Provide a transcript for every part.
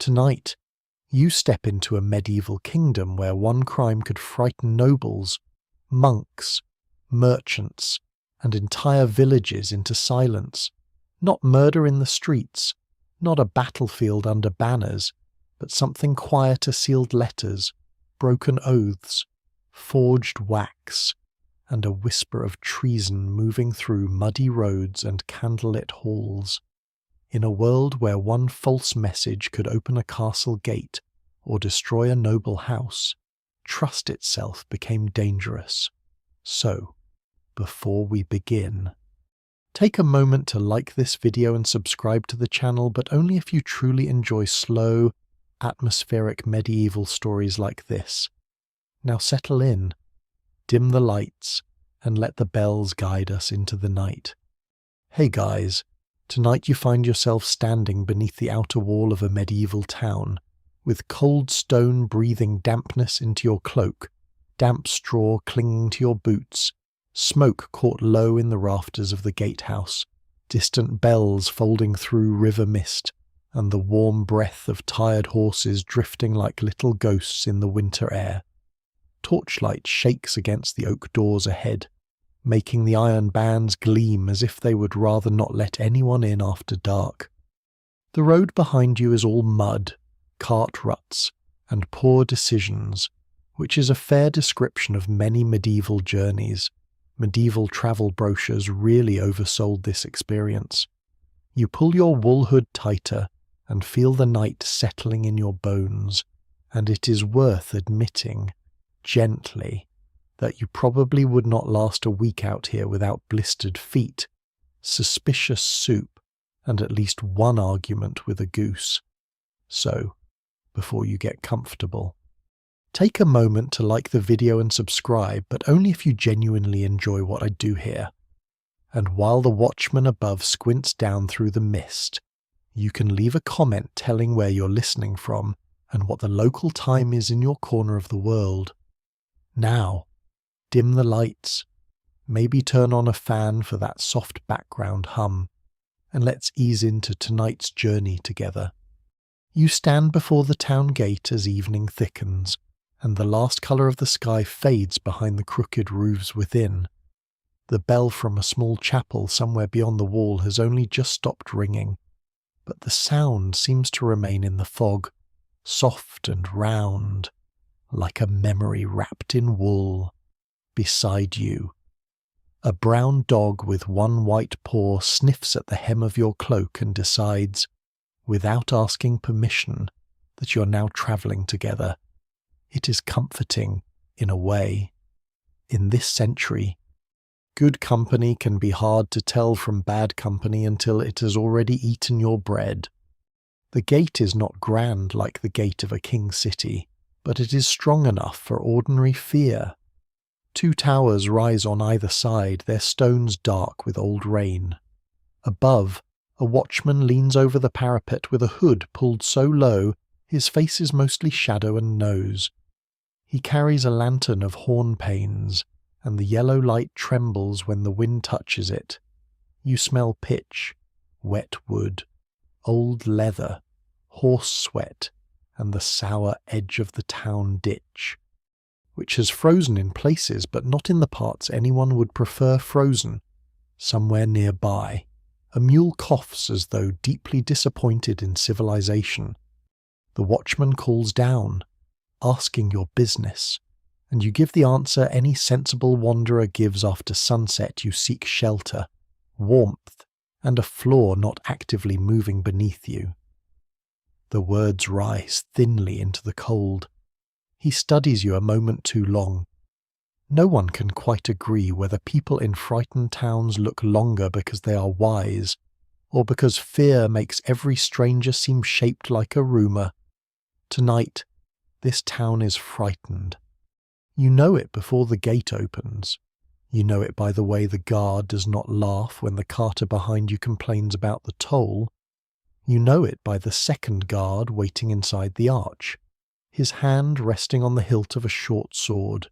Tonight, you step into a medieval kingdom where one crime could frighten nobles, monks, merchants, and entire villages into silence. Not murder in the streets, not a battlefield under banners, but something quieter: sealed letters, broken oaths, forged wax, and a whisper of treason moving through muddy roads and candlelit halls. In a world where one false message could open a castle gate or destroy a noble house, trust itself became dangerous. So, before we begin, take a moment to like this video and subscribe to the channel, but only if you truly enjoy slow, atmospheric medieval stories like this. Now settle in, dim the lights, and let the bells guide us into the night. Hey guys, tonight you find yourself standing beneath the outer wall of a medieval town, with cold stone breathing dampness into your cloak, damp straw clinging to your boots, smoke caught low in the rafters of the gatehouse, distant bells folding through river mist, and the warm breath of tired horses drifting like little ghosts in the winter air. Torchlight shakes against the oak doors ahead, making the iron bands gleam as if they would rather not let anyone in after dark. The road behind you is all mud, cart ruts, and poor decisions, which is a fair description of many medieval journeys. Medieval travel brochures really oversold this experience. You pull your wool hood tighter and feel the night settling in your bones, and it is worth admitting, gently, that you probably would not last a week out here without blistered feet, suspicious soup, and at least one argument with a goose. So, before you get comfortable, take a moment to like the video and subscribe, but only if you genuinely enjoy what I do here. And while the watchman above squints down through the mist, you can leave a comment telling where you're listening from and what the local time is in your corner of the world. Now, dim the lights, maybe turn on a fan for that soft background hum, and let's ease into tonight's journey together. You stand before the town gate as evening thickens, and the last colour of the sky fades behind the crooked roofs within. The bell from a small chapel somewhere beyond the wall has only just stopped ringing, but the sound seems to remain in the fog, soft and round, like a memory wrapped in wool. Beside you, a brown dog with one white paw sniffs at the hem of your cloak and decides, without asking permission, that you're now travelling together. It is comforting, in a way. In this century, good company can be hard to tell from bad company until it has already eaten your bread. The gate is not grand like the gate of a king city, but it is strong enough for ordinary fear. 2 towers rise on either side, their stones dark with old rain. Above, a watchman leans over the parapet with a hood pulled so low his face is mostly shadow and nose. He carries a lantern of horn panes, and the yellow light trembles when the wind touches it. You smell pitch, wet wood, old leather, horse sweat, and the sour edge of the town ditch, which has frozen in places but not in the parts anyone would prefer frozen. Somewhere nearby, a mule coughs as though deeply disappointed in civilization. The watchman calls down, asking your business, and you give the answer any sensible wanderer gives after sunset. You seek shelter, warmth, and a floor not actively moving beneath you. The words rise thinly into the cold. He studies you a moment too long. No one can quite agree whether people in frightened towns look longer because they are wise, or because fear makes every stranger seem shaped like a rumour. Tonight, this town is frightened. You know it before the gate opens. You know it by the way the guard does not laugh when the carter behind you complains about the toll. You know it by the second guard waiting inside the arch, his hand resting on the hilt of a short sword,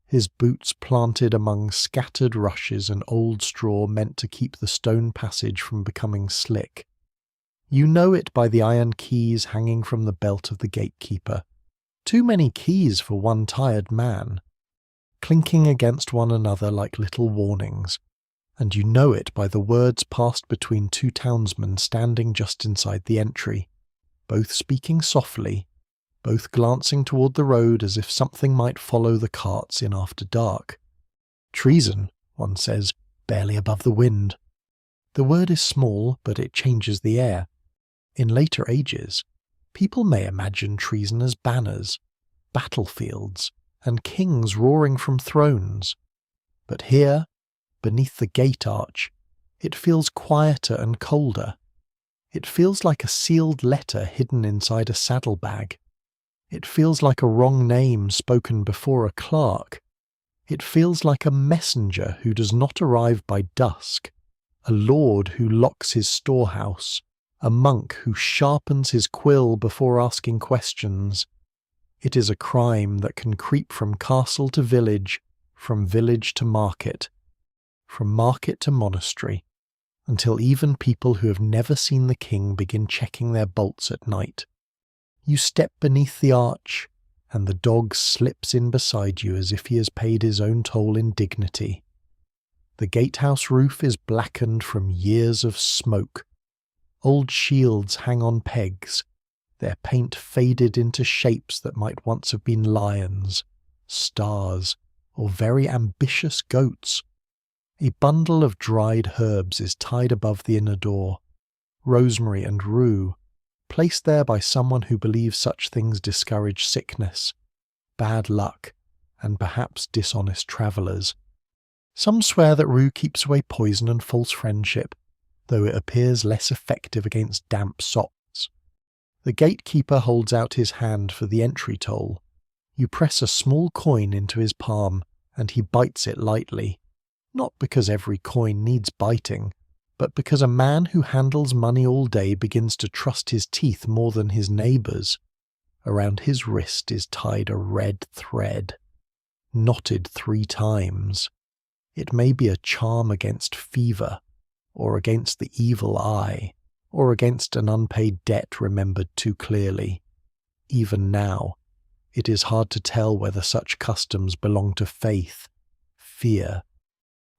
his boots planted among scattered rushes and old straw meant to keep the stone passage from becoming slick. You know it by the iron keys hanging from the belt of the gatekeeper. Too many keys for one tired man, clinking against one another like little warnings, and you know it by the words passed between two townsmen standing just inside the entry, both speaking softly, both glancing toward the road as if something might follow the carts in after dark. Treason, one says, barely above the wind. The word is small, but it changes the air. In later ages, people may imagine treason as banners, battlefields, and kings roaring from thrones. But here, beneath the gate arch, it feels quieter and colder. It feels like a sealed letter hidden inside a saddlebag. It feels like a wrong name spoken before a clerk. It feels like a messenger who does not arrive by dusk, a lord who locks his storehouse, a monk who sharpens his quill before asking questions. It is a crime that can creep from castle to village, from village to market, from market to monastery, until even people who have never seen the king begin checking their bolts at night. You step beneath the arch, and the dog slips in beside you as if he has paid his own toll in dignity. The gatehouse roof is blackened from years of smoke. Old shields hang on pegs, their paint faded into shapes that might once have been lions, stars, or very ambitious goats. A bundle of dried herbs is tied above the inner door, rosemary and rue, placed there by someone who believes such things discourage sickness, bad luck, and perhaps dishonest travellers. Some swear that rue keeps away poison and false friendship, though it appears less effective against damp socks. The gatekeeper holds out his hand for the entry toll. You press a small coin into his palm, and he bites it lightly, not because every coin needs biting, but because a man who handles money all day begins to trust his teeth more than his neighbours. Around his wrist is tied a red thread, knotted 3 times. It may be a charm against fever, or against the evil eye, or against an unpaid debt remembered too clearly. Even now, it is hard to tell whether such customs belong to faith, fear,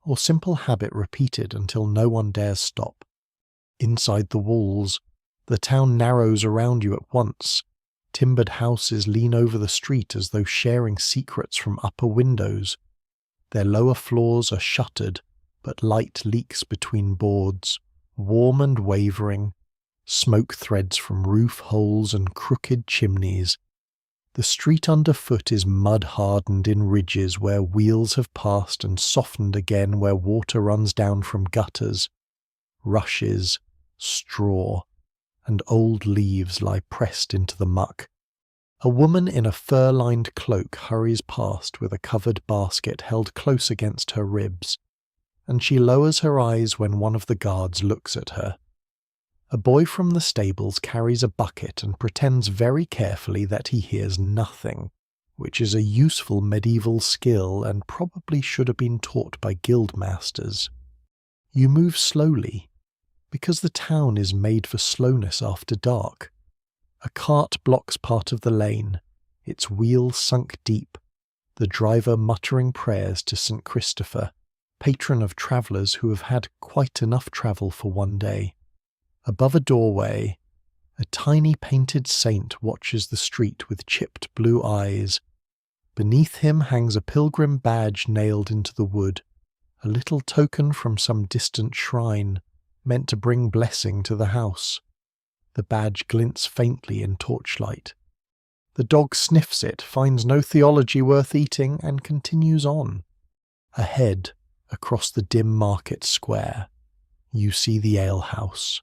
or simple habit repeated until no one dares stop. Inside the walls, the town narrows around you at once. Timbered houses lean over the street as though sharing secrets from upper windows. Their lower floors are shuttered, but light leaks between boards, warm and wavering, smoke threads from roof holes and crooked chimneys. The street underfoot is mud-hardened in ridges where wheels have passed and softened again where water runs down from gutters. Rushes, straw, and old leaves lie pressed into the muck. A woman in a fur-lined cloak hurries past with a covered basket held close against her ribs, and she lowers her eyes when one of the guards looks at her. A boy from the stables carries a bucket and pretends very carefully that he hears nothing, which is a useful medieval skill and probably should have been taught by guildmasters. You move slowly, because the town is made for slowness after dark. A cart blocks part of the lane, its wheels sunk deep, the driver muttering prayers to St. Christopher, patron of travellers who have had quite enough travel for one day. Above a doorway, a tiny painted saint watches the street with chipped blue eyes. Beneath him hangs a pilgrim badge nailed into the wood, a little token from some distant shrine, meant to bring blessing to the house. The badge glints faintly in torchlight. The dog sniffs it, finds no theology worth eating, and continues on. Ahead, across the dim market square, you see the alehouse.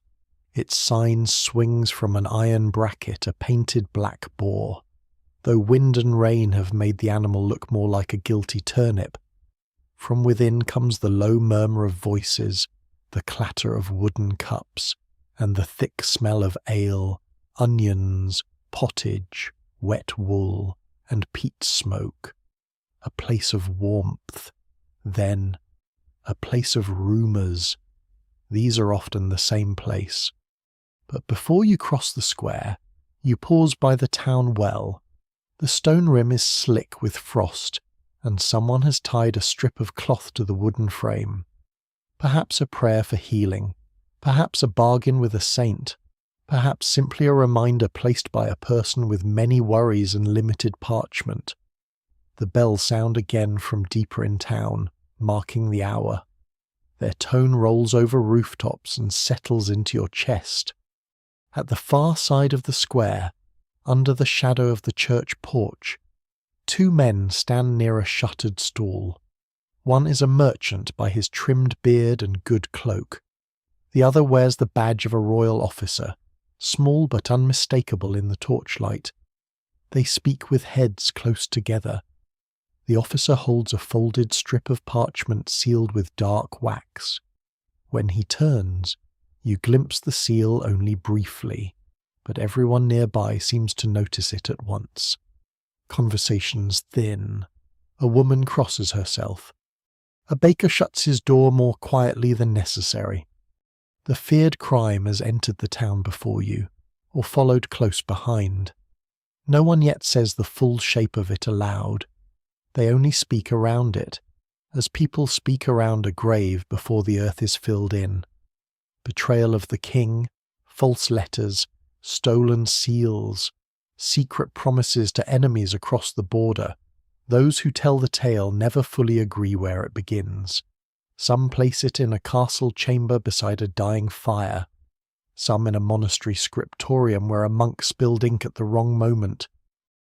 Its sign swings from an iron bracket a painted black boar, though wind and rain have made the animal look more like a guilty turnip. From within comes the low murmur of voices, the clatter of wooden cups, and the thick smell of ale, onions, pottage, wet wool, and peat smoke. A place of warmth, then a place of rumours. These are often the same place. But before you cross the square, you pause by the town well. The stone rim is slick with frost, and someone has tied a strip of cloth to the wooden frame. Perhaps a prayer for healing, perhaps a bargain with a saint, perhaps simply a reminder placed by a person with many worries and limited parchment. The bells sound again from deeper in town, marking the hour. Their tone rolls over rooftops and settles into your chest. At the far side of the square, under the shadow of the church porch, two men stand near a shuttered stall. One is a merchant by his trimmed beard and good cloak. The other wears the badge of a royal officer, small but unmistakable in the torchlight. They speak with heads close together. The officer holds a folded strip of parchment sealed with dark wax. When he turns, you glimpse the seal only briefly, but everyone nearby seems to notice it at once. Conversations thin. A woman crosses herself. A baker shuts his door more quietly than necessary. The feared crime has entered the town before you, or followed close behind. No one yet says the full shape of it aloud. They only speak around it, as people speak around a grave before the earth is filled in. Betrayal of the king, false letters, stolen seals, secret promises to enemies across the border. Those who tell the tale never fully agree where it begins. Some place it in a castle chamber beside a dying fire. Some in a monastery scriptorium where a monk spilled ink at the wrong moment.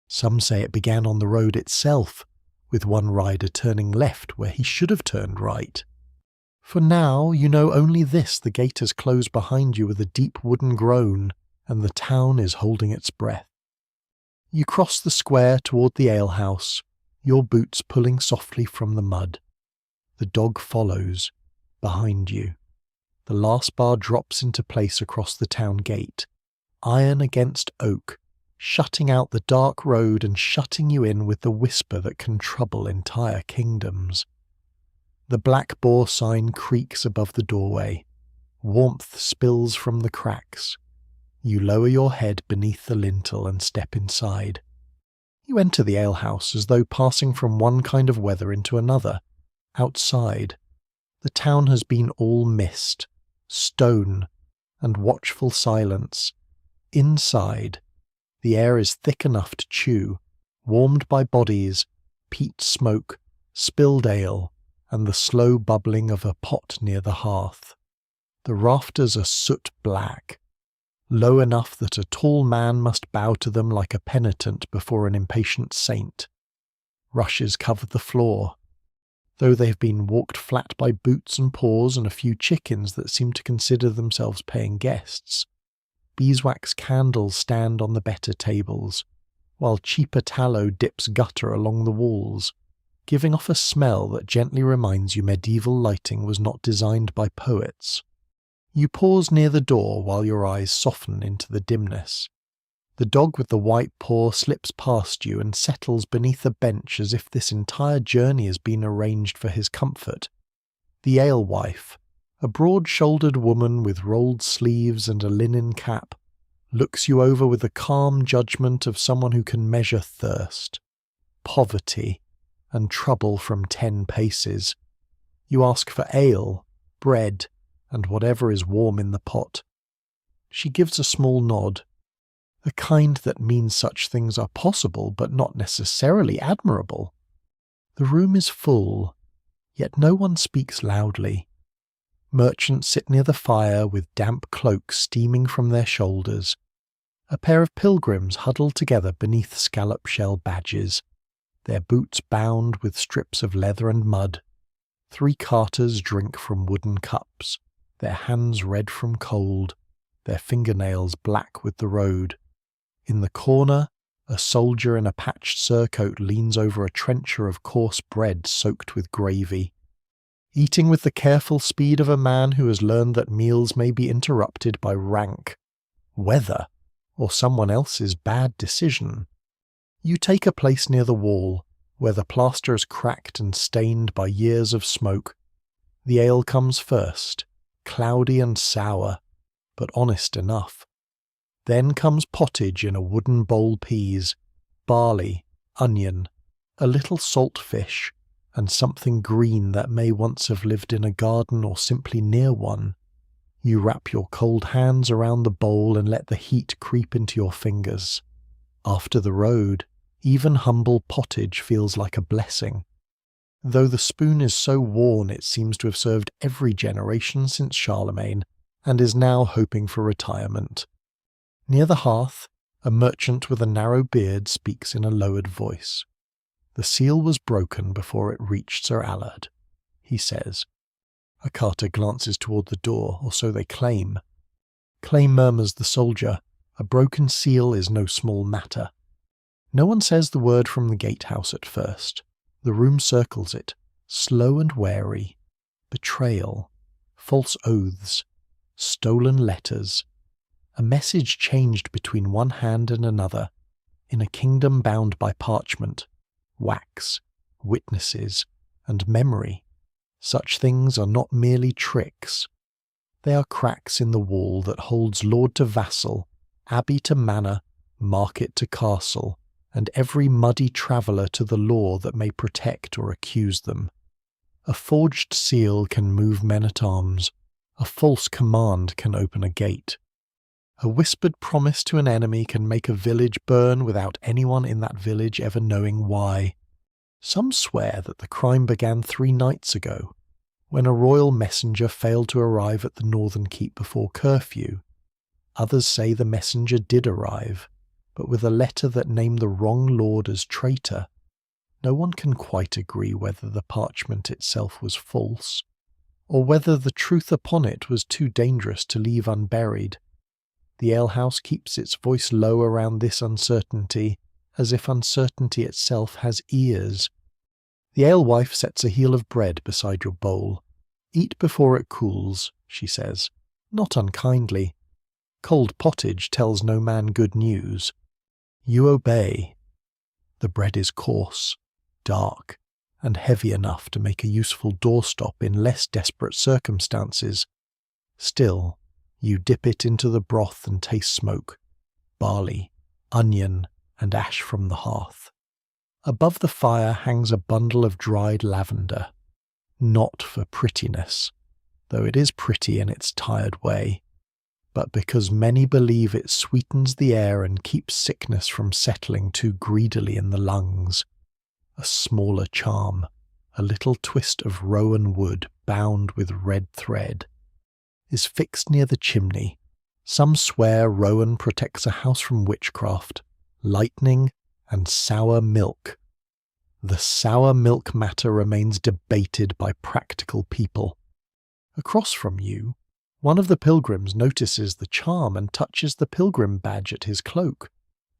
Some say it began on the road itself, with one rider turning left where he should have turned right. For now, you know only this: the gate has closed behind you with a deep wooden groan, and the town is holding its breath. You cross the square toward the alehouse, your boots pulling softly from the mud. The dog follows, behind you. The last bar drops into place across the town gate, iron against oak, shutting out the dark road and shutting you in with the whisper that can trouble entire kingdoms. The black boar sign creaks above the doorway. Warmth spills from the cracks. You lower your head beneath the lintel and step inside. You enter the alehouse as though passing from one kind of weather into another. Outside, the town has been all mist, stone, and watchful silence. Inside, the air is thick enough to chew, warmed by bodies, peat smoke, spilled ale, and the slow bubbling of a pot near the hearth. The rafters are soot black, low enough that a tall man must bow to them like a penitent before an impatient saint. Rushes cover the floor, though they have been walked flat by boots and paws and a few chickens that seem to consider themselves paying guests. Beeswax candles stand on the better tables, while cheaper tallow dips gutter along the walls, giving off a smell that gently reminds you medieval lighting was not designed by poets. You pause near the door while your eyes soften into the dimness. The dog with the white paw slips past you and settles beneath a bench as if this entire journey has been arranged for his comfort. The alewife, a broad-shouldered woman with rolled sleeves and a linen cap, looks you over with the calm judgment of someone who can measure thirst, poverty, and trouble from 10 paces. You ask for ale, bread, and whatever is warm in the pot. She gives a small nod, the kind that means such things are possible but not necessarily admirable. The room is full, yet no one speaks loudly. Merchants sit near the fire with damp cloaks steaming from their shoulders. A pair of pilgrims huddle together beneath scallop-shell badges, their boots bound with strips of leather and mud. 3 carters drink from wooden cups, their hands red from cold, their fingernails black with the road. In the corner, a soldier in a patched surcoat leans over a trencher of coarse bread soaked with gravy. Eating with the careful speed of a man who has learned that meals may be interrupted by rank, weather, or someone else's bad decision. You take a place near the wall, where the plaster is cracked and stained by years of smoke. The ale comes first, cloudy and sour, but honest enough. Then comes pottage in a wooden bowl, peas, barley, onion, a little salt fish, and something green that may once have lived in a garden or simply near one. You wrap your cold hands around the bowl and let the heat creep into your fingers. After the road, even humble pottage feels like a blessing. Though the spoon is so worn it seems to have served every generation since Charlemagne, and is now hoping for retirement. Near the hearth, a merchant with a narrow beard speaks in a lowered voice. The seal was broken before it reached Sir Allard, he says. A carter glances toward the door, or so they claim. Claim, murmurs the soldier. A broken seal is no small matter. No one says the word from the gatehouse at first. The room circles it, slow and wary. Betrayal, false oaths, stolen letters. A message changed between one hand and another, in a kingdom bound by parchment, wax, witnesses, and memory. Such things are not merely tricks. They are cracks in the wall that holds lord to vassal, abbey to manor, market to castle, and every muddy traveller to the law that may protect or accuse them. A forged seal can move men-at-arms. A false command can open a gate. A whispered promise to an enemy can make a village burn without anyone in that village ever knowing why. Some swear that the crime began 3 nights ago, when a royal messenger failed to arrive at the northern keep before curfew. Others say the messenger did arrive, but with a letter that named the wrong lord as traitor. No one can quite agree whether the parchment itself was false, or whether the truth upon it was too dangerous to leave unburied. The alehouse keeps its voice low around this uncertainty, as if uncertainty itself has ears. The alewife sets a heel of bread beside your bowl. Eat before it cools, she says, not unkindly. Cold pottage tells no man good news. You obey. The bread is coarse, dark, and heavy enough to make a useful doorstop in less desperate circumstances. Still, you dip it into the broth and taste smoke, barley, onion, and ash from the hearth. Above the fire hangs a bundle of dried lavender, not for prettiness, though it is pretty in its tired way, but because many believe it sweetens the air and keeps sickness from settling too greedily in the lungs. A smaller charm, a little twist of rowan wood bound with red thread, is fixed near the chimney. Some swear rowan protects a house from witchcraft, lightning, and sour milk. The sour milk matter remains debated by practical people. Across from you, one of the pilgrims notices the charm and touches the pilgrim badge at his cloak.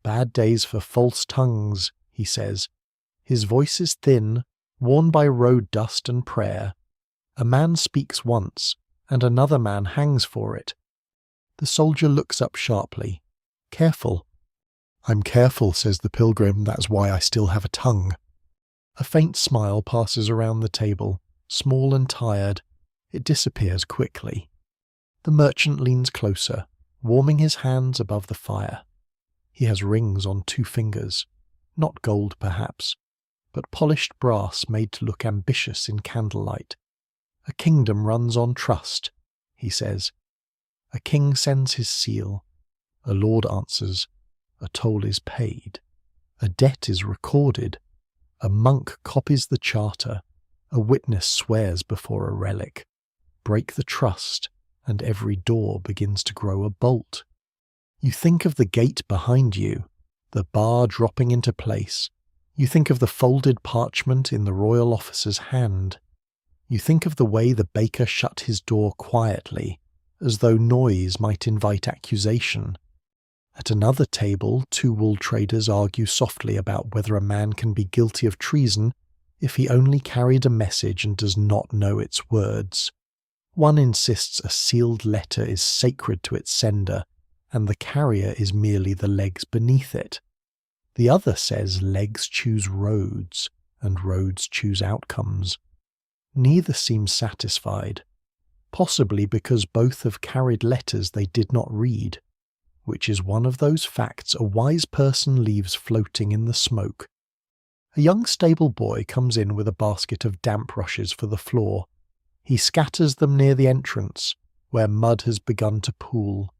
Bad days for false tongues, he says. His voice is thin, worn by road dust and prayer. A man speaks once, and another man hangs for it. The soldier looks up sharply. Careful. I'm careful, says the pilgrim, that's why I still have a tongue. A faint smile passes around the table, small and tired. It disappears quickly. The merchant leans closer, warming his hands above the fire. He has rings on 2 fingers, not gold perhaps, but polished brass made to look ambitious in candlelight. A kingdom runs on trust, he says. A king sends his seal. A lord answers. A toll is paid. A debt is recorded. A monk copies the charter. A witness swears before a relic. Break the trust, and every door begins to grow a bolt. You think of the gate behind you, the bar dropping into place. You think of the folded parchment in the royal officer's hand. You think of the way the baker shut his door quietly, as though noise might invite accusation. At another table, 2 wool traders argue softly about whether a man can be guilty of treason if he only carried a message and does not know its words. One insists a sealed letter is sacred to its sender, and the carrier is merely the legs beneath it. The other says legs choose roads, and roads choose outcomes. Neither seems satisfied, possibly because both have carried letters they did not read. which is one of those facts a wise person leaves floating in the smoke. A young stable boy comes in with a basket of damp rushes for the floor. He scatters them near the entrance, where mud has begun to pool.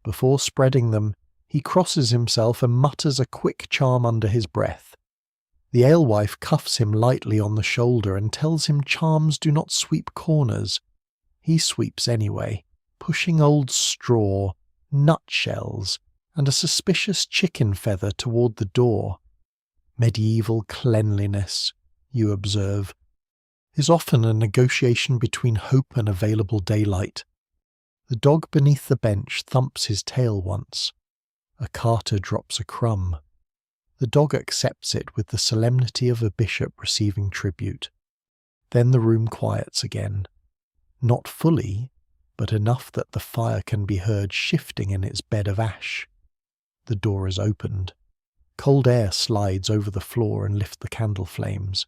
Before spreading them, he crosses himself and mutters a quick charm under his breath. The alewife cuffs him lightly on the shoulder and tells him charms do not sweep corners. He sweeps anyway, pushing old straw, nutshells, and a suspicious chicken feather toward the door. Medieval cleanliness, you observe, is often a negotiation between hope and available daylight. The dog beneath the bench thumps his tail once. A carter drops a crumb. The dog accepts it with the solemnity of a bishop receiving tribute. Then the room quiets again. Not fully, but enough that the fire can be heard shifting in its bed of ash. The door is opened. Cold air slides over the floor and lifts the candle flames.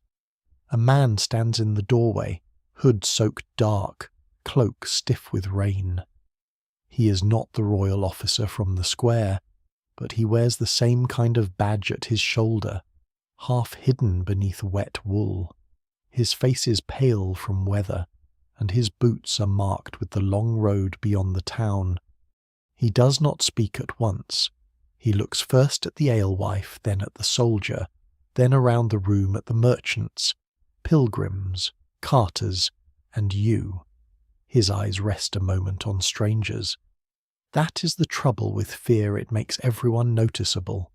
A man stands in the doorway, hood soaked dark, cloak stiff with rain. He is not the royal officer from the square, but he wears the same kind of badge at his shoulder, half hidden beneath wet wool. His face is pale from weather, and his boots are marked with the long road beyond the town. He does not speak at once. He looks first at the alewife, then at the soldier, then around the room at the merchants, pilgrims, carters, and you. His eyes rest a moment on strangers. That is the trouble with fear, it makes everyone noticeable.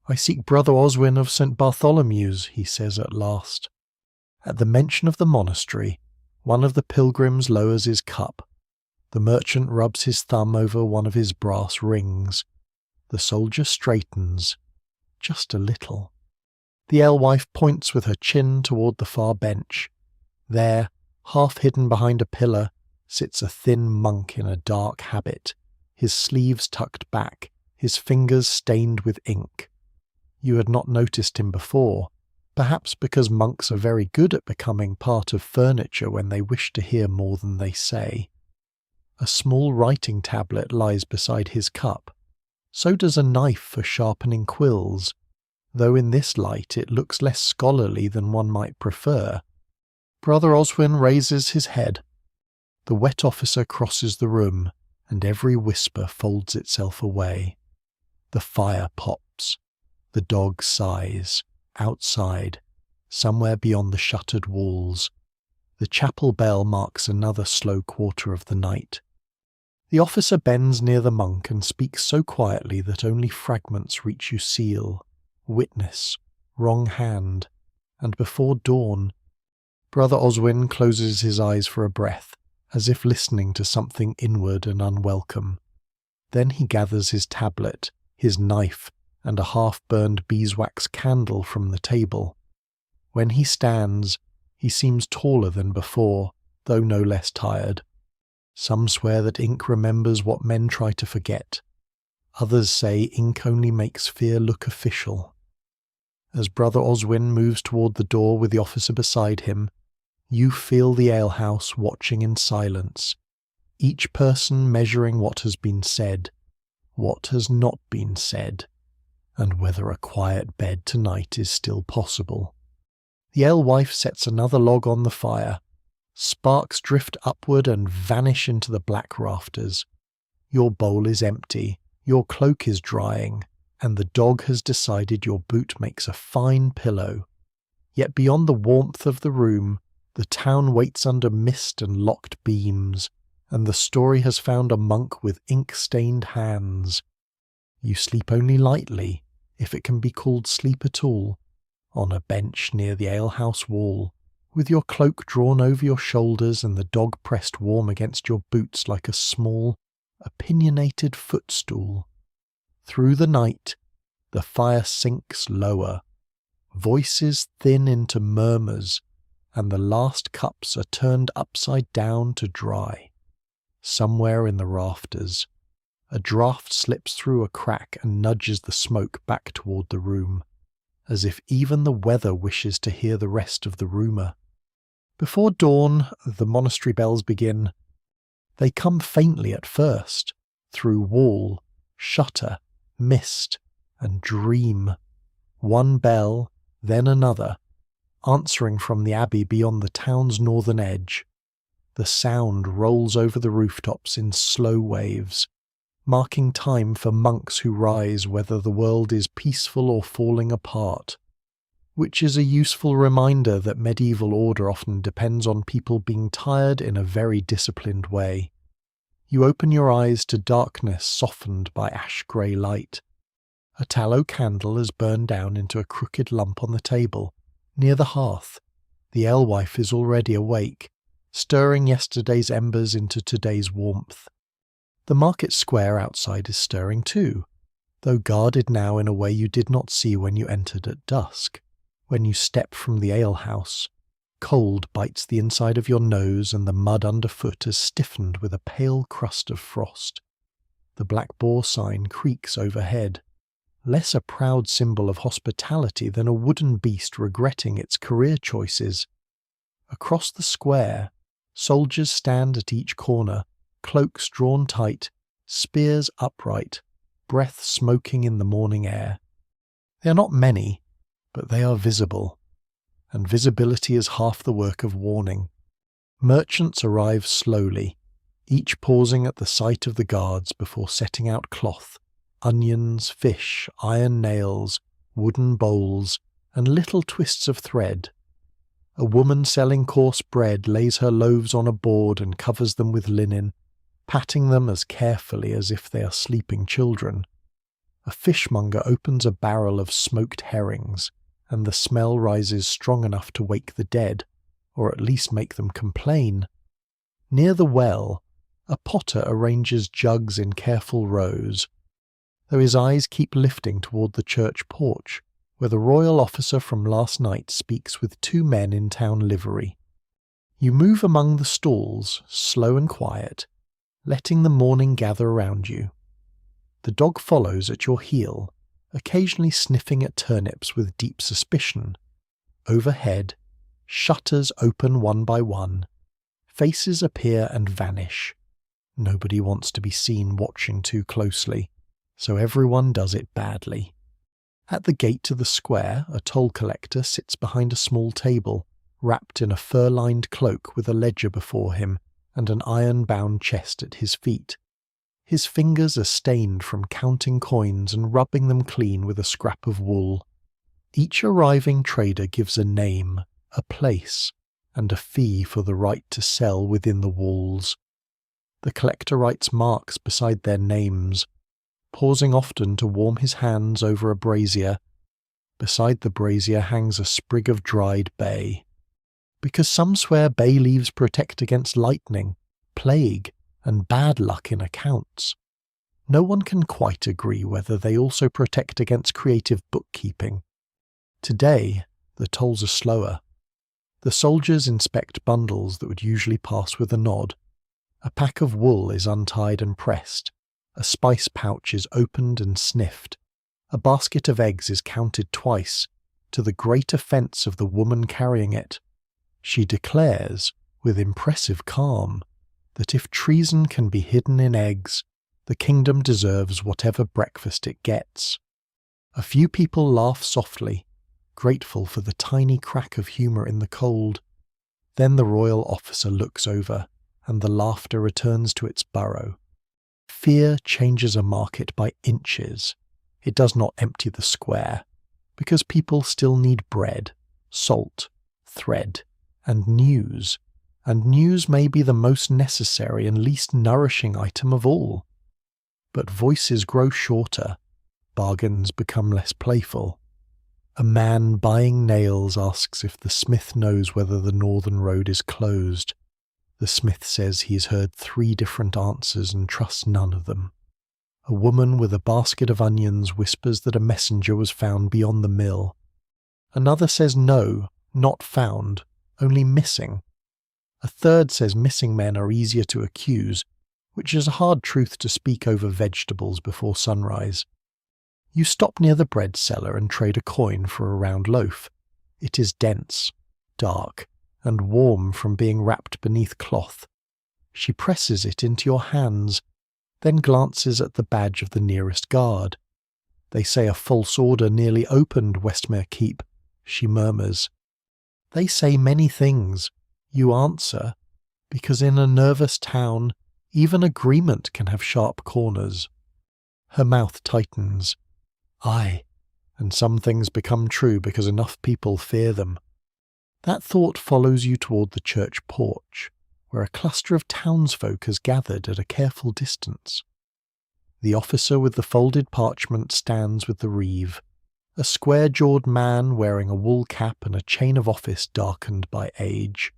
"I seek Brother Oswin of St. Bartholomew's," he says at last. At the mention of the monastery, one of the pilgrims lowers his cup. The merchant rubs his thumb over one of his brass rings. The soldier straightens, just a little. The alewife points with her chin toward the far bench. There, half hidden behind a pillar, sits a thin monk in a dark habit, his sleeves tucked back, his fingers stained with ink. You had not noticed him before, perhaps because monks are very good at becoming part of furniture when they wish to hear more than they say. A small writing tablet lies beside his cup. So does a knife for sharpening quills, though in this light it looks less scholarly than one might prefer. Brother Oswin raises his head. The wet officer crosses the room, and every whisper folds itself away. The fire pops. The dog sighs. Outside, somewhere beyond the shuttered walls, the chapel bell marks another slow quarter of the night. The officer bends near the monk and speaks so quietly that only fragments reach you: seal, witness, wrong hand, and before dawn. Brother Oswin closes his eyes for a breath, as if listening to something inward and unwelcome. Then he gathers his tablet, his knife, and a half-burned beeswax candle from the table. When he stands, he seems taller than before, though no less tired. Some swear that ink remembers what men try to forget. Others say ink only makes fear look official. As Brother Oswin moves toward the door with the officer beside him, you feel the alehouse watching in silence, each person measuring what has been said, what has not been said, and whether a quiet bed tonight is still possible. The alewife sets another log on the fire. Sparks drift upward and vanish into the black rafters. Your bowl is empty, your cloak is drying, and the dog has decided your boot makes a fine pillow. Yet beyond the warmth of the room, the town waits under mist and locked beams, and the story has found a monk with ink-stained hands. You sleep only lightly, if it can be called sleep at all, on a bench near the alehouse wall, with your cloak drawn over your shoulders and the dog pressed warm against your boots like a small, opinionated footstool. Through the night, the fire sinks lower. Voices thin into murmurs, and the last cups are turned upside down to dry. Somewhere in the rafters, a draught slips through a crack and nudges the smoke back toward the room, as if even the weather wishes to hear the rest of the rumour. Before dawn, the monastery bells begin. They come faintly at first, through wall, shutter, mist, and dream. One bell, then another, answering from the abbey beyond the town's northern edge. The sound rolls over the rooftops in slow waves, marking time for monks who rise whether the world is peaceful or falling apart, which is a useful reminder that medieval order often depends on people being tired in a very disciplined way. You open your eyes to darkness softened by ash-grey light. A tallow candle is burned down into a crooked lump on the table, near the hearth. The alewife is already awake, stirring yesterday's embers into today's warmth. The market square outside is stirring too, though guarded now in a way you did not see when you entered at dusk. When you step from the alehouse, cold bites the inside of your nose and the mud underfoot is stiffened with a pale crust of frost. The Black Boar sign creaks overhead, less a proud symbol of hospitality than a wooden beast regretting its career choices. Across the square, soldiers stand at each corner, cloaks drawn tight, spears upright, breath smoking in the morning air. They are not many, but they are visible, and visibility is half the work of warning. Merchants arrive slowly, each pausing at the sight of the guards before setting out cloth, onions, fish, iron nails, wooden bowls, and little twists of thread. A woman selling coarse bread lays her loaves on a board and covers them with linen, patting them as carefully as if they are sleeping children. A fishmonger opens a barrel of smoked herrings, and the smell rises strong enough to wake the dead, or at least make them complain. Near the well, a potter arranges jugs in careful rows, though his eyes keep lifting toward the church porch, where the royal officer from last night speaks with two men in town livery. You move among the stalls, slow and quiet, letting the morning gather around you. The dog follows at your heel, occasionally sniffing at turnips with deep suspicion. Overhead, shutters open one by one. Faces appear and vanish. Nobody wants to be seen watching too closely, so everyone does it badly. At the gate to the square, a toll collector sits behind a small table, wrapped in a fur-lined cloak with a ledger before him and an iron-bound chest at his feet. His fingers are stained from counting coins and rubbing them clean with a scrap of wool. Each arriving trader gives a name, a place, and a fee for the right to sell within the walls. The collector writes marks beside their names, pausing often to warm his hands over a brazier. Beside the brazier hangs a sprig of dried bay, because some swear bay leaves protect against lightning, plague, and bad luck in accounts. No one can quite agree whether they also protect against creative bookkeeping. Today, the tolls are slower. The soldiers inspect bundles that would usually pass with a nod. A pack of wool is untied and pressed. A spice pouch is opened and sniffed. A basket of eggs is counted twice, to the great offence of the woman carrying it. She declares, with impressive calm, that if treason can be hidden in eggs, the kingdom deserves whatever breakfast it gets. A few people laugh softly, grateful for the tiny crack of humour in the cold. Then the royal officer looks over, and the laughter returns to its burrow. Fear changes a market by inches. It does not empty the square, because people still need bread, salt, thread, and news may be the most necessary and least nourishing item of all. But voices grow shorter, bargains become less playful. A man buying nails asks if the smith knows whether the northern road is closed. The smith says he has heard 3 different answers and trusts none of them. A woman with a basket of onions whispers that a messenger was found beyond the mill. Another says no, not found, only missing. A third says missing men are easier to accuse, which is a hard truth to speak over vegetables before sunrise. You stop near the bread seller and trade a coin for a round loaf. It is dense, dark, and warm from being wrapped beneath cloth. She presses it into your hands, then glances at the badge of the nearest guard. They say a false order nearly opened Westmere Keep, she murmurs. They say many things. You answer, because in a nervous town, even agreement can have sharp corners. Her mouth tightens. Aye, and some things become true because enough people fear them. That thought follows you toward the church porch, where a cluster of townsfolk has gathered at a careful distance. The officer with the folded parchment stands with the reeve, a square-jawed man wearing a wool cap and a chain of office darkened by age.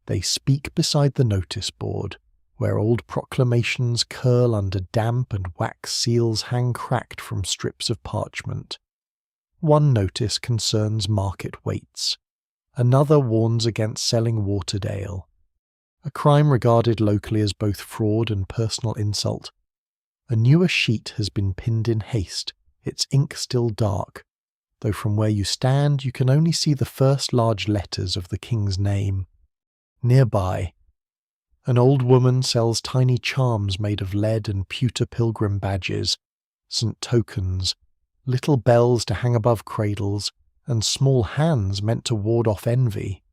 They speak beside the notice board, where old proclamations curl under damp and wax seals hang cracked from strips of parchment. One notice concerns market weights. Another warns against selling watered ale. A crime regarded locally as both fraud and personal insult. A newer sheet has been pinned in haste, its ink still dark, though from where you stand you can only see the first large letters of the king's name. Nearby, an old woman sells tiny charms made of lead and pewter pilgrim badges, St. tokens, little bells to hang above cradles, and small hands meant to ward off envy.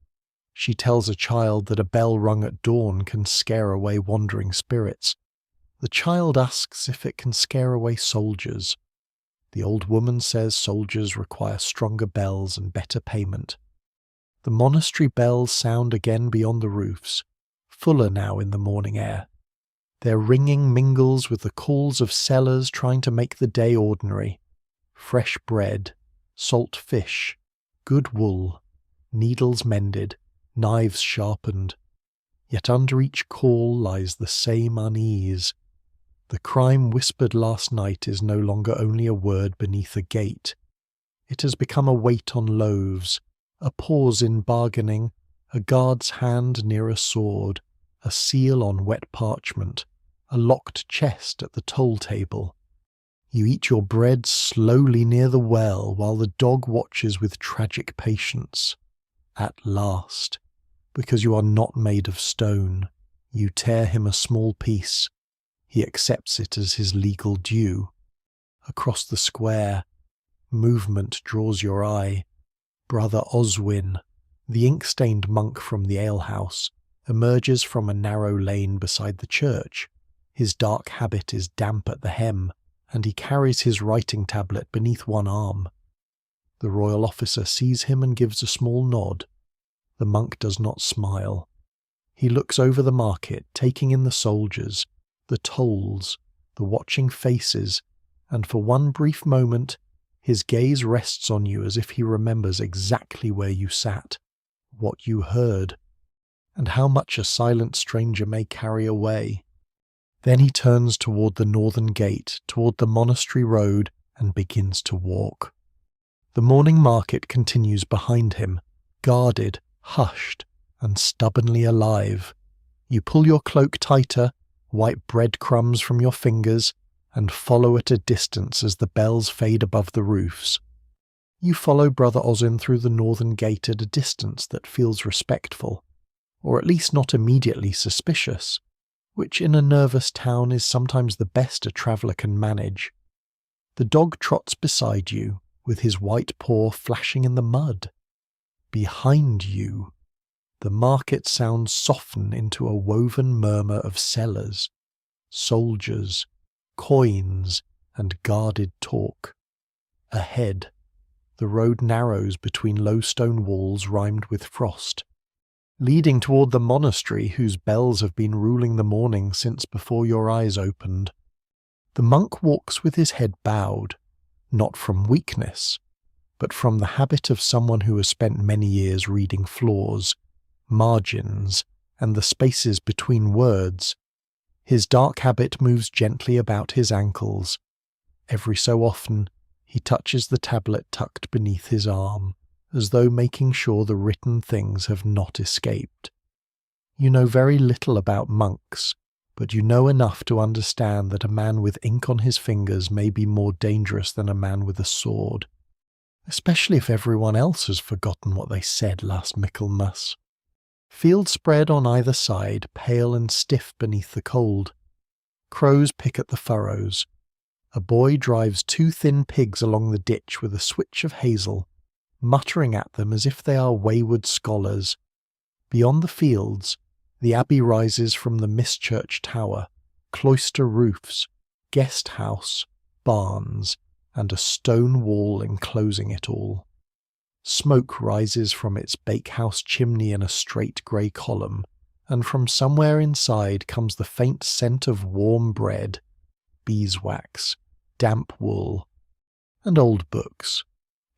She tells a child that a bell rung at dawn can scare away wandering spirits. The child asks if it can scare away soldiers. The old woman says soldiers require stronger bells and better payment. The monastery bells sound again beyond the roofs, fuller now in the morning air. Their ringing mingles with the calls of sellers trying to make the day ordinary. Fresh bread, salt fish, good wool, needles mended, knives sharpened. Yet under each call lies the same unease. The crime whispered last night is no longer only a word beneath a gate. It has become a weight on loaves, a pause in bargaining, a guard's hand near a sword, a seal on wet parchment, a locked chest at the toll table. You eat your bread slowly near the well while the dog watches with tragic patience. At last, because you are not made of stone, you tear him a small piece. He accepts it as his legal due. Across the square, movement draws your eye. Brother Oswin, the ink-stained monk from the alehouse, emerges from a narrow lane beside the church. His dark habit is damp at the hem, and he carries his writing tablet beneath one arm. The royal officer sees him and gives a small nod. The monk does not smile. He looks over the market, taking in the soldiers, the tolls, the watching faces, and for one brief moment his gaze rests on you as if he remembers exactly where you sat, what you heard, and how much a silent stranger may carry away. Then he turns toward the northern gate, toward the monastery road, and begins to walk. The morning market continues behind him, guarded, hushed, and stubbornly alive. You pull your cloak tighter, wipe breadcrumbs from your fingers, and follow at a distance as the bells fade above the roofs. You follow Brother Ozin through the northern gate at a distance that feels respectful, or at least not immediately suspicious, which in a nervous town is sometimes the best a traveller can manage. The dog trots beside you, with his white paw flashing in the mud. Behind you, the market sounds soften into a woven murmur of sellers, soldiers, coins, and guarded talk. Ahead, the road narrows between low stone walls rimed with frost, leading toward the monastery whose bells have been ruling the morning since before your eyes opened. The monk walks with his head bowed, not from weakness, but from the habit of someone who has spent many years reading flaws, margins, and the spaces between words. His dark habit moves gently about his ankles. Every so often, he touches the tablet tucked beneath his arm, as though making sure the written things have not escaped. You know very little about monks, but you know enough to understand that a man with ink on his fingers may be more dangerous than a man with a sword, especially if everyone else has forgotten what they said last Michaelmas. Field spread on either side, pale and stiff beneath the cold. Crows pick at the furrows. A boy drives 2 thin pigs along the ditch with a switch of hazel, muttering at them as if they are wayward scholars. Beyond the fields, the abbey rises from the Mischurch tower, cloister roofs, guest house, barns, and a stone wall enclosing it all. Smoke rises from its bakehouse chimney in a straight grey column, and from somewhere inside comes the faint scent of warm bread, beeswax, damp wool, and old books.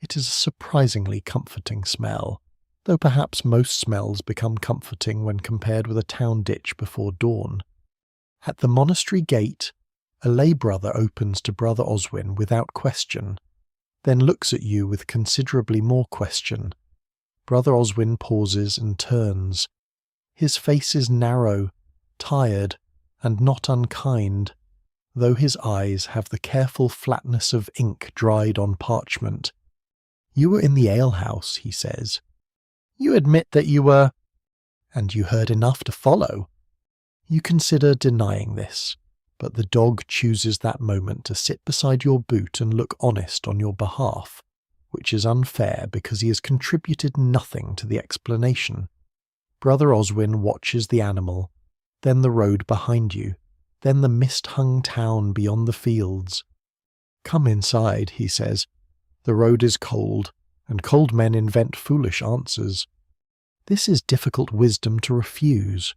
It is a surprisingly comforting smell, though perhaps most smells become comforting when compared with a town ditch before dawn. At the monastery gate, a lay brother opens to Brother Oswin without question, then looks at you with considerably more question. Brother Oswin pauses and turns. His face is narrow, tired, and not unkind, though his eyes have the careful flatness of ink dried on parchment. "You were in the alehouse," he says. "You admit that you were—" "And you heard enough to follow." You consider denying this, but the dog chooses that moment to sit beside your boot and look honest on your behalf, which is unfair because he has contributed nothing to the explanation. Brother Oswin watches the animal, then the road behind you, then the mist-hung town beyond the fields. "Come inside," he says. "The road is cold, and cold men invent foolish answers." This is difficult wisdom to refuse.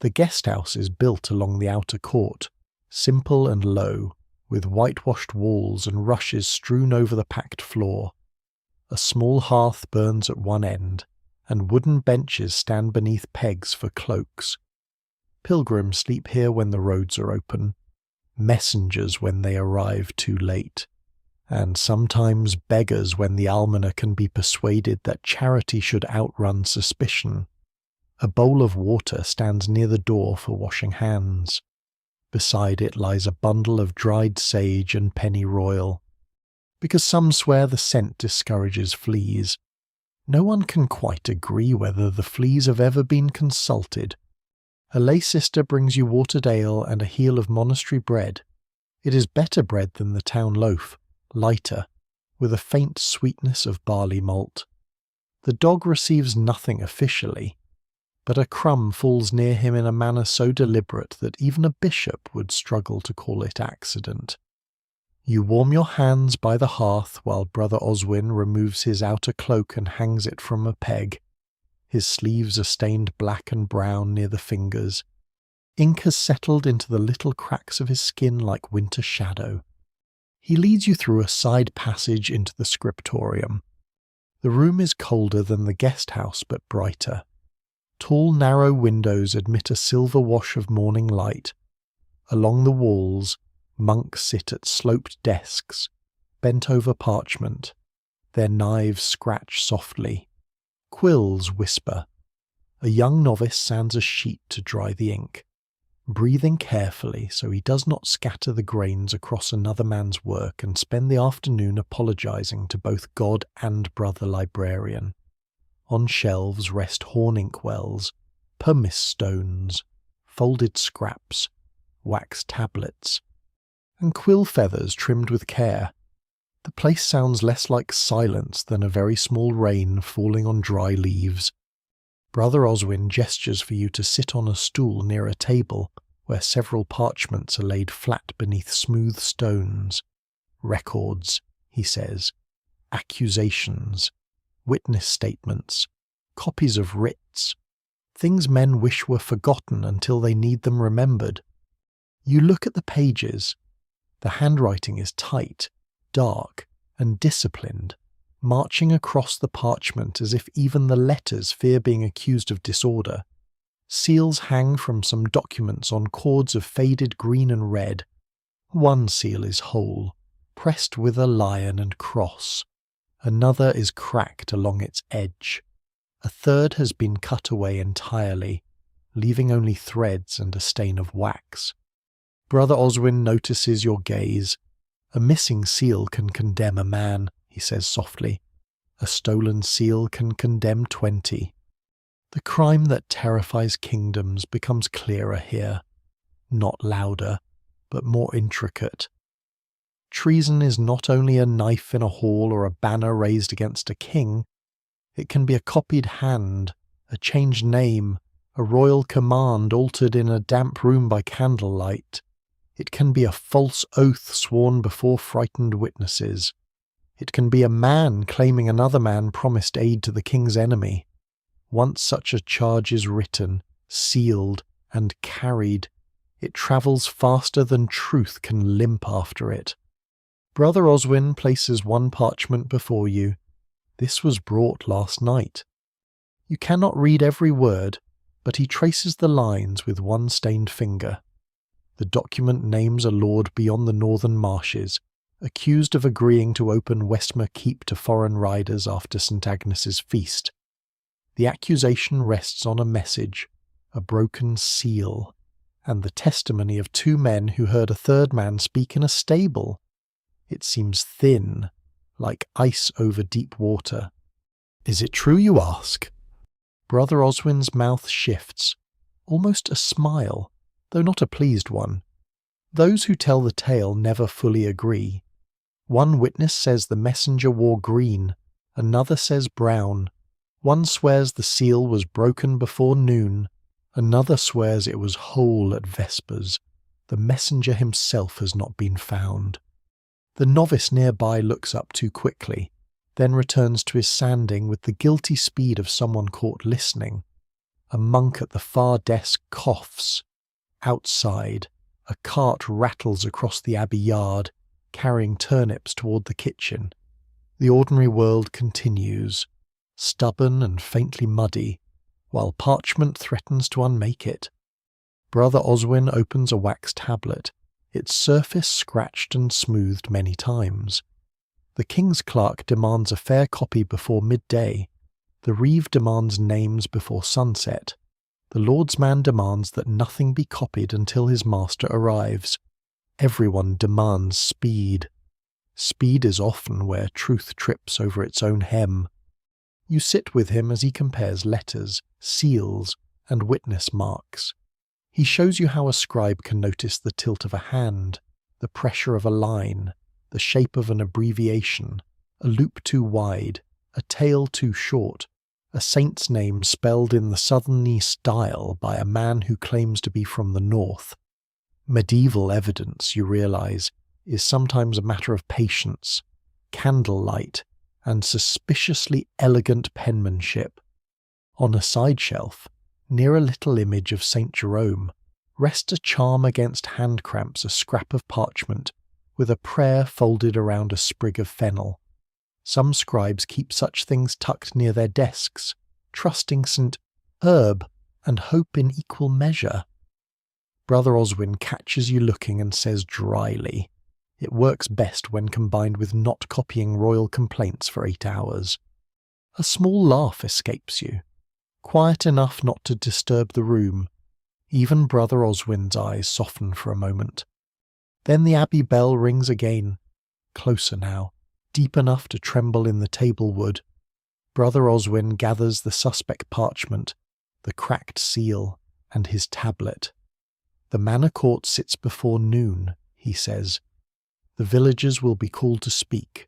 The guest-house is built along the outer court, simple and low, with whitewashed walls and rushes strewn over the packed floor. A small hearth burns at one end, and wooden benches stand beneath pegs for cloaks. Pilgrims sleep here when the roads are open, messengers when they arrive too late, and sometimes beggars when the almoner can be persuaded that charity should outrun suspicion. A bowl of water stands near the door for washing hands. Beside it lies a bundle of dried sage and pennyroyal. Because some swear the scent discourages fleas, no one can quite agree whether the fleas have ever been consulted. A lay sister brings you watered ale and a heel of monastery bread. It is better bread than the town loaf, lighter, with a faint sweetness of barley malt. The dog receives nothing officially, but a crumb falls near him in a manner so deliberate that even a bishop would struggle to call it accident. You warm your hands by the hearth while Brother Oswin removes his outer cloak and hangs it from a peg. His sleeves are stained black and brown near the fingers. Ink has settled into the little cracks of his skin like winter shadow. He leads you through a side passage into the scriptorium. The room is colder than the guest house, but brighter. Tall, narrow windows admit a silver wash of morning light. Along the walls, monks sit at sloped desks, bent over parchment. Their knives scratch softly. Quills whisper. A young novice sands a sheet to dry the ink, breathing carefully so he does not scatter the grains across another man's work and spend the afternoon apologizing to both God and brother librarian. On shelves rest horn inkwells, pumice stones, folded scraps, wax tablets, and quill feathers trimmed with care. The place sounds less like silence than a very small rain falling on dry leaves. Brother Oswin gestures for you to sit on a stool near a table where several parchments are laid flat beneath smooth stones. "Records," he says, "accusations, witness statements, copies of writs, things men wish were forgotten until they need them remembered." You look at the pages. The handwriting is tight, dark, and disciplined, marching across the parchment as if even the letters fear being accused of disorder. Seals hang from some documents on cords of faded green and red. One seal is whole, pressed with a lion and cross. Another is cracked along its edge. A third has been cut away entirely, leaving only threads and a stain of wax. Brother Oswin notices your gaze. "A missing seal can condemn a man," he says softly. "A stolen seal can condemn 20. The crime that terrifies kingdoms becomes clearer here. Not louder, but more intricate. Treason is not only a knife in a hall or a banner raised against a king, it can be a copied hand, a changed name, a royal command altered in a damp room by candlelight. It can be a false oath sworn before frightened witnesses. It can be a man claiming another man promised aid to the king's enemy. Once such a charge is written, sealed, and carried, it travels faster than truth can limp after it. Brother Oswin places one parchment before you. This was brought last night. You cannot read every word, but he traces the lines with one stained finger. The document names a lord beyond the northern marshes, accused of agreeing to open Westmere Keep to foreign riders after St. Agnes's feast. The accusation rests on a message, a broken seal, and the testimony of two men who heard a third man speak in a stable. It seems thin, like ice over deep water. Is it true, you ask? Brother Oswin's mouth shifts, almost a smile, though not a pleased one. Those who tell the tale never fully agree. One witness says the messenger wore green, another says brown. One swears the seal was broken before noon, another swears it was whole at vespers. The messenger himself has not been found. The novice nearby looks up too quickly, then returns to his sanding with the guilty speed of someone caught listening. A monk at the far desk coughs. Outside, a cart rattles across the abbey yard, carrying turnips toward the kitchen. The ordinary world continues, stubborn and faintly muddy, while parchment threatens to unmake it. Brother Oswin opens a wax tablet, its surface scratched and smoothed many times. The king's clerk demands a fair copy before midday. The reeve demands names before sunset. The lordsman demands that nothing be copied until his master arrives. Everyone demands speed. Speed is often where truth trips over its own hem. You sit with him as he compares letters, seals, and witness marks. He shows you how a scribe can notice the tilt of a hand, the pressure of a line, the shape of an abbreviation, a loop too wide, a tail too short, a saint's name spelled in the southerny style by a man who claims to be from the north. Medieval evidence, you realize, is sometimes a matter of patience, candlelight, and suspiciously elegant penmanship. On a side shelf, near a little image of St. Jerome, rests a charm against hand cramps, a scrap of parchment, with a prayer folded around a sprig of fennel. Some scribes keep such things tucked near their desks, trusting St. Herb and hope in equal measure. Brother Oswin catches you looking and says dryly, "It works best when combined with not copying royal complaints for 8 hours." A small laugh escapes you, quiet enough not to disturb the room. Even Brother Oswin's eyes soften for a moment. Then the abbey bell rings again, closer now, deep enough to tremble in the table wood. Brother Oswin gathers the suspect parchment, the cracked seal, and his tablet. The manor court sits before noon, he says. The villagers will be called to speak.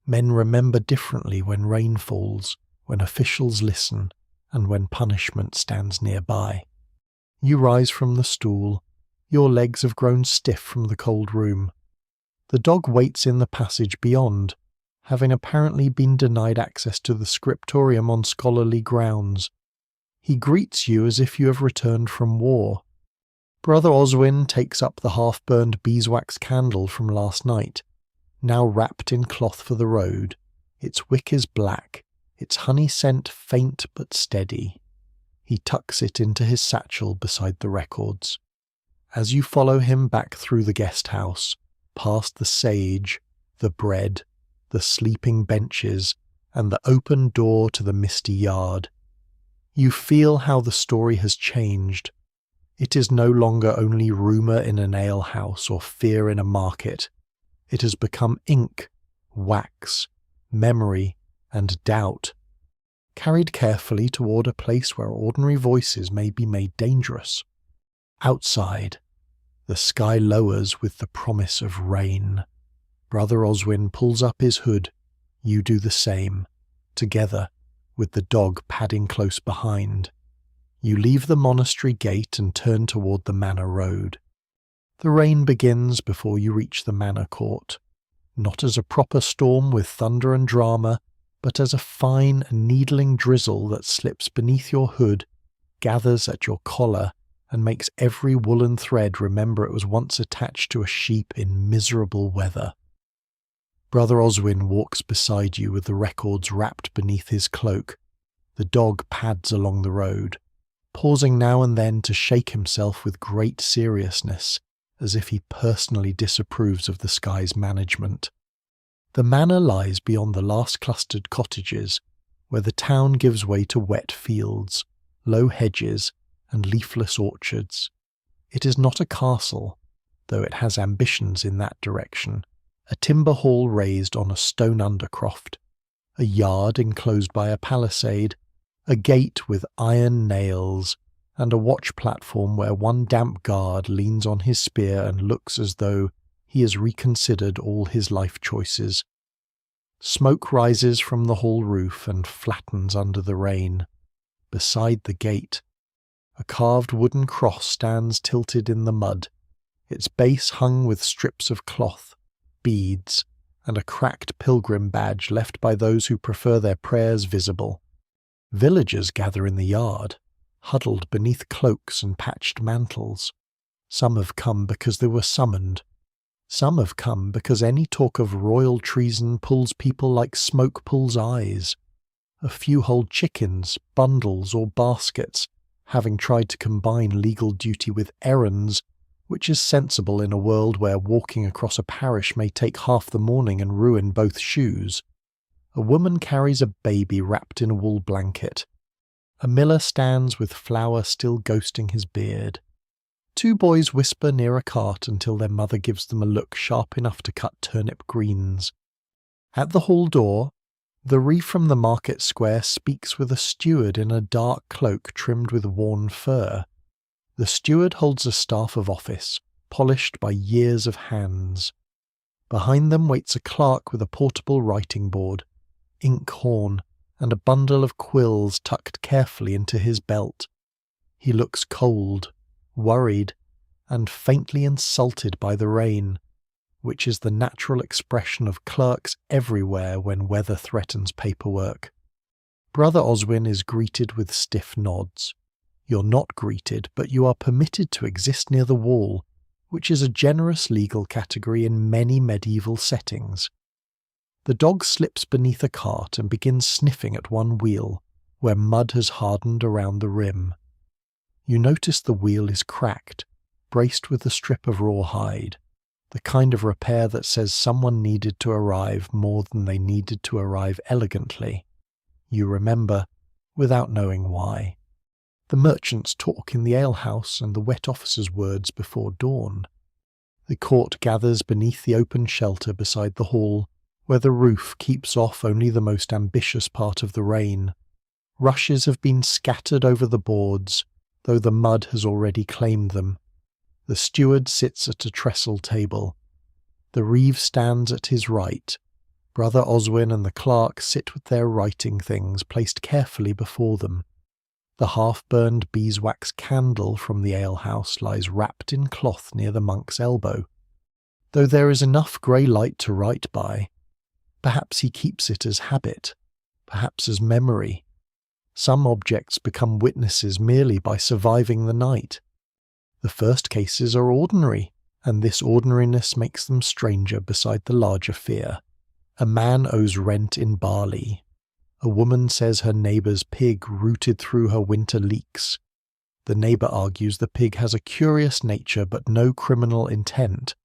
Men remember differently when rain falls, when officials listen, and when punishment stands nearby. You rise from the stool. Your legs have grown stiff from the cold room. The dog waits in the passage beyond, having apparently been denied access to the scriptorium on scholarly grounds. He greets you as if you have returned from war. Brother Oswin takes up the half-burned beeswax candle from last night, now wrapped in cloth for the road. Its wick is black, its honey scent faint but steady. He tucks it into his satchel beside the records. As you follow him back through the guest house, past the sage, the bread, the sleeping benches, and the open door to the misty yard, you feel how the story has changed. It is no longer only rumour in an alehouse or fear in a market. It has become ink, wax, memory, and doubt, carried carefully toward a place where ordinary voices may be made dangerous. Outside, The sky lowers with the promise of rain. Brother Oswin pulls up his hood. You do the same, together, with the dog padding close behind. You leave the monastery gate and turn toward the manor road. The rain begins before you reach the manor court, not as a proper storm with thunder and drama, but as a fine, needling drizzle that slips beneath your hood, gathers at your collar, and makes every woolen thread remember it was once attached to a sheep in miserable weather. Brother Oswin walks beside you with the records wrapped beneath his cloak. The dog pads along the road, pausing now and then to shake himself with great seriousness, as if he personally disapproves of the sky's management. The manor lies beyond the last clustered cottages, where the town gives way to wet fields, low hedges, and leafless orchards. It is not a castle, though it has ambitions in that direction. A timber hall raised on a stone undercroft, a yard enclosed by a palisade, a gate with iron nails, and a watch platform where one damp guard leans on his spear and looks as though he has reconsidered all his life choices. Smoke rises from the hall roof and flattens under the rain. Beside the gate, a carved wooden cross stands tilted in the mud, its base hung with strips of cloth, beads, and a cracked pilgrim badge left by those who prefer their prayers visible. Villagers gather in the yard, huddled beneath cloaks and patched mantles. Some have come because they were summoned. Some have come because any talk of royal treason pulls people like smoke pulls eyes. A few hold chickens, bundles, or baskets, having tried to combine legal duty with errands, which is sensible in a world where walking across a parish may take half the morning and ruin both shoes. A woman carries a baby wrapped in a wool blanket. A miller stands with flour still ghosting his beard. Two boys whisper near a cart until their mother gives them a look sharp enough to cut turnip greens. At the hall door, the reeve from the market square speaks with a steward in a dark cloak trimmed with worn fur. The steward holds a staff of office, polished by years of hands. Behind them waits a clerk with a portable writing board, ink horn, and a bundle of quills tucked carefully into his belt. He looks cold, worried, and faintly insulted by the rain, which is the natural expression of clerks everywhere when weather threatens paperwork. Brother Oswin is greeted with stiff nods. You're not greeted, but you are permitted to exist near the wall, which is a generous legal category in many medieval settings. The dog slips beneath a cart and begins sniffing at one wheel, where mud has hardened around the rim. You notice the wheel is cracked, braced with a strip of rawhide, the kind of repair that says someone needed to arrive more than they needed to arrive elegantly. You remember, without knowing why. The merchants talk in the alehouse and the wet officer's words before dawn. The court gathers beneath the open shelter beside the hall, where the roof keeps off only the most ambitious part of the rain. Rushes have been scattered over the boards, though the mud has already claimed them. The steward sits at a trestle table. The reeve stands at his right. Brother Oswin and the clerk sit with their writing things placed carefully before them. The half-burned beeswax candle from the alehouse lies wrapped in cloth near the monk's elbow. Though there is enough grey light to write by, perhaps he keeps it as habit, perhaps as memory. Some objects become witnesses merely by surviving the night. The first cases are ordinary, and this ordinariness makes them stranger beside the larger fear. A man owes rent in barley. A woman says her neighbour's pig rooted through her winter leeks. The neighbour argues the pig has a curious nature but no criminal intent.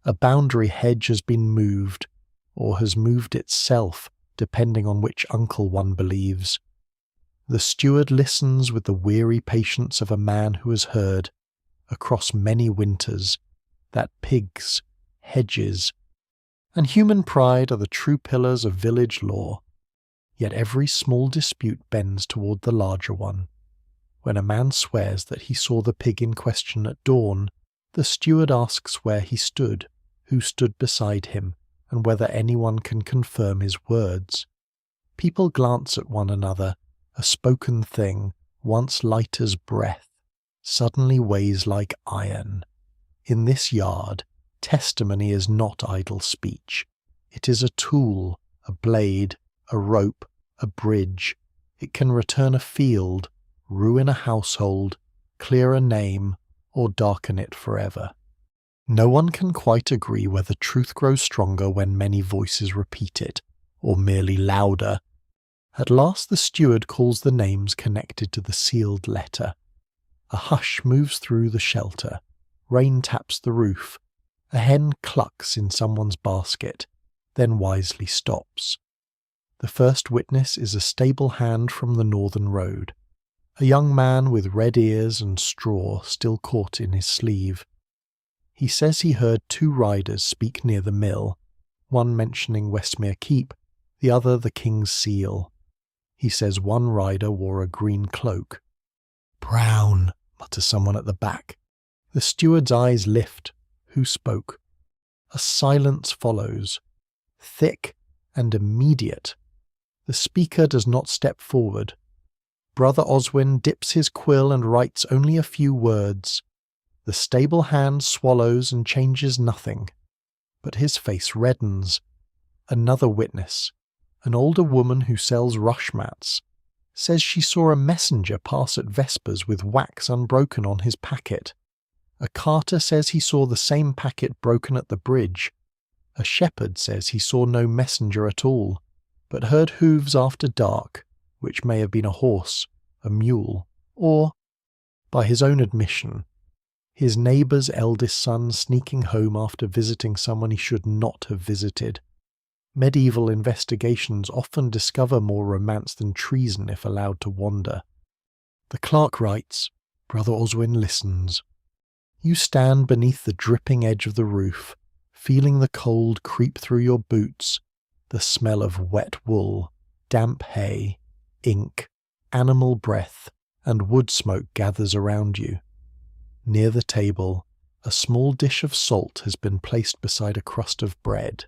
A boundary hedge has been moved, or has moved itself, depending on which uncle one believes. The steward listens with the weary patience of a man who has heard, across many winters, that pigs, hedges, and human pride are the true pillars of village law. Yet every small dispute bends toward the larger one. When a man swears that he saw the pig in question at dawn, The steward asks where he stood, who stood beside him, and whether anyone can confirm his words. People glance at one another. A spoken thing, once light as breath, suddenly weighs like iron. In this yard, testimony is not idle speech. It is a tool, a blade, a rope, a bridge. It can return a field, ruin a household, clear a name, or darken it forever. No one can quite agree whether truth grows stronger when many voices repeat it, or merely louder. At last the steward calls the names connected to the sealed letter. A hush moves through the shelter. Rain taps the roof. A hen clucks in someone's basket, then wisely stops. The first witness is a stable hand from the northern road, a young man with red ears and straw still caught in his sleeve. He says he heard 2 riders speak near the mill, one mentioning Westmere Keep, the other the King's Seal. He says one rider wore a green cloak. "Brown," mutters someone at the back. The steward's eyes lift. Who spoke? A silence follows, thick and immediate. The speaker does not step forward. Brother Oswin dips his quill and writes only a few words. The stable hand swallows and changes nothing, but his face reddens. Another witness, an older woman who sells rush mats, says she saw a messenger pass at vespers with wax unbroken on his packet. A carter says he saw the same packet broken at the bridge. A shepherd says he saw no messenger at all, but heard hooves after dark, which may have been a horse, a mule, or, by his own admission, his neighbour's eldest son sneaking home after visiting someone he should not have visited. Medieval investigations often discover more romance than treason if allowed to wander. The clerk writes. Brother Oswin listens. You stand beneath the dripping edge of the roof, feeling the cold creep through your boots, the smell of wet wool, damp hay, ink, animal breath, and wood smoke gathers around you. Near the table, a small dish of salt has been placed beside a crust of bread.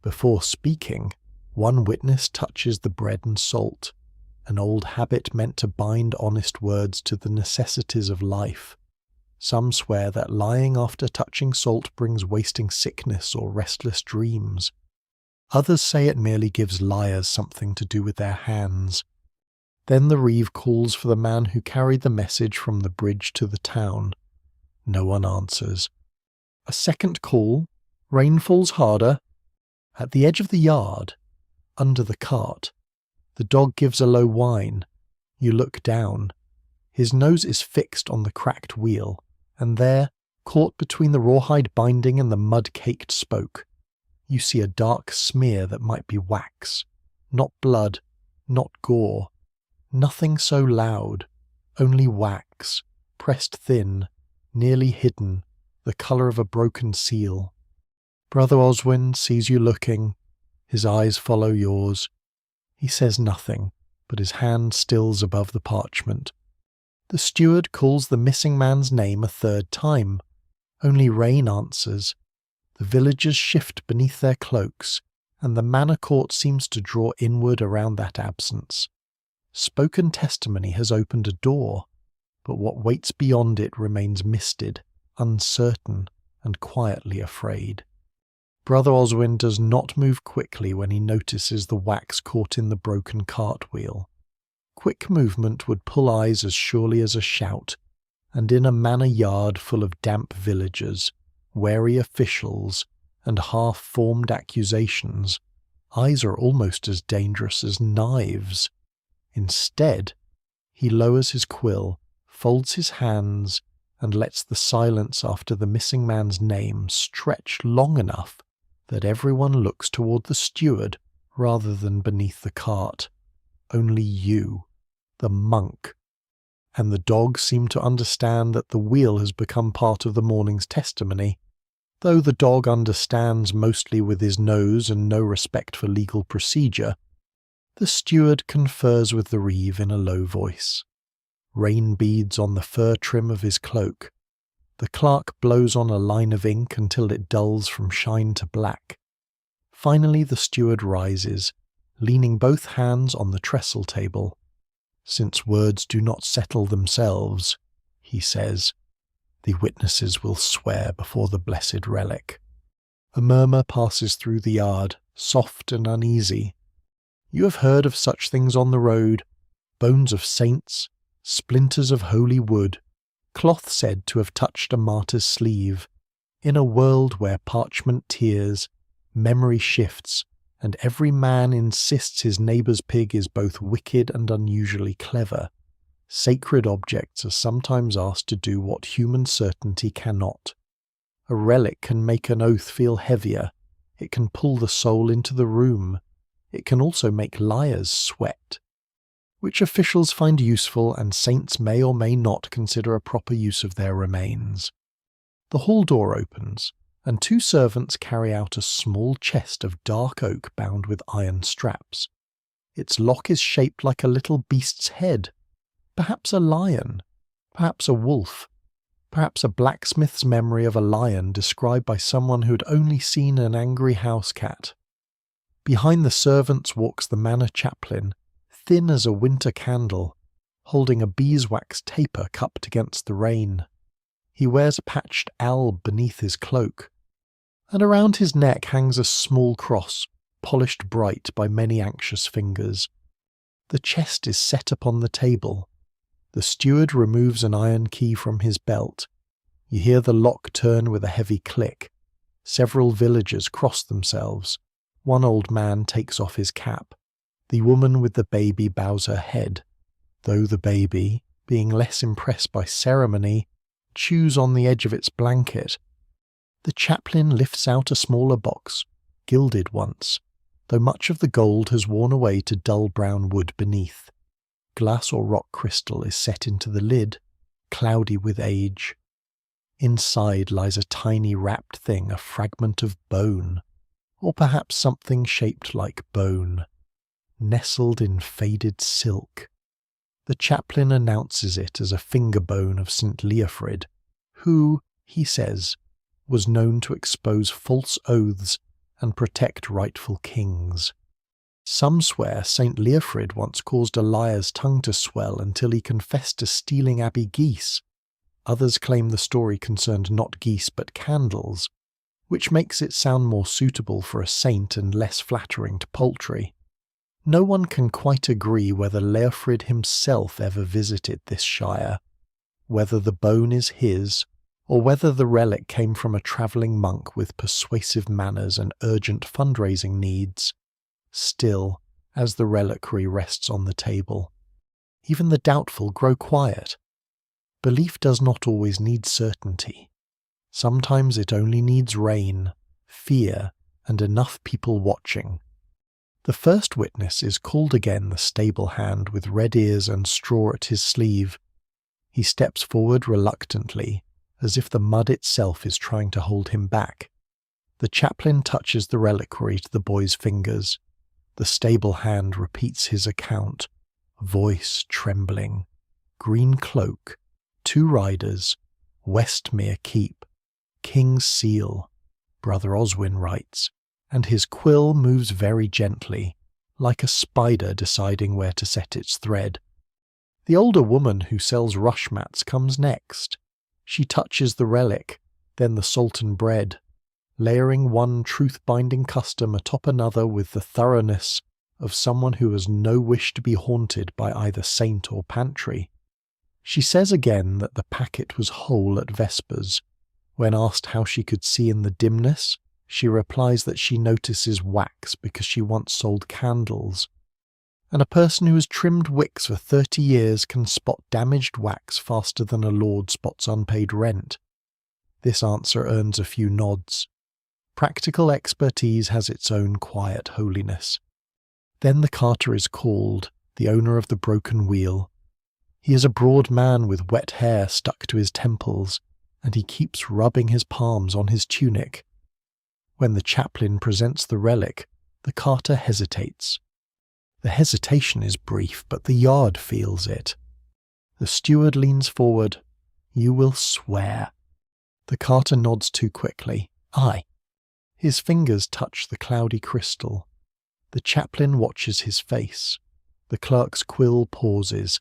Before speaking, one witness touches the bread and salt, an old habit meant to bind honest words to the necessities of life. Some swear that lying after touching salt brings wasting sickness or restless dreams. Others say it merely gives liars something to do with their hands. Then the reeve calls for the man who carried the message from the bridge to the town. No one answers. A second call. Rain falls harder. At the edge of the yard, under the cart, the dog gives a low whine. You look down. His nose is fixed on the cracked wheel, and there, caught between the rawhide binding and the mud-caked spoke, you see a dark smear that might be wax. Not blood, not gore. Nothing so loud, only wax, pressed thin, nearly hidden, the colour of a broken seal. Brother Oswin sees you looking. His eyes follow yours. He says nothing, but his hand stills above the parchment. The steward calls the missing man's name a third time. Only rain answers. The villagers shift beneath their cloaks, and the manor court seems to draw inward around that absence. Spoken testimony has opened a door, but what waits beyond it remains misted, uncertain, and quietly afraid. Brother Oswin does not move quickly when he notices the wax caught in the broken cartwheel. Quick movement would pull eyes as surely as a shout, and in a manor yard full of damp villagers, wary officials, and half-formed accusations, eyes are almost as dangerous as knives. Instead, he lowers his quill, folds his hands, and lets the silence after the missing man's name stretch long enough that everyone looks toward the steward rather than beneath the cart. Only you, the monk, and the dog seem to understand that the wheel has become part of the morning's testimony, though the dog understands mostly with his nose and no respect for legal procedure. The steward confers with the reeve in a low voice. Rain beads on the fur trim of his cloak. The clerk blows on a line of ink until it dulls from shine to black. Finally the steward rises, leaning both hands on the trestle table. "Since words do not settle themselves," he says, "the witnesses will swear before the blessed relic." A murmur passes through the yard, soft and uneasy. "You have heard of such things on the road, bones of saints, splinters of holy wood, cloth said to have touched a martyr's sleeve. In a world where parchment tears, memory shifts, and every man insists his neighbour's pig is both wicked and unusually clever, sacred objects are sometimes asked to do what human certainty cannot. A relic can make an oath feel heavier, it can pull the soul into the room, it can also make liars sweat. Which officials find useful, and saints may or may not consider a proper use of their remains." The hall door opens, and 2 servants carry out a small chest of dark oak bound with iron straps. Its lock is shaped like a little beast's head, perhaps a lion, perhaps a wolf, perhaps a blacksmith's memory of a lion described by someone who had only seen an angry house cat. Behind the servants walks the manor chaplain, thin as a winter candle, holding a beeswax taper cupped against the rain. He wears a patched alb beneath his cloak, and around his neck hangs a small cross, polished bright by many anxious fingers. The chest is set upon the table. The steward removes an iron key from his belt. You hear the lock turn with a heavy click. Several villagers cross themselves. One old man takes off his cap. The woman with the baby bows her head, though the baby, being less impressed by ceremony, chews on the edge of its blanket. The chaplain lifts out a smaller box, gilded once, though much of the gold has worn away to dull brown wood beneath. Glass or rock crystal is set into the lid, cloudy with age. Inside lies a tiny wrapped thing, a fragment of bone, or perhaps something shaped like bone, nestled in faded silk. The chaplain announces it as a finger bone of St. Leofrid, who, he says, was known to expose false oaths and protect rightful kings. Some swear St. Leofrid once caused a liar's tongue to swell until he confessed to stealing abbey geese. Others claim the story concerned not geese but candles, which makes it sound more suitable for a saint and less flattering to poultry. No one can quite agree whether Leofrid himself ever visited this shire, whether the bone is his, or whether the relic came from a travelling monk with persuasive manners and urgent fundraising needs. Still, as the reliquary rests on the table, even the doubtful grow quiet. Belief does not always need certainty. Sometimes it only needs rain, fear, and enough people watching. The first witness is called again, the stable hand with red ears and straw at his sleeve. He steps forward reluctantly, as if the mud itself is trying to hold him back. The chaplain touches the reliquary to the boy's fingers. The stable hand repeats his account, voice trembling. Green cloak, 2 riders, Westmere Keep, King's seal, Brother Oswin writes, and his quill moves very gently, like a spider deciding where to set its thread. The older woman who sells rush mats comes next. She touches the relic, then the salted bread, layering one truth-binding custom atop another with the thoroughness of someone who has no wish to be haunted by either saint or pantry. She says again that the packet was whole at Vespers. When asked how she could see in the dimness, she replies that she notices wax because she once sold candles, and a person who has trimmed wicks for 30 years can spot damaged wax faster than a lord spots unpaid rent. This answer earns a few nods. Practical expertise has its own quiet holiness. Then the carter is called, the owner of the broken wheel. He is a broad man with wet hair stuck to his temples, and he keeps rubbing his palms on his tunic. When the chaplain presents the relic, the carter hesitates. The hesitation is brief, but the yard feels it. The steward leans forward. "You will swear." The carter nods too quickly. Aye. His fingers touch the cloudy crystal. The chaplain watches his face. The clerk's quill pauses.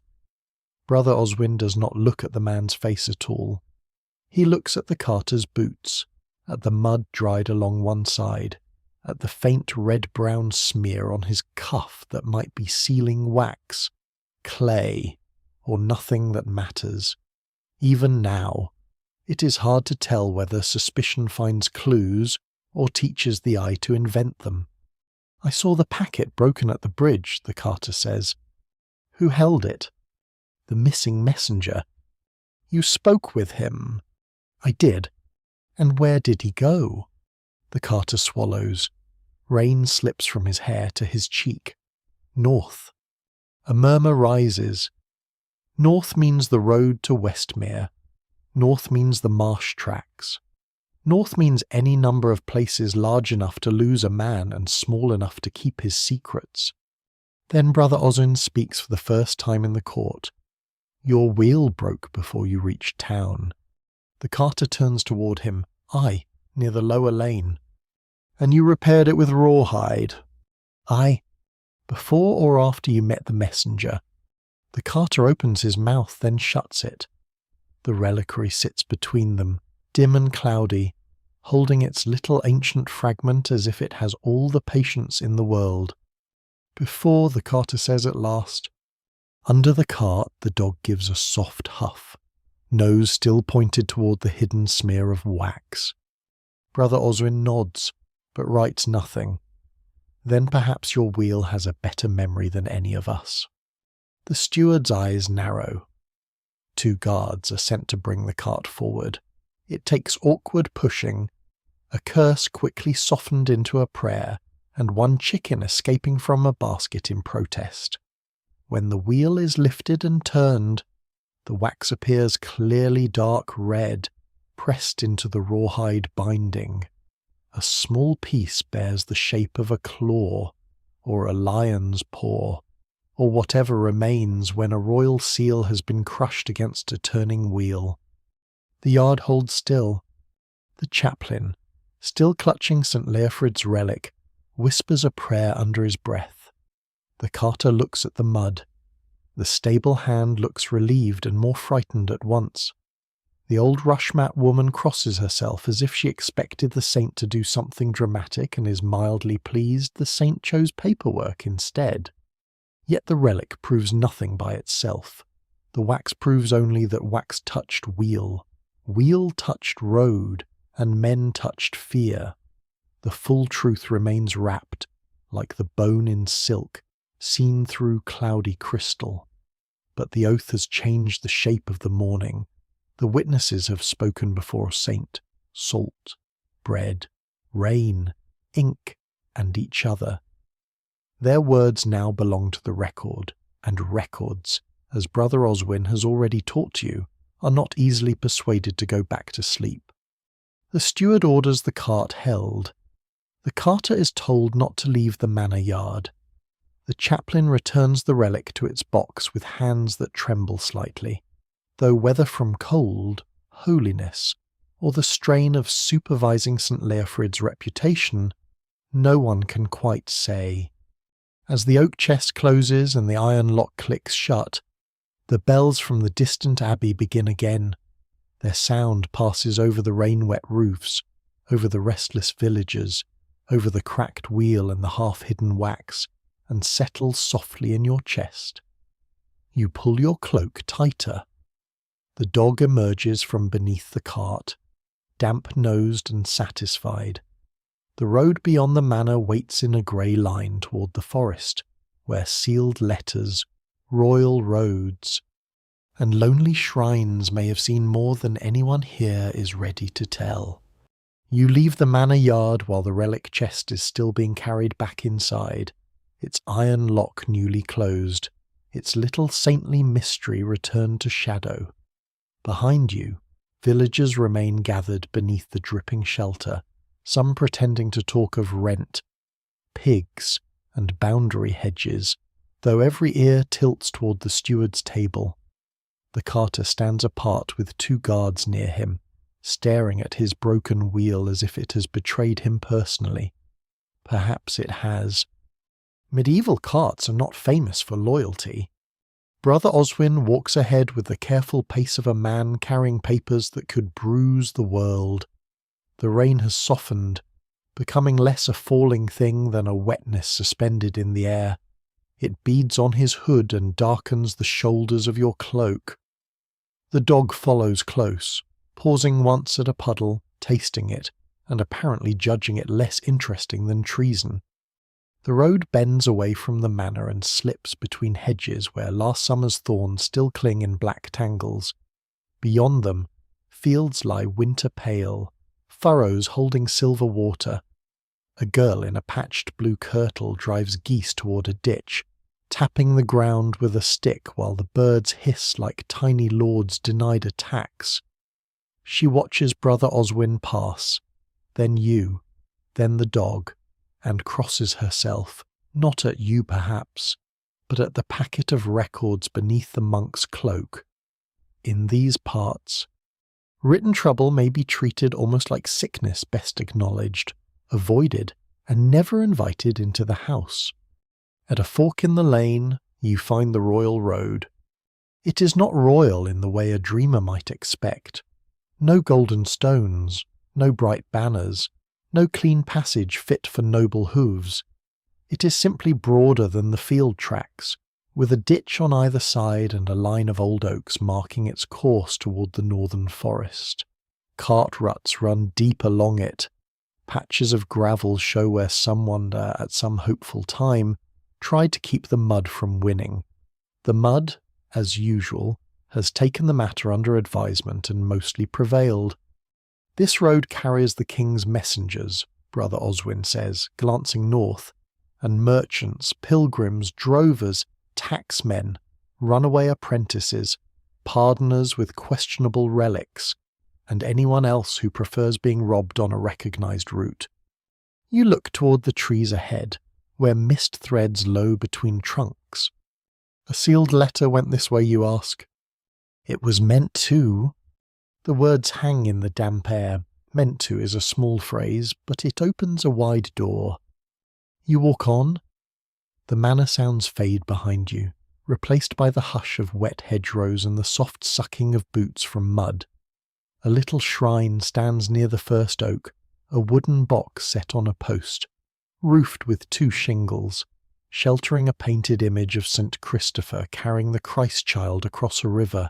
Brother Oswin does not look at the man's face at all. He looks at the carter's boots, at the mud dried along one side, at the faint red-brown smear on his cuff that might be sealing wax, clay, or nothing that matters. Even now, it is hard to tell whether suspicion finds clues or teaches the eye to invent them. I saw the packet broken at the bridge, the carter says. Who held it? The missing messenger. You spoke with him. I did. And where did he go? The carter swallows. Rain slips from his hair to his cheek. North. A murmur rises. North means the road to Westmere. North means the marsh tracks. North means any number of places large enough to lose a man and small enough to keep his secrets. Then Brother Oswin speaks for the first time in the court. Your wheel broke before you reached town. The carter turns toward him. Aye, near the lower lane. And you repaired it with rawhide. Aye. Before or after you met the messenger. The carter opens his mouth, then shuts it. The reliquary sits between them, dim and cloudy, holding its little ancient fragment as if it has all the patience in the world. Before, the carter says at last. Under the cart the dog gives a soft huff, nose still pointed toward the hidden smear of wax. Brother Oswin nods, but writes nothing. Then perhaps your wheel has a better memory than any of us. The steward's eyes narrow. 2 guards are sent to bring the cart forward. It takes awkward pushing, a curse quickly softened into a prayer, and one chicken escaping from a basket in protest. When the wheel is lifted and turned, the wax appears clearly dark red, pressed into the rawhide binding. A small piece bears the shape of a claw, or a lion's paw, or whatever remains when a royal seal has been crushed against a turning wheel. The yard holds still. The chaplain, still clutching St. Leofrid's relic, whispers a prayer under his breath. The carter looks at the mud. The stable hand looks relieved and more frightened at once. The old rush-mat woman crosses herself as if she expected the saint to do something dramatic and is mildly pleased the saint chose paperwork instead. Yet the relic proves nothing by itself. The wax proves only that wax touched wheel touched road, and men touched fear. The full truth remains wrapped, like the bone in silk, seen through cloudy crystal. But the oath has changed the shape of the morning. The witnesses have spoken before saint, salt, bread, rain, ink, and each other. Their words now belong to the record, and records, as Brother Oswin has already taught you, are not easily persuaded to go back to sleep. The steward orders the cart held. The carter is told not to leave the manor yard. The chaplain returns the relic to its box with hands that tremble slightly, though whether from cold, holiness, or the strain of supervising St. Leofrid's reputation, no one can quite say. As the oak chest closes and the iron lock clicks shut, the bells from the distant abbey begin again. Their sound passes over the rain-wet roofs, over the restless villagers, over the cracked wheel and the half-hidden wax, and settles softly in your chest. You pull your cloak tighter. The dog emerges from beneath the cart, damp-nosed and satisfied. The road beyond the manor waits in a grey line toward the forest, where sealed letters, royal roads, and lonely shrines may have seen more than anyone here is ready to tell. You leave the manor yard while the relic chest is still being carried back inside, its iron lock newly closed, its little saintly mystery returned to shadow. Behind you, villagers remain gathered beneath the dripping shelter, some pretending to talk of rent, pigs, and boundary hedges, though every ear tilts toward the steward's table. The carter stands apart with 2 guards near him, staring at his broken wheel as if it has betrayed him personally. Perhaps it has. Medieval carts are not famous for loyalty. Brother Oswin walks ahead with the careful pace of a man carrying papers that could bruise the world. The rain has softened, becoming less a falling thing than a wetness suspended in the air. It beads on his hood and darkens the shoulders of your cloak. The dog follows close, pausing once at a puddle, tasting it, and apparently judging it less interesting than treason. The road bends away from the manor and slips between hedges where last summer's thorns still cling in black tangles. Beyond them, fields lie winter pale, furrows holding silver water. A girl in a patched blue kirtle drives geese toward a ditch, tapping the ground with a stick while the birds hiss like tiny lords denied a tax. She watches Brother Oswin pass, then you, then the dog, and crosses herself, not at you perhaps, but at the packet of records beneath the monk's cloak. In these parts, written trouble may be treated almost like sickness best acknowledged, avoided, and never invited into the house. At a fork in the lane, you find the royal road. It is not royal in the way a dreamer might expect. No golden stones, no bright banners, no clean passage fit for noble hooves. It is simply broader than the field tracks, with a ditch on either side and a line of old oaks marking its course toward the northern forest. Cart ruts run deep along it. Patches of gravel show where someone, at some hopeful time, tried to keep the mud from winning. The mud, as usual, has taken the matter under advisement and mostly prevailed. This road carries the king's messengers, Brother Oswin says, glancing north, and merchants, pilgrims, drovers, tacksmen, runaway apprentices, pardoners with questionable relics, and anyone else who prefers being robbed on a recognized route. You look toward the trees ahead, where mist threads low between trunks. A sealed letter went this way, you ask. It was meant to. The words hang in the damp air. Meant to is a small phrase, but it opens a wide door. You walk on. The manor sounds fade behind you, replaced by the hush of wet hedgerows and the soft sucking of boots from mud. A little shrine stands near the first oak, a wooden box set on a post, roofed with 2 shingles, sheltering a painted image of St. Christopher carrying the Christ child across a river.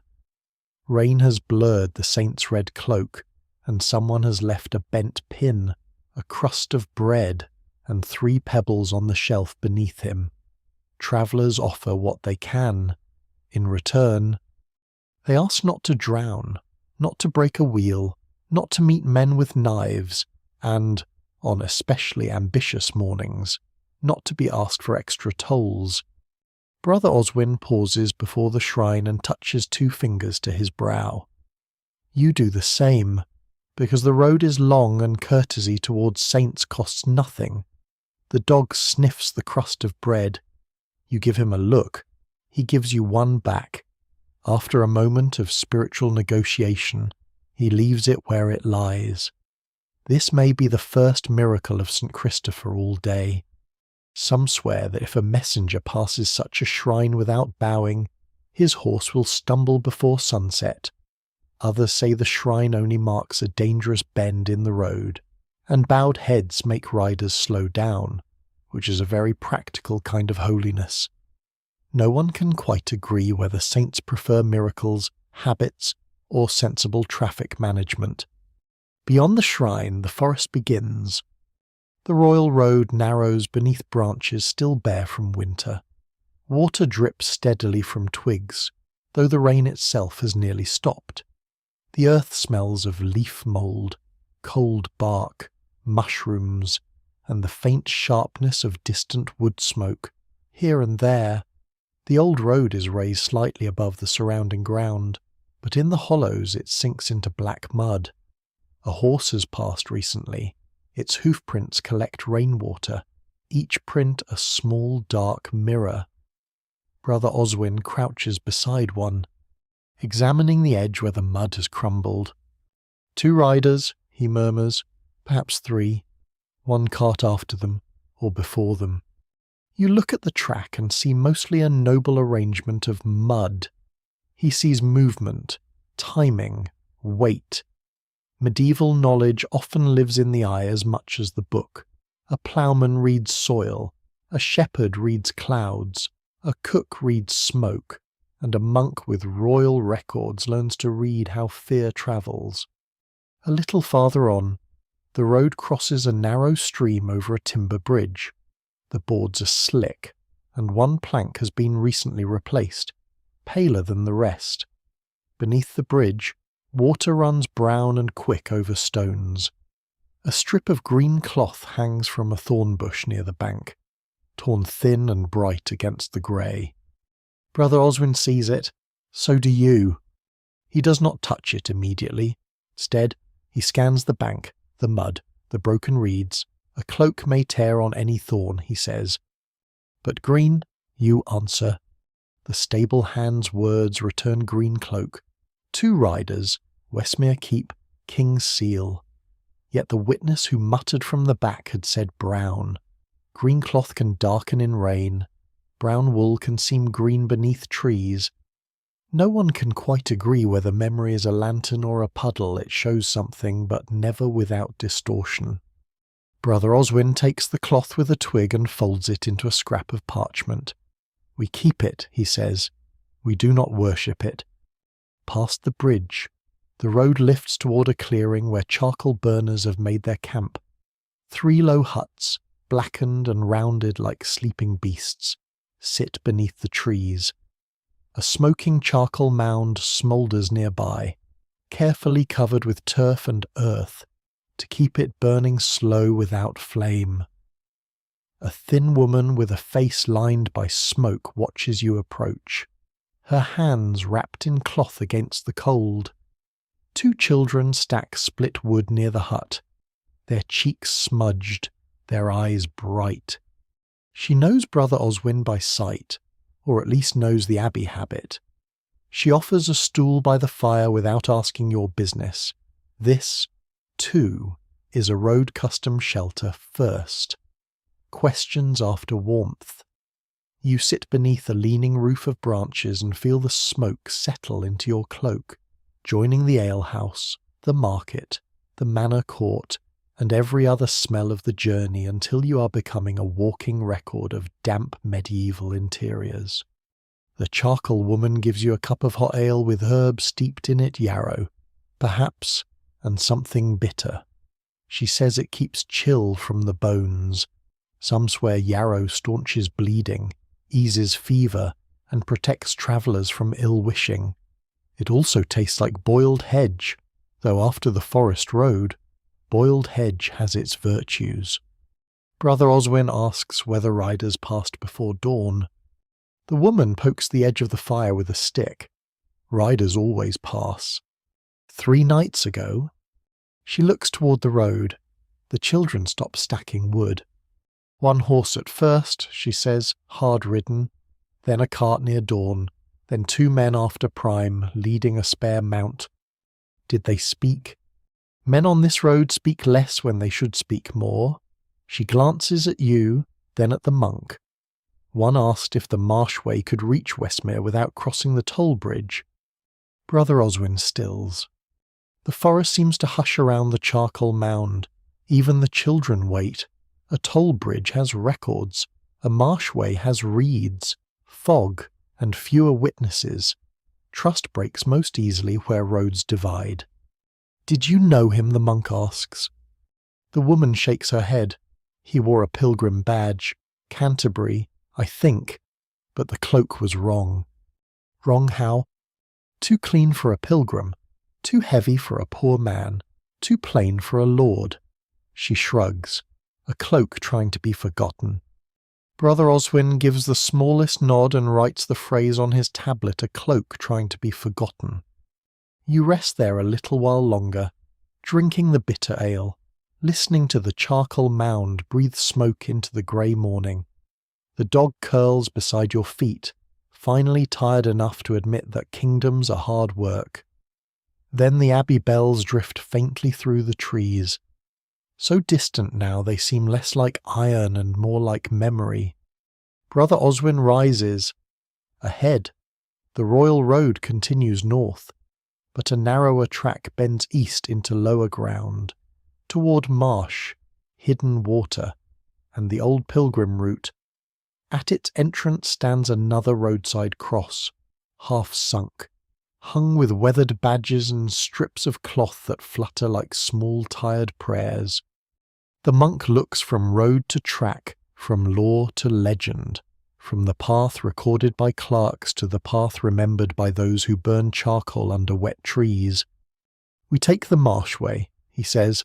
Rain has blurred the saint's red cloak, and someone has left a bent pin, a crust of bread, and 3 pebbles on the shelf beneath him. Travellers offer what they can. In return, they ask not to drown, not to break a wheel, not to meet men with knives, and, on especially ambitious mornings, not to be asked for extra tolls. Brother Oswin pauses before the shrine and touches 2 fingers to his brow. You do the same, because the road is long and courtesy towards saints costs nothing. The dog sniffs the crust of bread. You give him a look. He gives you one back. After a moment of spiritual negotiation, he leaves it where it lies. This may be the first miracle of St. Christopher all day. Some swear that if a messenger passes such a shrine without bowing, his horse will stumble before sunset. Others say the shrine only marks a dangerous bend in the road, and bowed heads make riders slow down, which is a very practical kind of holiness. No one can quite agree whether saints prefer miracles, habits, or sensible traffic management. Beyond the shrine, the forest begins. The royal road narrows beneath branches still bare from winter. Water drips steadily from twigs, though the rain itself has nearly stopped. The earth smells of leaf mould, cold bark, mushrooms, and the faint sharpness of distant wood smoke. Here and there, the old road is raised slightly above the surrounding ground, but in the hollows it sinks into black mud. A horse has passed recently. Its hoofprints collect rainwater, each print a small dark mirror. Brother Oswin crouches beside one, examining the edge where the mud has crumbled. 2 riders, he murmurs, perhaps 3, one cart after them, or before them. You look at the track and see mostly a noble arrangement of mud. He sees movement, timing, weight. Medieval knowledge often lives in the eye as much as the book. A ploughman reads soil, a shepherd reads clouds, a cook reads smoke, and a monk with royal records learns to read how fear travels. A little farther on, the road crosses a narrow stream over a timber bridge. The boards are slick, and one plank has been recently replaced, paler than the rest. Beneath the bridge, water runs brown and quick over stones. A strip of green cloth hangs from a thorn bush near the bank, torn thin and bright against the grey. Brother Oswin sees it. So do you. He does not touch it immediately. Instead, he scans the bank, the mud, the broken reeds. A cloak may tear on any thorn, he says. But Green, you answer. The stable hand's words return Green cloak. 2 riders, Westmere Keep, King's Seal. Yet the witness who muttered from the back had said brown. Green cloth can darken in rain. Brown wool can seem green beneath trees. No one can quite agree whether memory is a lantern or a puddle. It shows something, but never without distortion. Brother Oswin takes the cloth with a twig and folds it into a scrap of parchment. We keep it, he says. We do not worship it. Past the bridge, the road lifts toward a clearing where charcoal burners have made their camp. 3 low huts, blackened and rounded like sleeping beasts, sit beneath the trees. A smoking charcoal mound smoulders nearby, carefully covered with turf and earth, to keep it burning slow without flame. A thin woman with a face lined by smoke watches you approach, her hands wrapped in cloth against the cold. 2 children stack split wood near the hut, their cheeks smudged, their eyes bright. She knows Brother Oswin by sight, or at least knows the Abbey habit. She offers a stool by the fire without asking your business. This, too, is a road custom shelter first. Questions after warmth. You sit beneath a leaning roof of branches and feel the smoke settle into your cloak, joining the alehouse, the market, the manor court, and every other smell of the journey until you are becoming a walking record of damp medieval interiors. The charcoal woman gives you a cup of hot ale with herbs steeped in it yarrow, perhaps, and something bitter. She says it keeps chill from the bones. Some swear yarrow staunches bleeding, eases fever, and protects travellers from ill-wishing. It also tastes like boiled hedge, though after the forest road, boiled hedge has its virtues. Brother Oswin asks whether riders passed before dawn. The woman pokes the edge of the fire with a stick. Riders always pass. 3 nights ago. She looks toward the road. The children stop stacking wood. 1 horse at first, she says, hard-ridden, then a cart near dawn, then 2 men after prime, leading a spare mount. Did they speak? Men on this road speak less when they should speak more. She glances at you, then at the monk. One asked if the marshway could reach Westmere without crossing the toll bridge. Brother Oswin stills. The forest seems to hush around the charcoal mound. Even the children wait. A toll bridge has records. A marshway has reeds, fog, and fewer witnesses. Trust breaks most easily where roads divide. Did you know him? The monk asks. The woman shakes her head. He wore a pilgrim badge. Canterbury, I think. But the cloak was wrong. Wrong how? Too clean for a pilgrim. Too heavy for a poor man. Too plain for a lord. She shrugs. A cloak trying to be forgotten. Brother Oswin gives the smallest nod and writes the phrase on his tablet, a cloak trying to be forgotten. You rest there a little while longer, drinking the bitter ale, listening to the charcoal mound breathe smoke into the grey morning. The dog curls beside your feet, finally tired enough to admit that kingdoms are hard work. Then the abbey bells drift faintly through the trees. So distant now they seem less like iron and more like memory. Brother Oswin rises. Ahead, the royal road continues north, but a narrower track bends east into lower ground, toward marsh, hidden water, and the old pilgrim route. At its entrance stands another roadside cross, half sunk, hung with weathered badges and strips of cloth that flutter like small tired prayers. The monk looks from road to track, from lore to legend, from the path recorded by clerks to the path remembered by those who burn charcoal under wet trees. "We take the marshway," he says,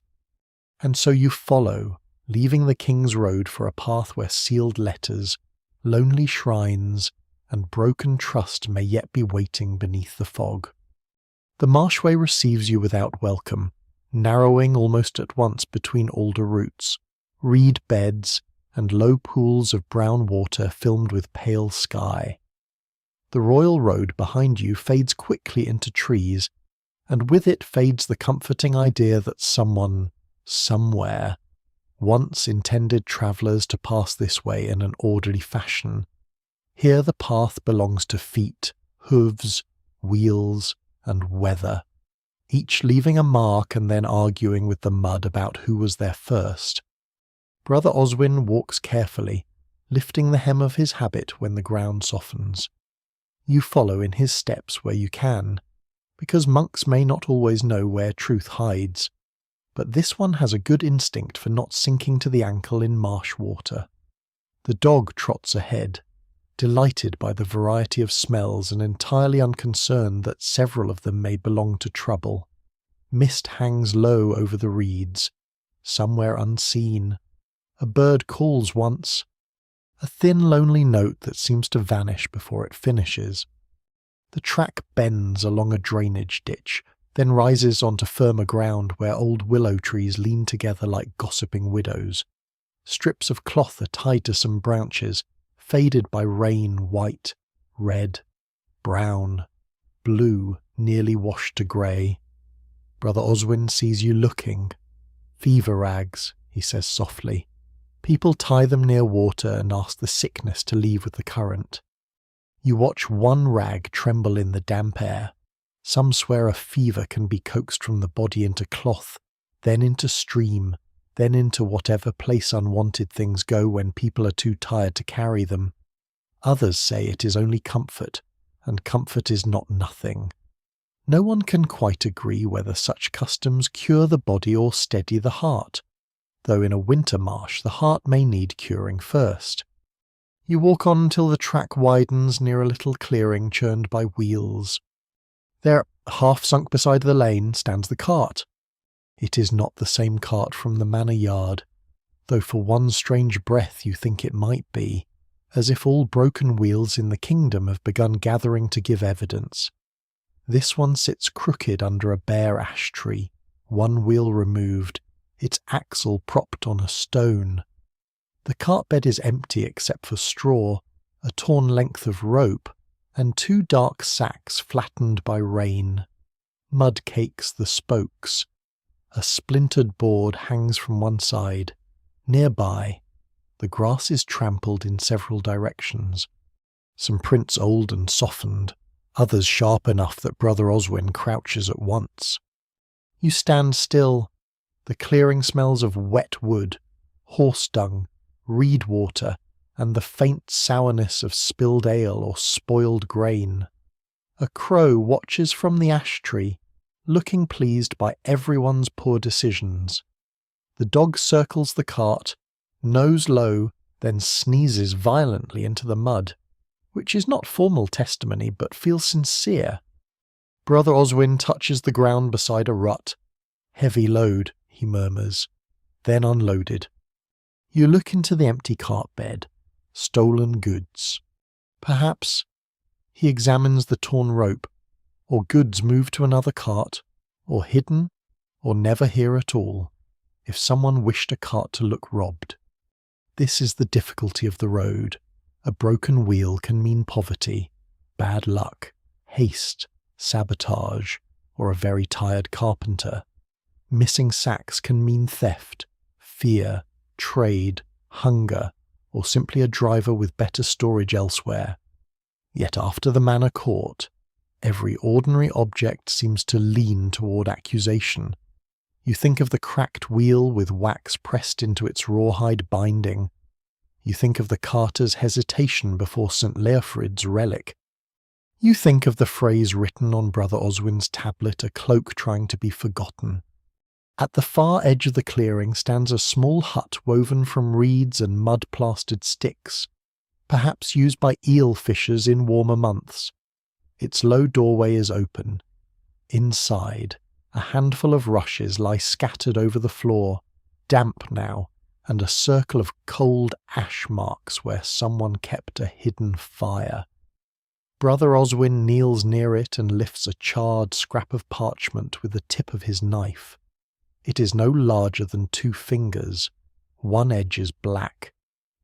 "and so you follow, leaving the King's Road for a path where sealed letters, lonely shrines, and broken trust may yet be waiting beneath the fog." The marshway receives you without welcome, narrowing almost at once between alder roots, reed beds, and low pools of brown water filmed with pale sky. The royal road behind you fades quickly into trees, and with it fades the comforting idea that someone, somewhere, once intended travellers to pass this way in an orderly fashion. Here the path belongs to feet, hooves, wheels, and weather, each leaving a mark and then arguing with the mud about who was there first. Brother Oswin walks carefully, lifting the hem of his habit when the ground softens. You follow in his steps where you can, because monks may not always know where truth hides, but this one has a good instinct for not sinking to the ankle in marsh water. The dog trots ahead, delighted by the variety of smells and entirely unconcerned that several of them may belong to trouble. Mist hangs low over the reeds, somewhere unseen. A bird calls once, a thin lonely note that seems to vanish before it finishes. The track bends along a drainage ditch, then rises onto firmer ground where old willow trees lean together like gossiping widows. Strips of cloth are tied to some branches, faded by rain, white, red, brown, blue, nearly washed to grey. Brother Oswin sees you looking. "Fever rags," he says softly. "People tie them near water and ask the sickness to leave with the current." You watch one rag tremble in the damp air. Some swear a fever can be coaxed from the body into cloth, then into stream, then into whatever place unwanted things go when people are too tired to carry them. Others say it is only comfort, and comfort is not nothing. No one can quite agree whether such customs cure the body or steady the heart, though in a winter marsh the heart may need curing first. You walk on till the track widens near a little clearing churned by wheels. There, half sunk beside the lane, stands the cart. It is not the same cart from the manor yard, though for one strange breath you think it might be, as if all broken wheels in the kingdom have begun gathering to give evidence. This one sits crooked under a bare ash tree, one wheel removed, its axle propped on a stone. The cart bed is empty except for straw, a torn length of rope, and two dark sacks flattened by rain. Mud cakes the spokes. A splintered board hangs from one side. Nearby, the grass is trampled in several directions. Some prints old and softened, others sharp enough that Brother Oswin crouches at once. You stand still. The clearing smells of wet wood, horse dung, reed water, and the faint sourness of spilled ale or spoiled grain. A crow watches from the ash tree, looking pleased by everyone's poor decisions. The dog circles the cart, nose low, then sneezes violently into the mud, which is not formal testimony but feels sincere. Brother Oswin touches the ground beside a rut. "Heavy load," he murmurs, then unloaded. You look into the empty cart bed. Stolen goods. Perhaps he examines the torn rope, or goods moved to another cart, or hidden, or never here at all, if someone wished a cart to look robbed. This is the difficulty of the road. A broken wheel can mean poverty, bad luck, haste, sabotage, or a very tired carpenter. Missing sacks can mean theft, fear, trade, hunger, or simply a driver with better storage elsewhere. Yet after the man are caught, every ordinary object seems to lean toward accusation. You think of the cracked wheel with wax pressed into its rawhide binding. You think of the carter's hesitation before St. Leofrid's relic. You think of the phrase written on Brother Oswin's tablet, a cloak trying to be forgotten. At the far edge of the clearing stands a small hut woven from reeds and mud-plastered sticks, perhaps used by eel fishers in warmer months. Its low doorway is open. Inside, a handful of rushes lie scattered over the floor, damp now, and a circle of cold ash marks where someone kept a hidden fire. Brother Oswin kneels near it and lifts a charred scrap of parchment with the tip of his knife. It is no larger than 2 fingers. One edge is black,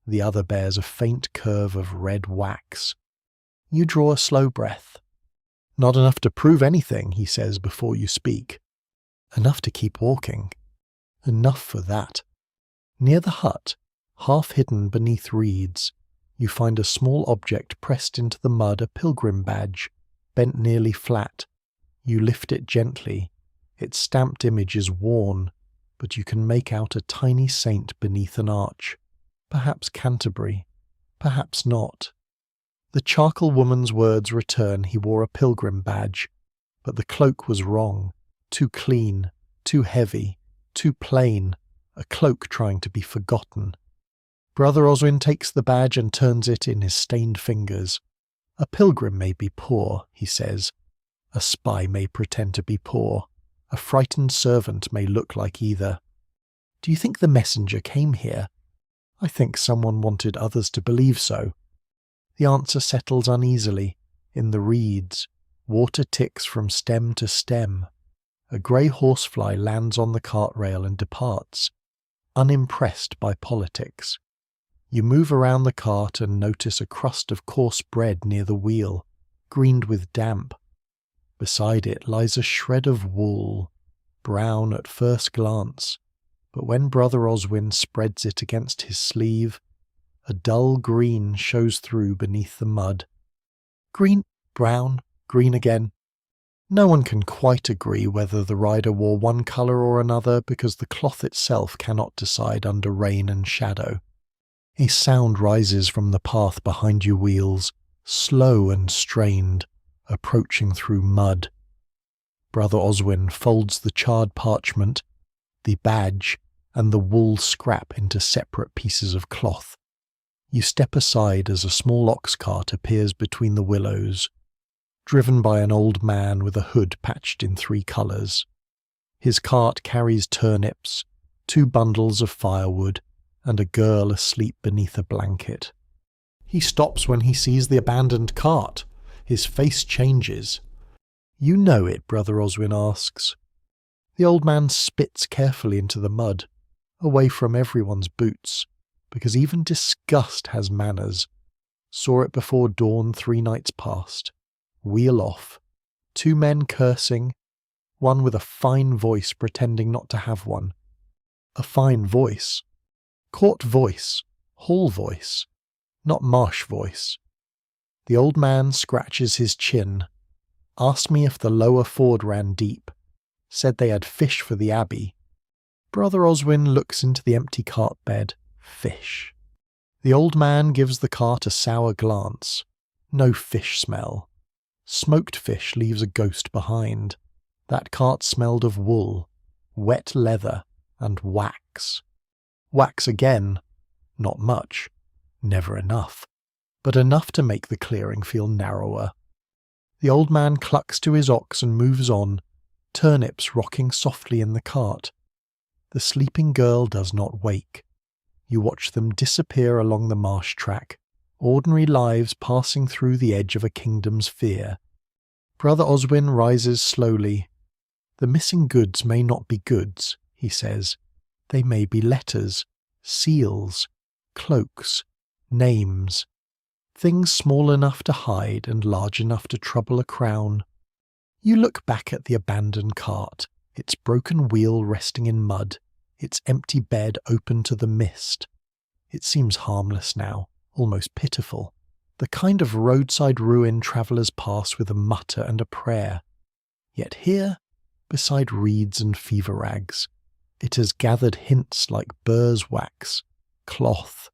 the other bears a faint curve of red wax. You draw a slow breath. Not enough to prove anything, he says before you speak. Enough to keep walking. Enough for that. Near the hut, half hidden beneath reeds, you find a small object pressed into the mud, a pilgrim badge, bent nearly flat. You lift it gently. Its stamped image is worn, but you can make out a tiny saint beneath an arch. Perhaps Canterbury, perhaps not. The charcoal woman's words return. He wore a pilgrim badge, but the cloak was wrong. Too clean, too heavy, too plain, a cloak trying to be forgotten. Brother Oswin takes the badge and turns it in his stained fingers. A pilgrim may be poor, he says. A spy may pretend to be poor. A frightened servant may look like either. Do you think the messenger came here? I think someone wanted others to believe so. The answer settles uneasily. In the reeds, water ticks from stem to stem. A grey horsefly lands on the cart rail and departs, unimpressed by politics. You move around the cart and notice a crust of coarse bread near the wheel, greened with damp. Beside it lies a shred of wool, brown at first glance, but when Brother Oswin spreads it against his sleeve, a dull green shows through beneath the mud. Green, brown, green again. No one can quite agree whether the rider wore one colour or another because the cloth itself cannot decide under rain and shadow. A sound rises from the path behind your wheels, slow and strained, approaching through mud. Brother Oswin folds the charred parchment, the badge, and the wool scrap into separate pieces of cloth. You step aside as a small ox cart appears between the willows, driven by an old man with a hood patched in 3 colours. His cart carries turnips, 2 bundles of firewood, and a girl asleep beneath a blanket. He stops when he sees the abandoned cart. His face changes. You know it, Brother Oswin asks. The old man spits carefully into the mud, away from everyone's boots, because even disgust has manners. Saw it before dawn 3 nights past. Wheel off. 2 men cursing, one with a fine voice pretending not to have one. A fine voice. Court voice. Hall voice. Not marsh voice. The old man scratches his chin. Asked me if the lower ford ran deep. Said they had fish for the abbey. Brother Oswin looks into the empty cart bed. Fish. The old man gives the cart a sour glance. No fish smell. Smoked fish leaves a ghost behind. That cart smelled of wool, wet leather, and wax. Wax again. Not much. Never enough. But enough to make the clearing feel narrower. The old man clucks to his ox and moves on, turnips rocking softly in the cart. The sleeping girl does not wake. You watch them disappear along the marsh track, ordinary lives passing through the edge of a kingdom's fear. Brother Oswin rises slowly. The missing goods may not be goods, he says. They may be letters, seals, cloaks, names. Things small enough to hide and large enough to trouble a crown. You look back at the abandoned cart, its broken wheel resting in mud, its empty bed open to the mist. It seems harmless now, almost pitiful, the kind of roadside ruin travellers pass with a mutter and a prayer. Yet here, beside reeds and fever rags, it has gathered hints like burr's wax, cloth,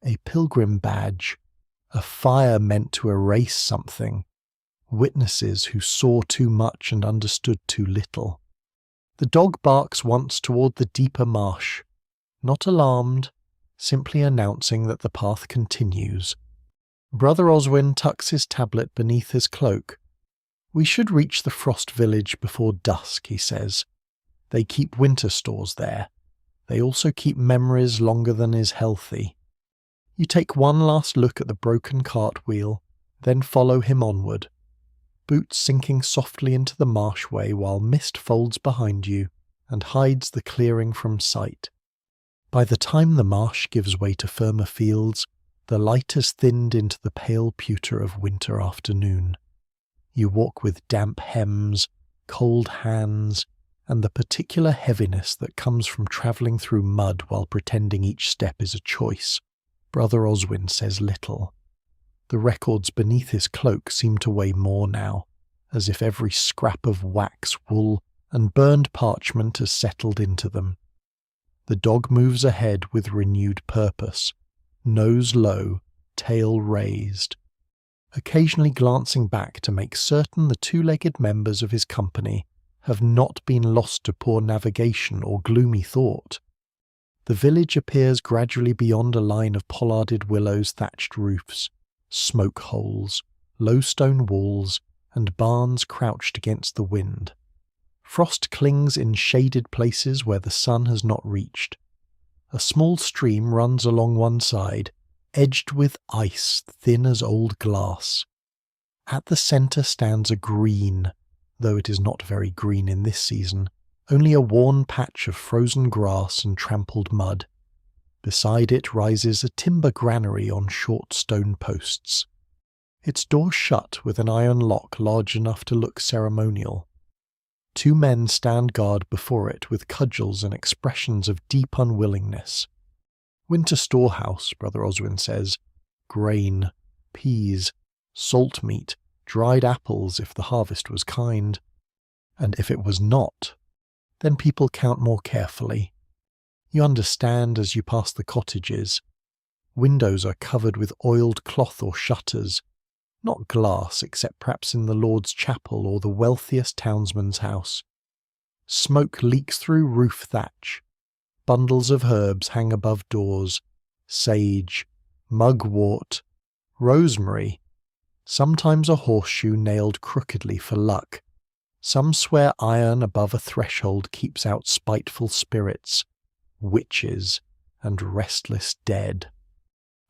a pilgrim badge, a fire meant to erase something, witnesses who saw too much and understood too little. The dog barks once toward the deeper marsh, not alarmed, simply announcing that the path continues. Brother Oswin tucks his tablet beneath his cloak. We should reach the Frost Village before dusk, he says. They keep winter stores there. They also keep memories longer than is healthy. You take one last look at the broken cartwheel, then follow him onward, boots sinking softly into the marshway while mist folds behind you and hides the clearing from sight. By the time the marsh gives way to firmer fields, the light has thinned into the pale pewter of winter afternoon. You walk with damp hems, cold hands, and the particular heaviness that comes from travelling through mud while pretending each step is a choice. Brother Oswin says little. The records beneath his cloak seem to weigh more now, as if every scrap of wax, wool, and burned parchment has settled into them. The dog moves ahead with renewed purpose, nose low, tail raised, occasionally glancing back to make certain the two-legged members of his company have not been lost to poor navigation or gloomy thought. The village appears gradually beyond a line of pollarded willows thatched roofs, smoke holes, low stone walls, and barns crouched against the wind. Frost clings in shaded places where the sun has not reached. A small stream runs along one side, edged with ice thin as old glass. At the centre stands a green, though it is not very green in this season, only a worn patch of frozen grass and trampled mud. Beside it rises a timber granary on short stone posts. Its door shut with an iron lock large enough to look ceremonial. 2 men stand guard before it with cudgels and expressions of deep unwillingness. Winter storehouse, Brother Oswin says. Grain, peas, salt meat, dried apples if the harvest was kind. And if it was not, then people count more carefully. You understand as you pass the cottages. Windows are covered with oiled cloth or shutters, not glass except perhaps in the Lord's chapel or the wealthiest townsman's house. Smoke leaks through roof thatch. Bundles of herbs hang above doors. Sage, mugwort, rosemary, sometimes a horseshoe nailed crookedly for luck. Some swear iron above a threshold keeps out spiteful spirits, witches, and restless dead.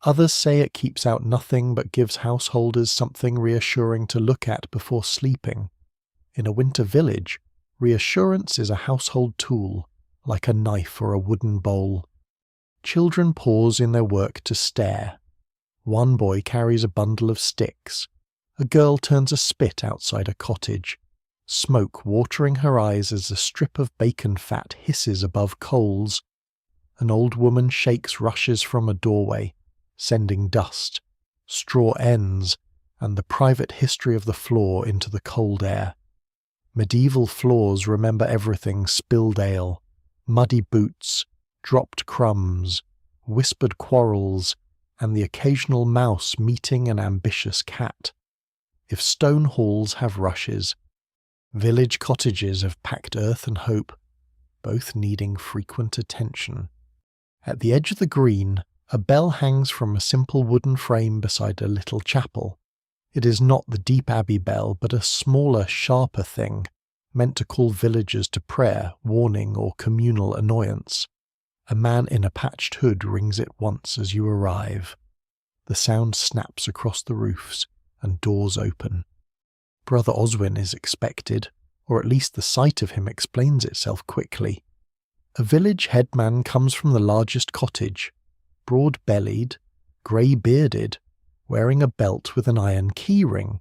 Others say it keeps out nothing but gives householders something reassuring to look at before sleeping. In a winter village, reassurance is a household tool, like a knife or a wooden bowl. Children pause in their work to stare. One boy carries a bundle of sticks. A girl turns a spit outside a cottage, smoke watering her eyes as a strip of bacon fat hisses above coals. An old woman shakes rushes from a doorway, sending dust, straw ends, and the private history of the floor into the cold air. Medieval floors remember everything: spilled ale, muddy boots, dropped crumbs, whispered quarrels, and the occasional mouse meeting an ambitious cat. If stone halls have rushes, village cottages have packed earth and hope, both needing frequent attention. At the edge of the green, a bell hangs from a simple wooden frame beside a little chapel. It is not the deep abbey bell, but a smaller, sharper thing, meant to call villagers to prayer, warning, or communal annoyance. A man in a patched hood rings it once as you arrive. The sound snaps across the roofs, and doors open. Brother Oswin is expected, or at least the sight of him explains itself quickly. A village headman comes from the largest cottage, broad-bellied, grey-bearded, wearing a belt with an iron key ring.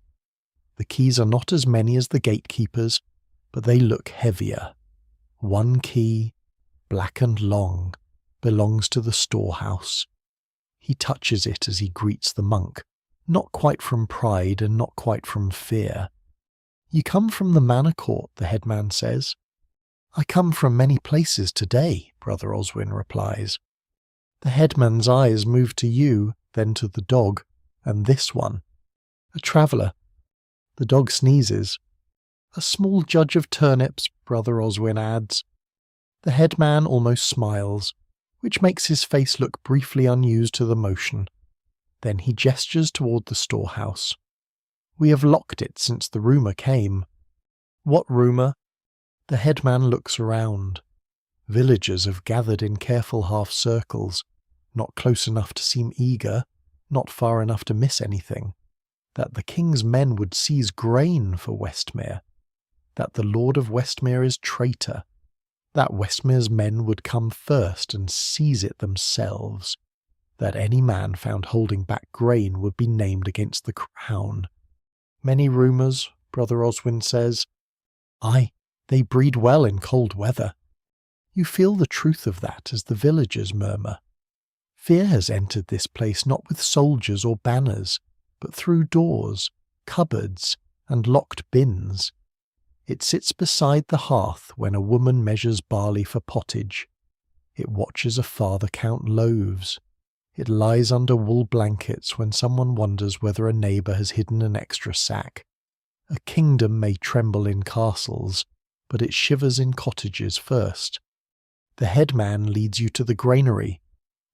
The keys are not as many as the gatekeepers, but they look heavier. One key, black and long, belongs to the storehouse. He touches it as he greets the monk, not quite from pride and not quite from fear. "You come from the manor court," the headman says. "I come from many places today," Brother Oswin replies. The headman's eyes move to you, then to the dog, and this one. "A traveller." The dog sneezes. "A small judge of turnips," Brother Oswin adds. The headman almost smiles, which makes his face look briefly unused to the motion. Then he gestures toward the storehouse. "We have locked it since the rumour came." "What rumour?" The headman looks around. Villagers have gathered in careful half-circles, not close enough to seem eager, not far enough to miss anything. That the king's men would seize grain for Westmere. That the Lord of Westmere is traitor. That Westmere's men would come first and seize it themselves. That any man found holding back grain would be named against the crown. "Many rumours," Brother Oswin says. "Aye, they breed well in cold weather." You feel the truth of that as the villagers murmur. Fear has entered this place not with soldiers or banners, but through doors, cupboards, and locked bins. It sits beside the hearth when a woman measures barley for pottage. It watches a father count loaves. It lies under wool blankets when someone wonders whether a neighbour has hidden an extra sack. A kingdom may tremble in castles, but it shivers in cottages first. The headman leads you to the granary.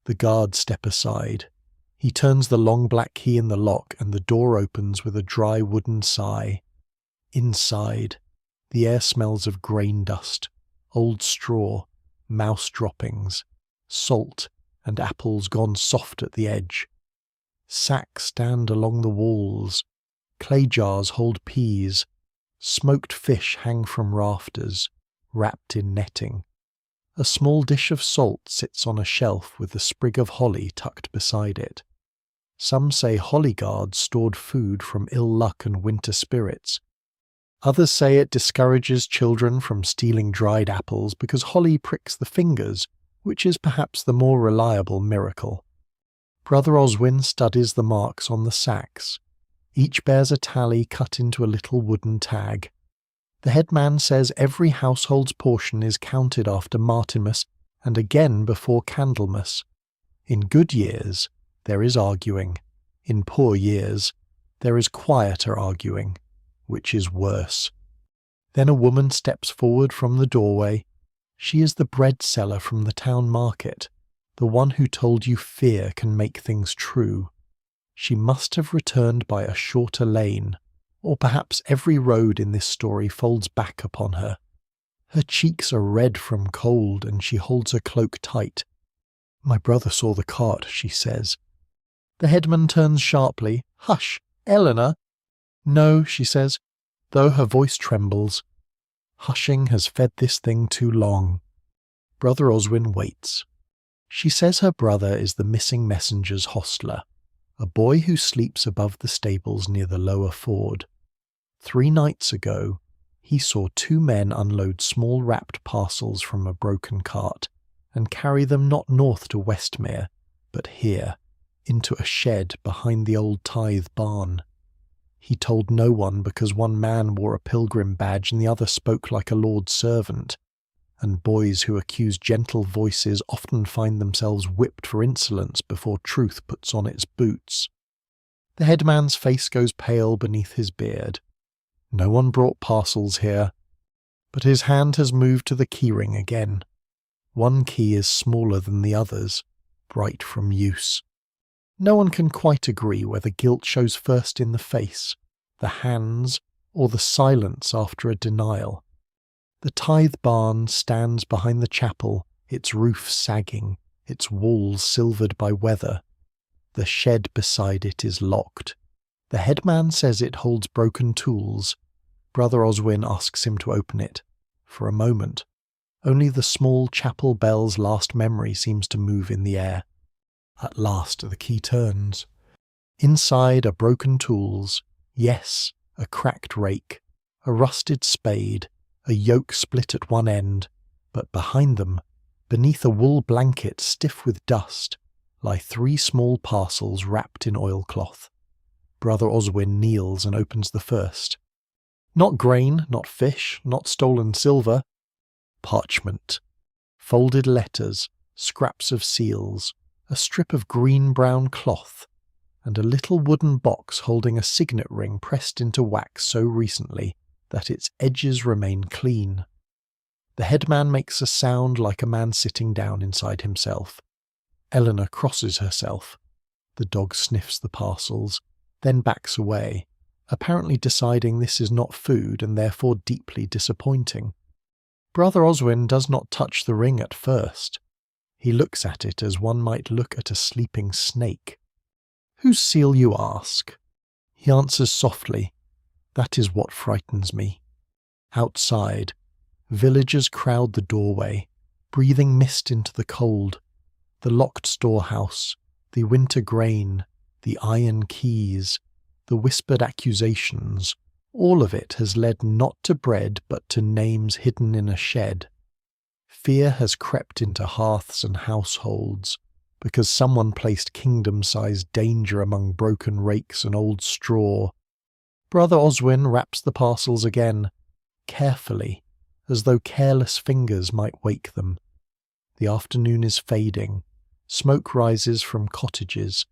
The guards step aside. He turns the long black key in the lock and the door opens with a dry wooden sigh. Inside, the air smells of grain dust, old straw, mouse droppings, salt, and apples gone soft at the edge. Sacks stand along the walls. Clay jars hold peas. Smoked fish hang from rafters, wrapped in netting. A small dish of salt sits on a shelf with a sprig of holly tucked beside it. Some say holly guards stored food from ill luck and winter spirits. Others say it discourages children from stealing dried apples because holly pricks the fingers, which is perhaps the more reliable miracle. Brother Oswin studies the marks on the sacks. Each bears a tally cut into a little wooden tag. The headman says every household's portion is counted after Martinmas and again before Candlemas. In good years, there is arguing. In poor years, there is quieter arguing, which is worse. Then a woman steps forward from the doorway. She is the bread seller from the town market, the one who told you fear can make things true. She must have returned by a shorter lane, or perhaps every road in this story folds back upon her. Her cheeks are red from cold and she holds her cloak tight. "My brother saw the cart," she says. The headman turns sharply. "Hush, Eleanor!" "No," she says, though her voice trembles. Hushing has fed this thing too long. Brother Oswin waits. She says her brother is the missing messenger's hostler, a boy who sleeps above the stables near the lower ford. 3 nights ago, he saw 2 men unload small wrapped parcels from a broken cart and carry them not north to Westmere, but here, into a shed behind the old tithe barn. He told no one because one man wore a pilgrim badge and the other spoke like a lord's servant, and boys who accuse gentle voices often find themselves whipped for insolence before truth puts on its boots. The headman's face goes pale beneath his beard. No one brought parcels here, but his hand has moved to the keyring again. One key is smaller than the others, bright from use. No one can quite agree whether guilt shows first in the face, the hands, or the silence after a denial. The tithe barn stands behind the chapel, its roof sagging, its walls silvered by weather. The shed beside it is locked. The headman says it holds broken tools. Brother Oswin asks him to open it. For a moment, only the small chapel bell's last memory seems to move in the air. At last the key turns. Inside are broken tools, yes, a cracked rake, a rusted spade, a yoke split at one end, but behind them, beneath a wool blanket stiff with dust, lie 3 small parcels wrapped in oilcloth. Brother Oswin kneels and opens the first. Not grain, not fish, not stolen silver. Parchment. Folded letters, scraps of seals, a strip of green-brown cloth, and a little wooden box holding a signet ring pressed into wax so recently that its edges remain clean. The headman makes a sound like a man sitting down inside himself. Eleanor crosses herself. The dog sniffs the parcels, then backs away, apparently deciding this is not food and therefore deeply disappointing. Brother Oswin does not touch the ring at first. He looks at it as one might look at a sleeping snake. "Whose seal, you ask?" He answers softly, "That is what frightens me." Outside, villagers crowd the doorway, breathing mist into the cold. The locked storehouse, the winter grain, the iron keys, the whispered accusations, all of it has led not to bread but to names hidden in a shed. Fear has crept into hearths and households, because someone placed kingdom-sized danger among broken rakes and old straw. Brother Oswin wraps the parcels again, carefully, as though careless fingers might wake them. The afternoon is fading. Smoke rises from cottages.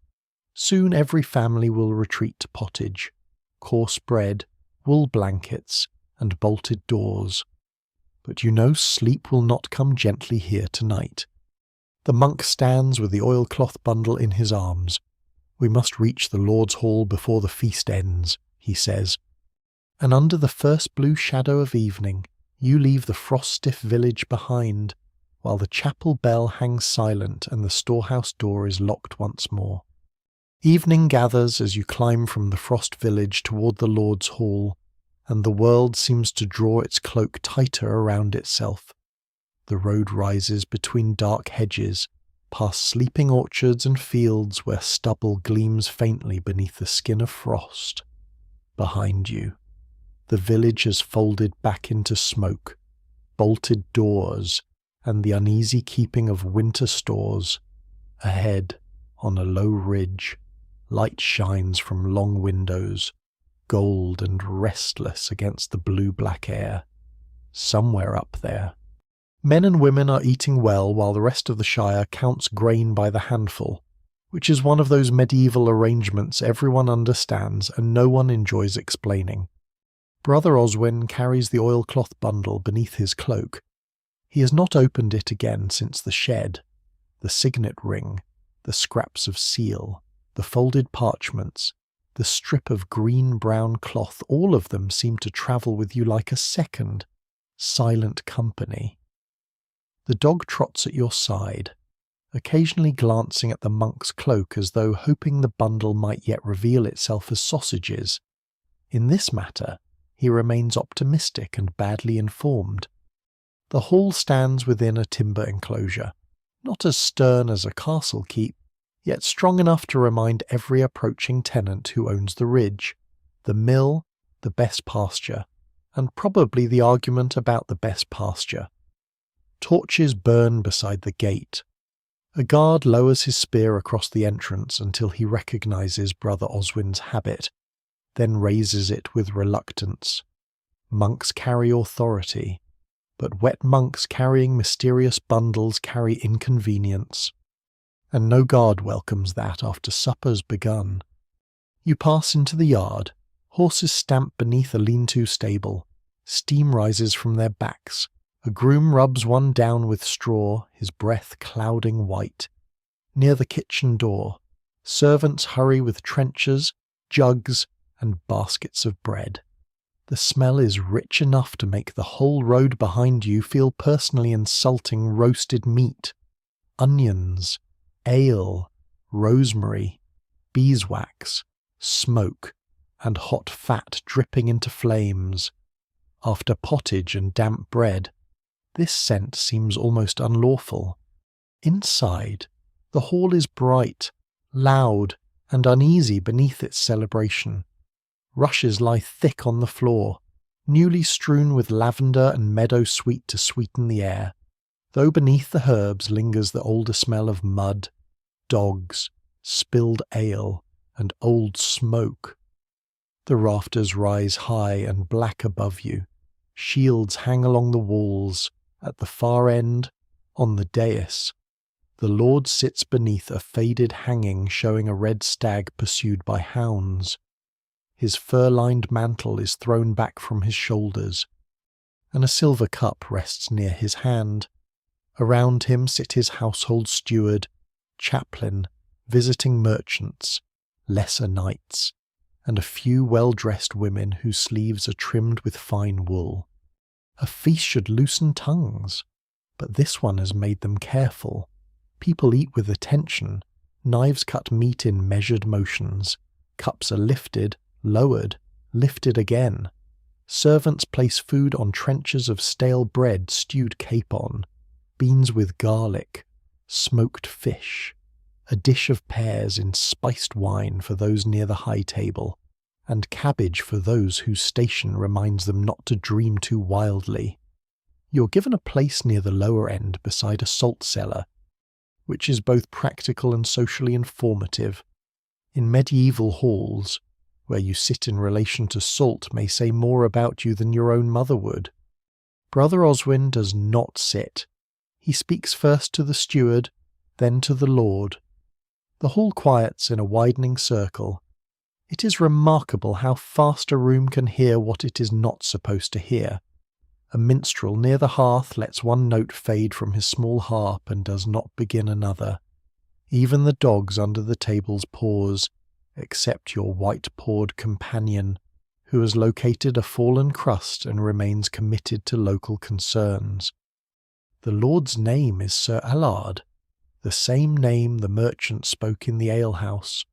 Soon every family will retreat to pottage, coarse bread, wool blankets, and bolted doors. But you know sleep will not come gently here tonight. The monk stands with the oilcloth bundle in his arms. "We must reach the Lord's Hall before the feast ends," he says. And under the first blue shadow of evening, you leave the frost-stiff village behind, while the chapel bell hangs silent and the storehouse door is locked once more. Evening gathers as you climb from the frost village toward the Lord's Hall, and the world seems to draw its cloak tighter around itself. The road rises between dark hedges, past sleeping orchards and fields where stubble gleams faintly beneath the skin of frost. Behind you, the village has folded back into smoke, bolted doors, and the uneasy keeping of winter stores. Ahead, on a low ridge, light shines from long windows, gold and restless against the blue-black air. Somewhere up there, men and women are eating well while the rest of the Shire counts grain by the handful, which is one of those medieval arrangements everyone understands and no one enjoys explaining. Brother Oswin carries the oilcloth bundle beneath his cloak. He has not opened it again since the shed, the signet ring, the scraps of seal, the folded parchments, the strip of green-brown cloth, all of them seem to travel with you like a second, silent company. The dog trots at your side, occasionally glancing at the monk's cloak as though hoping the bundle might yet reveal itself as sausages. In this matter, he remains optimistic and badly informed. The hall stands within a timber enclosure, not as stern as a castle keep, yet strong enough to remind every approaching tenant who owns the ridge, the mill, the best pasture, and probably the argument about the best pasture. Torches burn beside the gate. A guard lowers his spear across the entrance until he recognizes Brother Oswin's habit, then raises it with reluctance. Monks carry authority, but wet monks carrying mysterious bundles carry inconvenience. And no guard welcomes that after supper's begun. You pass into the yard, horses stamp beneath a lean-to stable, steam rises from their backs, a groom rubs one down with straw, his breath clouding white. Near the kitchen door, servants hurry with trenchers, jugs, and baskets of bread. The smell is rich enough to make the whole road behind you feel personally insulting roasted meat, onions, ale, rosemary, beeswax, smoke, and hot fat dripping into flames. After pottage and damp bread, this scent seems almost unlawful. Inside, the hall is bright, loud, and uneasy beneath its celebration. Rushes lie thick on the floor, newly strewn with lavender and meadow sweet to sweeten the air, though beneath the herbs lingers the older smell of mud, dogs, spilled ale, and old smoke. The rafters rise high and black above you. Shields hang along the walls. At the far end, on the dais, the Lord sits beneath a faded hanging showing a red stag pursued by hounds. His fur-lined mantle is thrown back from his shoulders, and a silver cup rests near his hand. Around him sit his household steward, chaplain, visiting merchants, lesser knights, and a few well-dressed women whose sleeves are trimmed with fine wool. A feast should loosen tongues, but this one has made them careful. People eat with attention, knives cut meat in measured motions, cups are lifted, lowered, lifted again. Servants place food on trenchers of stale bread stewed capon, beans with garlic, smoked fish, a dish of pears in spiced wine for those near the high table, and cabbage for those whose station reminds them not to dream too wildly. You're given a place near the lower end beside a salt cellar, which is both practical and socially informative. In medieval halls, where you sit in relation to salt may say more about you than your own mother would. Brother Oswin does not sit. He speaks first to the steward, then to the Lord. The hall quiets in a widening circle. It is remarkable how fast a room can hear what it is not supposed to hear. A minstrel near the hearth lets one note fade from his small harp and does not begin another. Even the dogs under the tables pause, except your white-pawed companion, who has located a fallen crust and remains committed to local concerns. The Lord's name is Sir Allard, the same name the merchant spoke in the alehouse.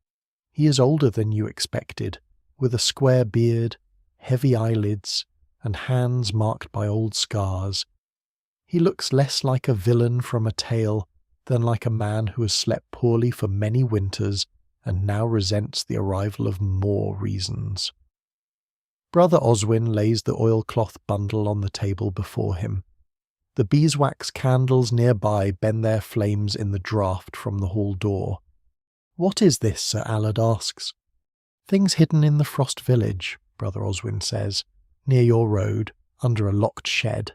He is older than you expected, with a square beard, heavy eyelids, and hands marked by old scars. He looks less like a villain from a tale than like a man who has slept poorly for many winters and now resents the arrival of more reasons. Brother Oswin lays the oilcloth bundle on the table before him. The beeswax candles nearby bend their flames in the draught from the hall door. "What is this?" Sir Allard asks. "Things hidden in the Frost Village," Brother Oswin says, "near your road, under a locked shed."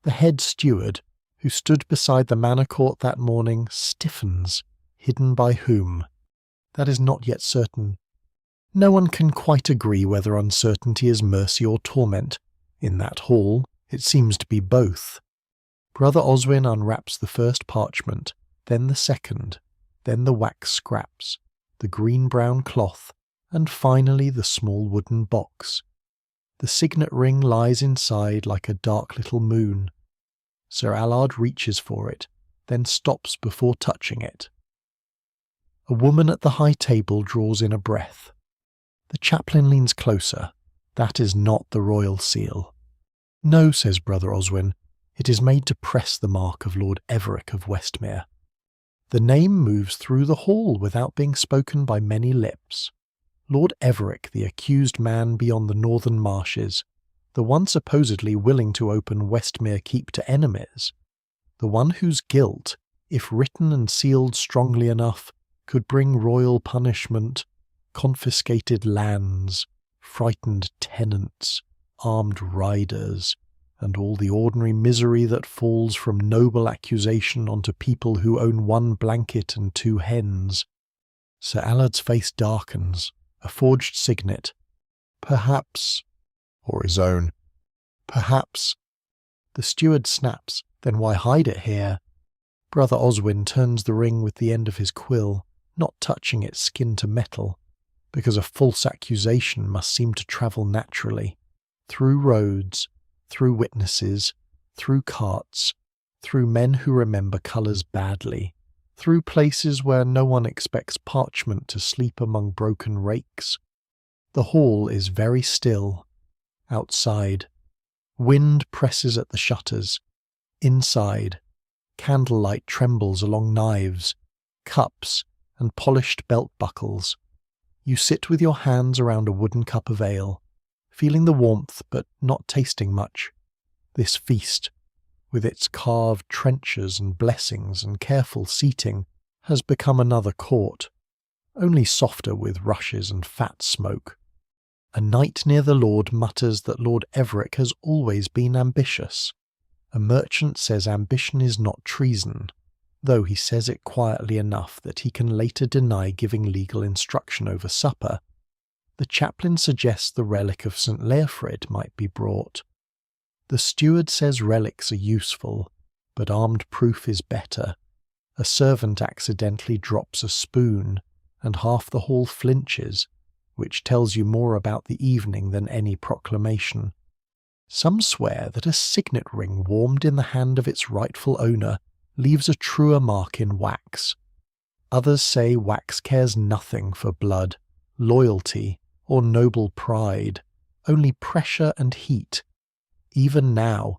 The head steward, who stood beside the manor court that morning, stiffens. Hidden by whom? That is not yet certain. No one can quite agree whether uncertainty is mercy or torment. In that hall, it seems to be both. Brother Oswin unwraps the first parchment, then the second, then the wax scraps, the green-brown cloth, and finally the small wooden box. The signet ring lies inside like a dark little moon. Sir Allard reaches for it, then stops before touching it. A woman at the high table draws in a breath. The chaplain leans closer. That is not the royal seal. "No," says Brother Oswin, "it is made to press the mark of Lord Everic of Westmere." The name moves through the hall without being spoken by many lips. Lord Everic, the accused man beyond the northern marshes, the one supposedly willing to open Westmere Keep to enemies, the one whose guilt, if written and sealed strongly enough, could bring royal punishment, confiscated lands, frightened tenants, armed riders, and all the ordinary misery that falls from noble accusation onto people who own one blanket and two hens. Sir Allard's face darkens. A forged signet. Perhaps, or his own. Perhaps. The steward snaps. Then why hide it here? Brother Oswin turns the ring with the end of his quill, not touching its skin to metal, because a false accusation must seem to travel naturally, through roads, through witnesses, through carts, through men who remember colours badly, through places where no one expects parchment to sleep among broken rakes. The hall is very still. Outside, wind presses at the shutters. Inside, candlelight trembles along knives, cups, and polished belt buckles. You sit with your hands around a wooden cup of ale, feeling the warmth but not tasting much. This feast, with its carved trenchers and blessings and careful seating, has become another court, only softer with rushes and fat smoke. A knight near the lord mutters that Lord Everick has always been ambitious. A merchant says ambition is not treason, though he says it quietly enough that he can later deny giving legal instruction over supper. The chaplain suggests the relic of St. Leofrid might be brought. The steward says relics are useful, but armed proof is better. A servant accidentally drops a spoon, and half the hall flinches, which tells you more about the evening than any proclamation. Some swear that a signet ring warmed in the hand of its rightful owner leaves a truer mark in wax. Others say wax cares nothing for blood, loyalty, or noble pride, only pressure and heat. Even now,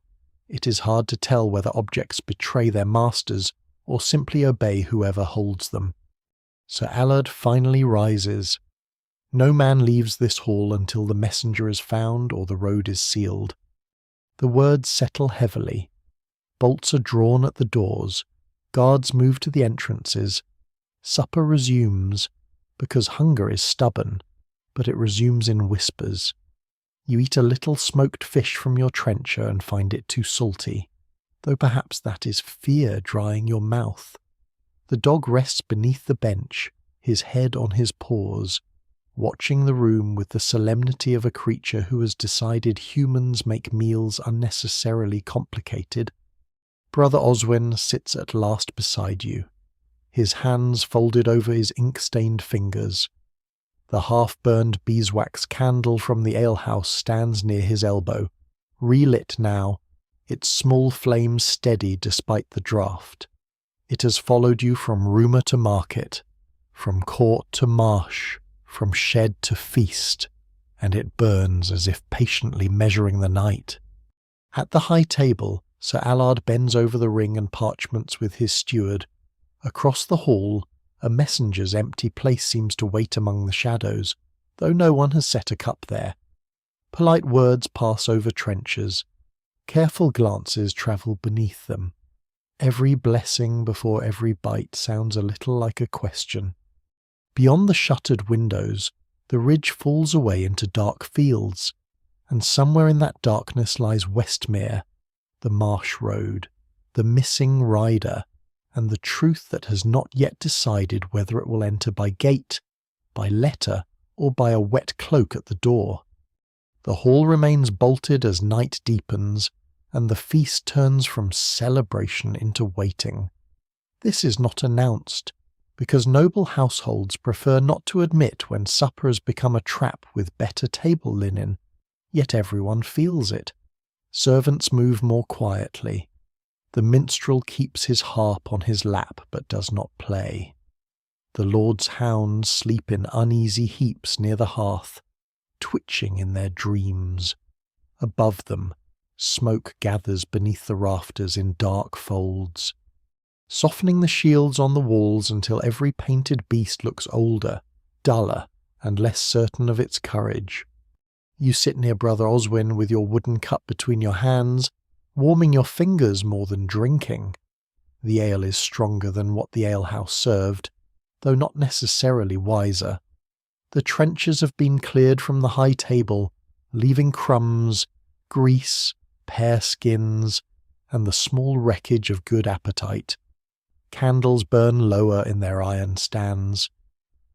it is hard to tell whether objects betray their masters or simply obey whoever holds them. Sir Allard finally rises. No man leaves this hall until the messenger is found or the road is sealed. The words settle heavily. Bolts are drawn at the doors. Guards move to the entrances. Supper resumes, because hunger is stubborn, but it resumes in whispers. You eat a little smoked fish from your trencher and find it too salty, though perhaps that is fear drying your mouth. The dog rests beneath the bench, his head on his paws, watching the room with the solemnity of a creature who has decided humans make meals unnecessarily complicated. Brother Oswin sits at last beside you, his hands folded over his ink-stained fingers. The half-burned beeswax candle from the alehouse stands near his elbow, relit now, its small flame steady despite the draught. It has followed you from rumour to market, from court to marsh, from shed to feast, and it burns as if patiently measuring the night. At the high table, Sir Allard bends over the ring and parchments with his steward. Across the hall, a messenger's empty place seems to wait among the shadows, though no one has set a cup there. Polite words pass over trenchers. Careful glances travel beneath them. Every blessing before every bite sounds a little like a question. Beyond the shuttered windows, the ridge falls away into dark fields, and somewhere in that darkness lies Westmere, the marsh road, the missing rider, and the truth that has not yet decided whether it will enter by gate, by letter, or by a wet cloak at the door. The hall remains bolted as night deepens, and the feast turns from celebration into waiting. This is not announced, because noble households prefer not to admit when supper has become a trap with better table linen, yet everyone feels it. Servants move more quietly. The minstrel keeps his harp on his lap but does not play. The lord's hounds sleep in uneasy heaps near the hearth, twitching in their dreams. Above them, smoke gathers beneath the rafters in dark folds, softening the shields on the walls until every painted beast looks older, duller, and less certain of its courage. You sit near Brother Oswin with your wooden cup between your hands, warming your fingers more than drinking. The ale is stronger than what the alehouse served, though not necessarily wiser. The trenchers have been cleared from the high table, leaving crumbs, grease, pear skins, and the small wreckage of good appetite. Candles burn lower in their iron stands.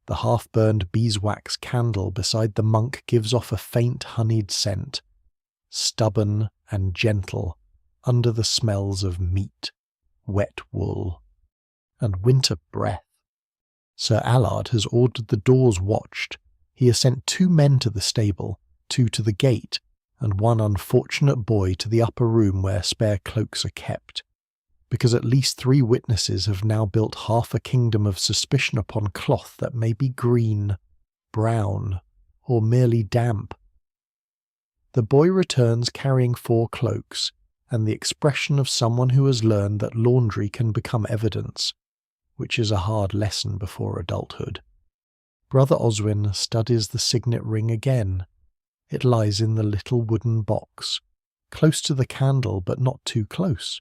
The half-burned beeswax candle beside the monk gives off a faint honeyed scent, stubborn and gentle, under the smells of meat, wet wool, and winter breath. Sir Allard has ordered the doors watched. He has sent 2 men to the stable, 2 to the gate, and 1 unfortunate boy to the upper room where spare cloaks are kept, because at least 3 witnesses have now built half a kingdom of suspicion upon cloth that may be green, brown, or merely damp. The boy returns carrying 4 cloaks, and the expression of someone who has learned that laundry can become evidence, which is a hard lesson before adulthood. Brother Oswin studies the signet ring again. It lies in the little wooden box, close to the candle but not too close,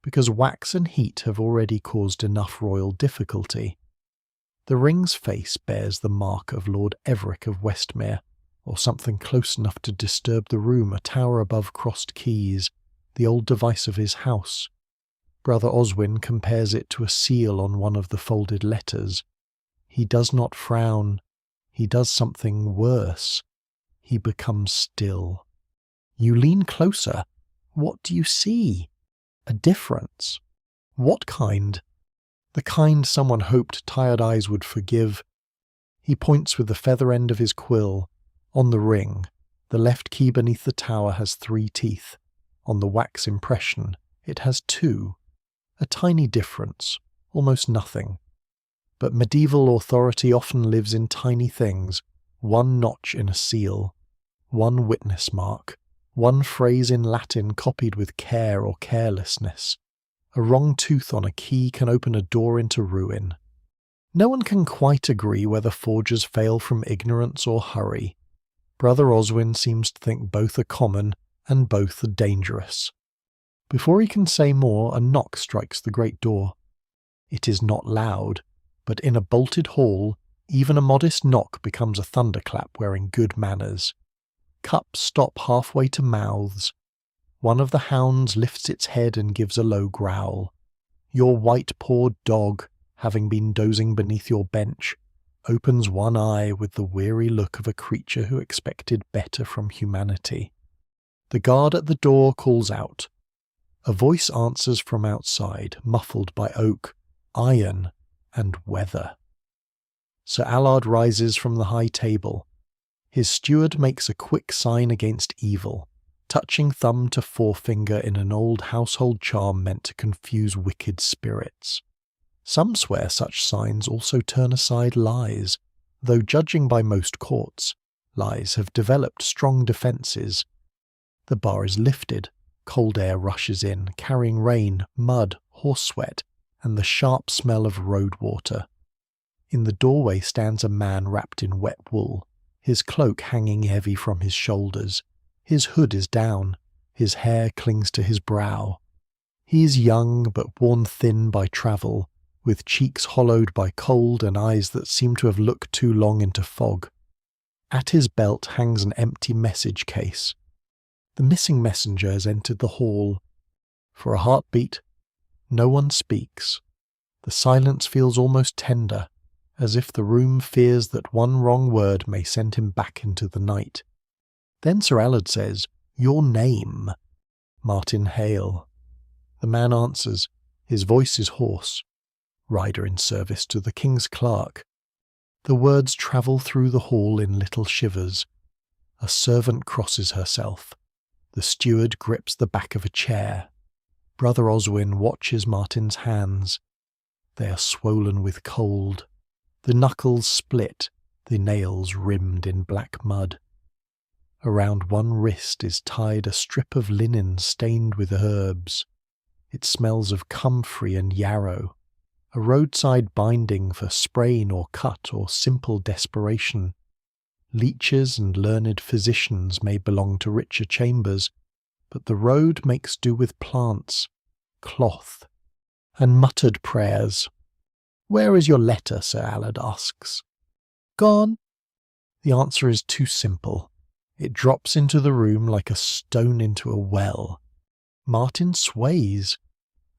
because wax and heat have already caused enough royal difficulty. The ring's face bears the mark of Lord Everick of Westmere, or something close enough to disturb the room a tower above crossed keys, the old device of his house. Brother Oswin compares it to a seal on one of the folded letters. He does not frown. He does something worse. He becomes still. You lean closer. What do you see? A difference. What kind? The kind someone hoped Tired Eyes would forgive. He points with the feather end of his quill. On the ring, the left key beneath the tower has 3 teeth. On the wax impression, it has 2. A tiny difference, almost nothing. But medieval authority often lives in tiny things, 1 notch in a seal, 1 witness mark, 1 phrase in Latin copied with care or carelessness. A wrong tooth on a key can open a door into ruin. No one can quite agree whether forgers fail from ignorance or hurry. Brother Oswin seems to think both are common and both are dangerous. Before he can say more, a knock strikes the great door. It is not loud, but in a bolted hall, even a modest knock becomes a thunderclap wearing good manners. Cups stop halfway to mouths. One of the hounds lifts its head and gives a low growl. Your white-pawed dog, having been dozing beneath your bench, opens one eye with the weary look of a creature who expected better from humanity. The guard at the door calls out. A voice answers from outside, muffled by oak, iron, and weather. Sir Allard rises from the high table. His steward makes a quick sign against evil, touching thumb to forefinger in an old household charm meant to confuse wicked spirits. Some swear such signs also turn aside lies, though judging by most courts, lies have developed strong defences. The bar is lifted. Cold air rushes in, carrying rain, mud, horse sweat, and the sharp smell of road water. In the doorway stands a man wrapped in wet wool, his cloak hanging heavy from his shoulders. His hood is down, his hair clings to his brow. He is young but worn thin by travel, with cheeks hollowed by cold and eyes that seem to have looked too long into fog. At his belt hangs an empty message case. The missing messenger has entered the hall. For a heartbeat, no one speaks. The silence feels almost tender, as if the room fears that one wrong word may send him back into the night. Then Sir Allard says, "Your name." "Martin Hale." The man answers. His voice is hoarse. "Rider in service to the King's Clerk." The words travel through the hall in little shivers. A servant crosses herself. The steward grips the back of a chair. Brother Oswin watches Martin's hands. They are swollen with cold. The knuckles split, the nails rimmed in black mud. Around one wrist is tied a strip of linen stained with herbs. It smells of comfrey and yarrow, a roadside binding for sprain or cut or simple desperation. Leeches and learned physicians may belong to richer chambers, but the road makes do with plants, cloth, and muttered prayers. "Where is your letter?" Sir Allard asks. "Gone." The answer is too simple. It drops into the room like a stone into a well. Martin sways.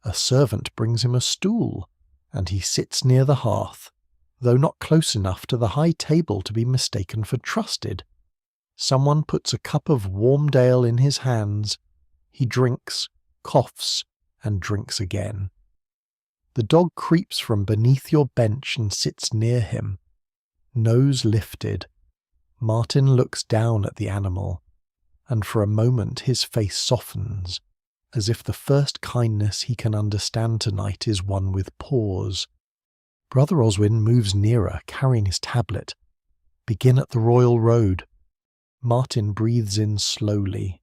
A servant brings him a stool, and he sits near the hearth, though not close enough to the high table to be mistaken for trusted. Someone puts a cup of warmed ale in his hands. He drinks, coughs, and drinks again. The dog creeps from beneath your bench and sits near him, nose lifted. Martin looks down at the animal, and for a moment his face softens, as if the first kindness he can understand tonight is one with pause. Brother Oswin moves nearer, carrying his tablet. "Begin at the Royal Road." Martin breathes in slowly.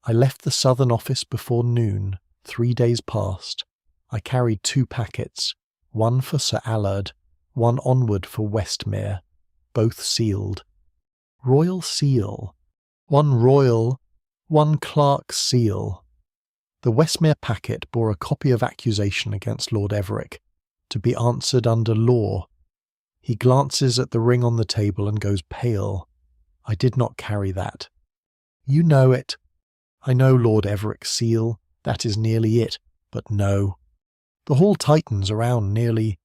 "I left the southern office before noon, 3 days past. I carried 2 packets, one for Sir Allard, one onward for Westmere. both sealed. Royal seal. One royal, one clerk's seal. The Westmere packet bore a copy of accusation against Lord Everick, to be answered under law. He glances at the ring on the table and goes pale. I did not carry that. You know it. I know Lord Everick's seal. That is nearly it. But no. The hall tightens around nearly.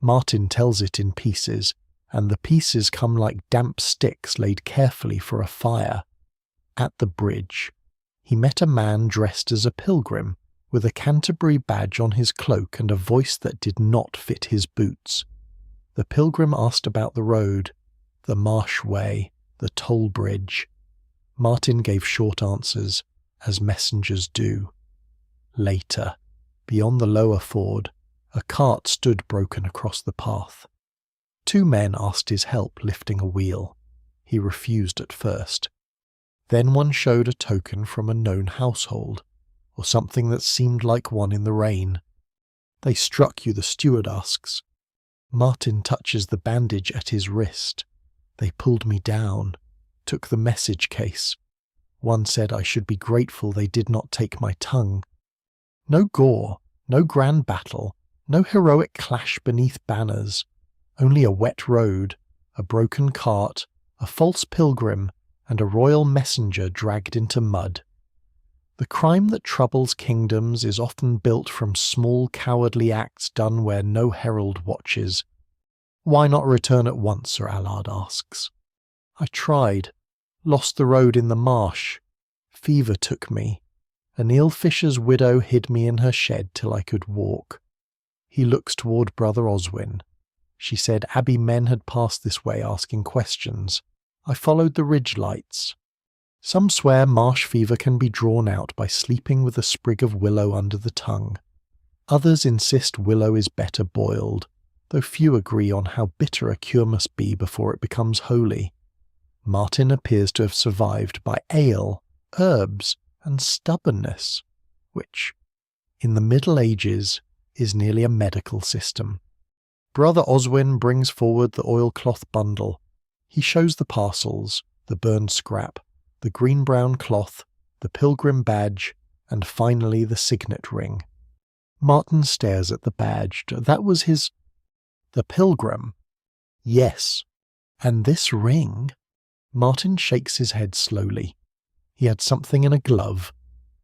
Martin tells it in pieces, and the pieces come like damp sticks laid carefully for a fire. At the bridge, he met a man dressed as a pilgrim, with a Canterbury badge on his cloak and a voice that did not fit his boots. The pilgrim asked about the road, the marsh way, the toll bridge. Martin gave short answers, as messengers do. Later, beyond the lower ford, a cart stood broken across the path. 2 men asked his help lifting a wheel. He refused at first. Then one showed a token from a known household, or something that seemed like one in the rain. They struck you, the steward asks. Martin touches the bandage at his wrist. They pulled me down, took the message case. One said I should be grateful they did not take my tongue. No gore, no grand battle, no heroic clash beneath banners, only a wet road, a broken cart, a false pilgrim, and a royal messenger dragged into mud. The crime that troubles kingdoms is often built from small cowardly acts done where no herald watches. Why not return at once, Sir Allard asks. I tried, lost the road in the marsh. Fever took me. A Neil Fisher's widow hid me in her shed till I could walk. He looks toward Brother Oswin. She said Abbey men had passed this way asking questions. I followed the ridge lights. Some swear marsh fever can be drawn out by sleeping with a sprig of willow under the tongue. Others insist willow is better boiled, though few agree on how bitter a cure must be before it becomes holy. Martin appears to have survived by ale, herbs, and stubbornness, which, in the Middle Ages, is nearly a medical system. Brother Oswin brings forward the oilcloth bundle. He shows the parcels, the burned scrap, the green-brown cloth, the pilgrim badge, and finally the signet ring. Martin stares at the badge. That was his... The pilgrim? Yes. And this ring? Martin shakes his head slowly. He had something in a glove,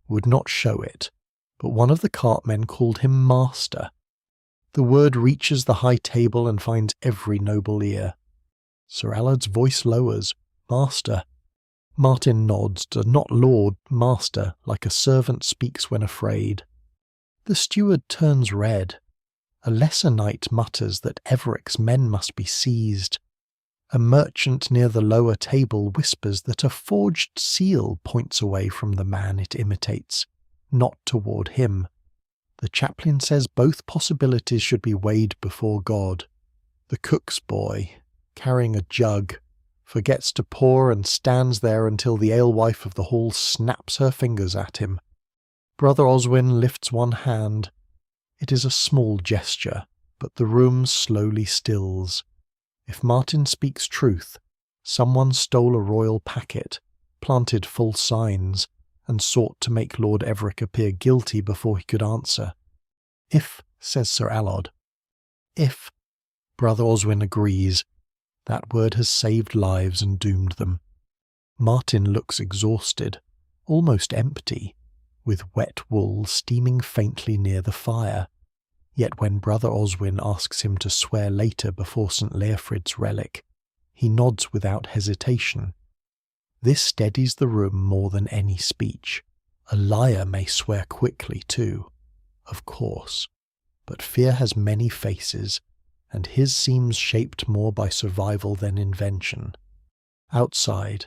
would not show it, but one of the cartmen called him master. The word reaches the high table and finds every noble ear. Sir Allard's voice lowers. Master. Martin nods, not lord, master, like a servant speaks when afraid. The steward turns red. A lesser knight mutters that Everick's men must be seized. A merchant near the lower table whispers that a forged seal points away from the man it imitates, not toward him. The chaplain says both possibilities should be weighed before God. The cook's boy, carrying a jug, forgets to pour and stands there until the alewife of the hall snaps her fingers at him. Brother Oswin lifts one hand. It is a small gesture, but the room slowly stills. If Martin speaks truth, someone stole a royal packet, planted false signs, and sought to make Lord Everick appear guilty before he could answer. If, says Sir Allard. If. Brother Oswin agrees. That word has saved lives and doomed them. Martin looks exhausted, almost empty, with wet wool steaming faintly near the fire. Yet when Brother Oswin asks him to swear later before St. Leofrid's relic, he nods without hesitation. This steadies the room more than any speech. A liar may swear quickly too, of course, but fear has many faces, and his seems shaped more by survival than invention. Outside,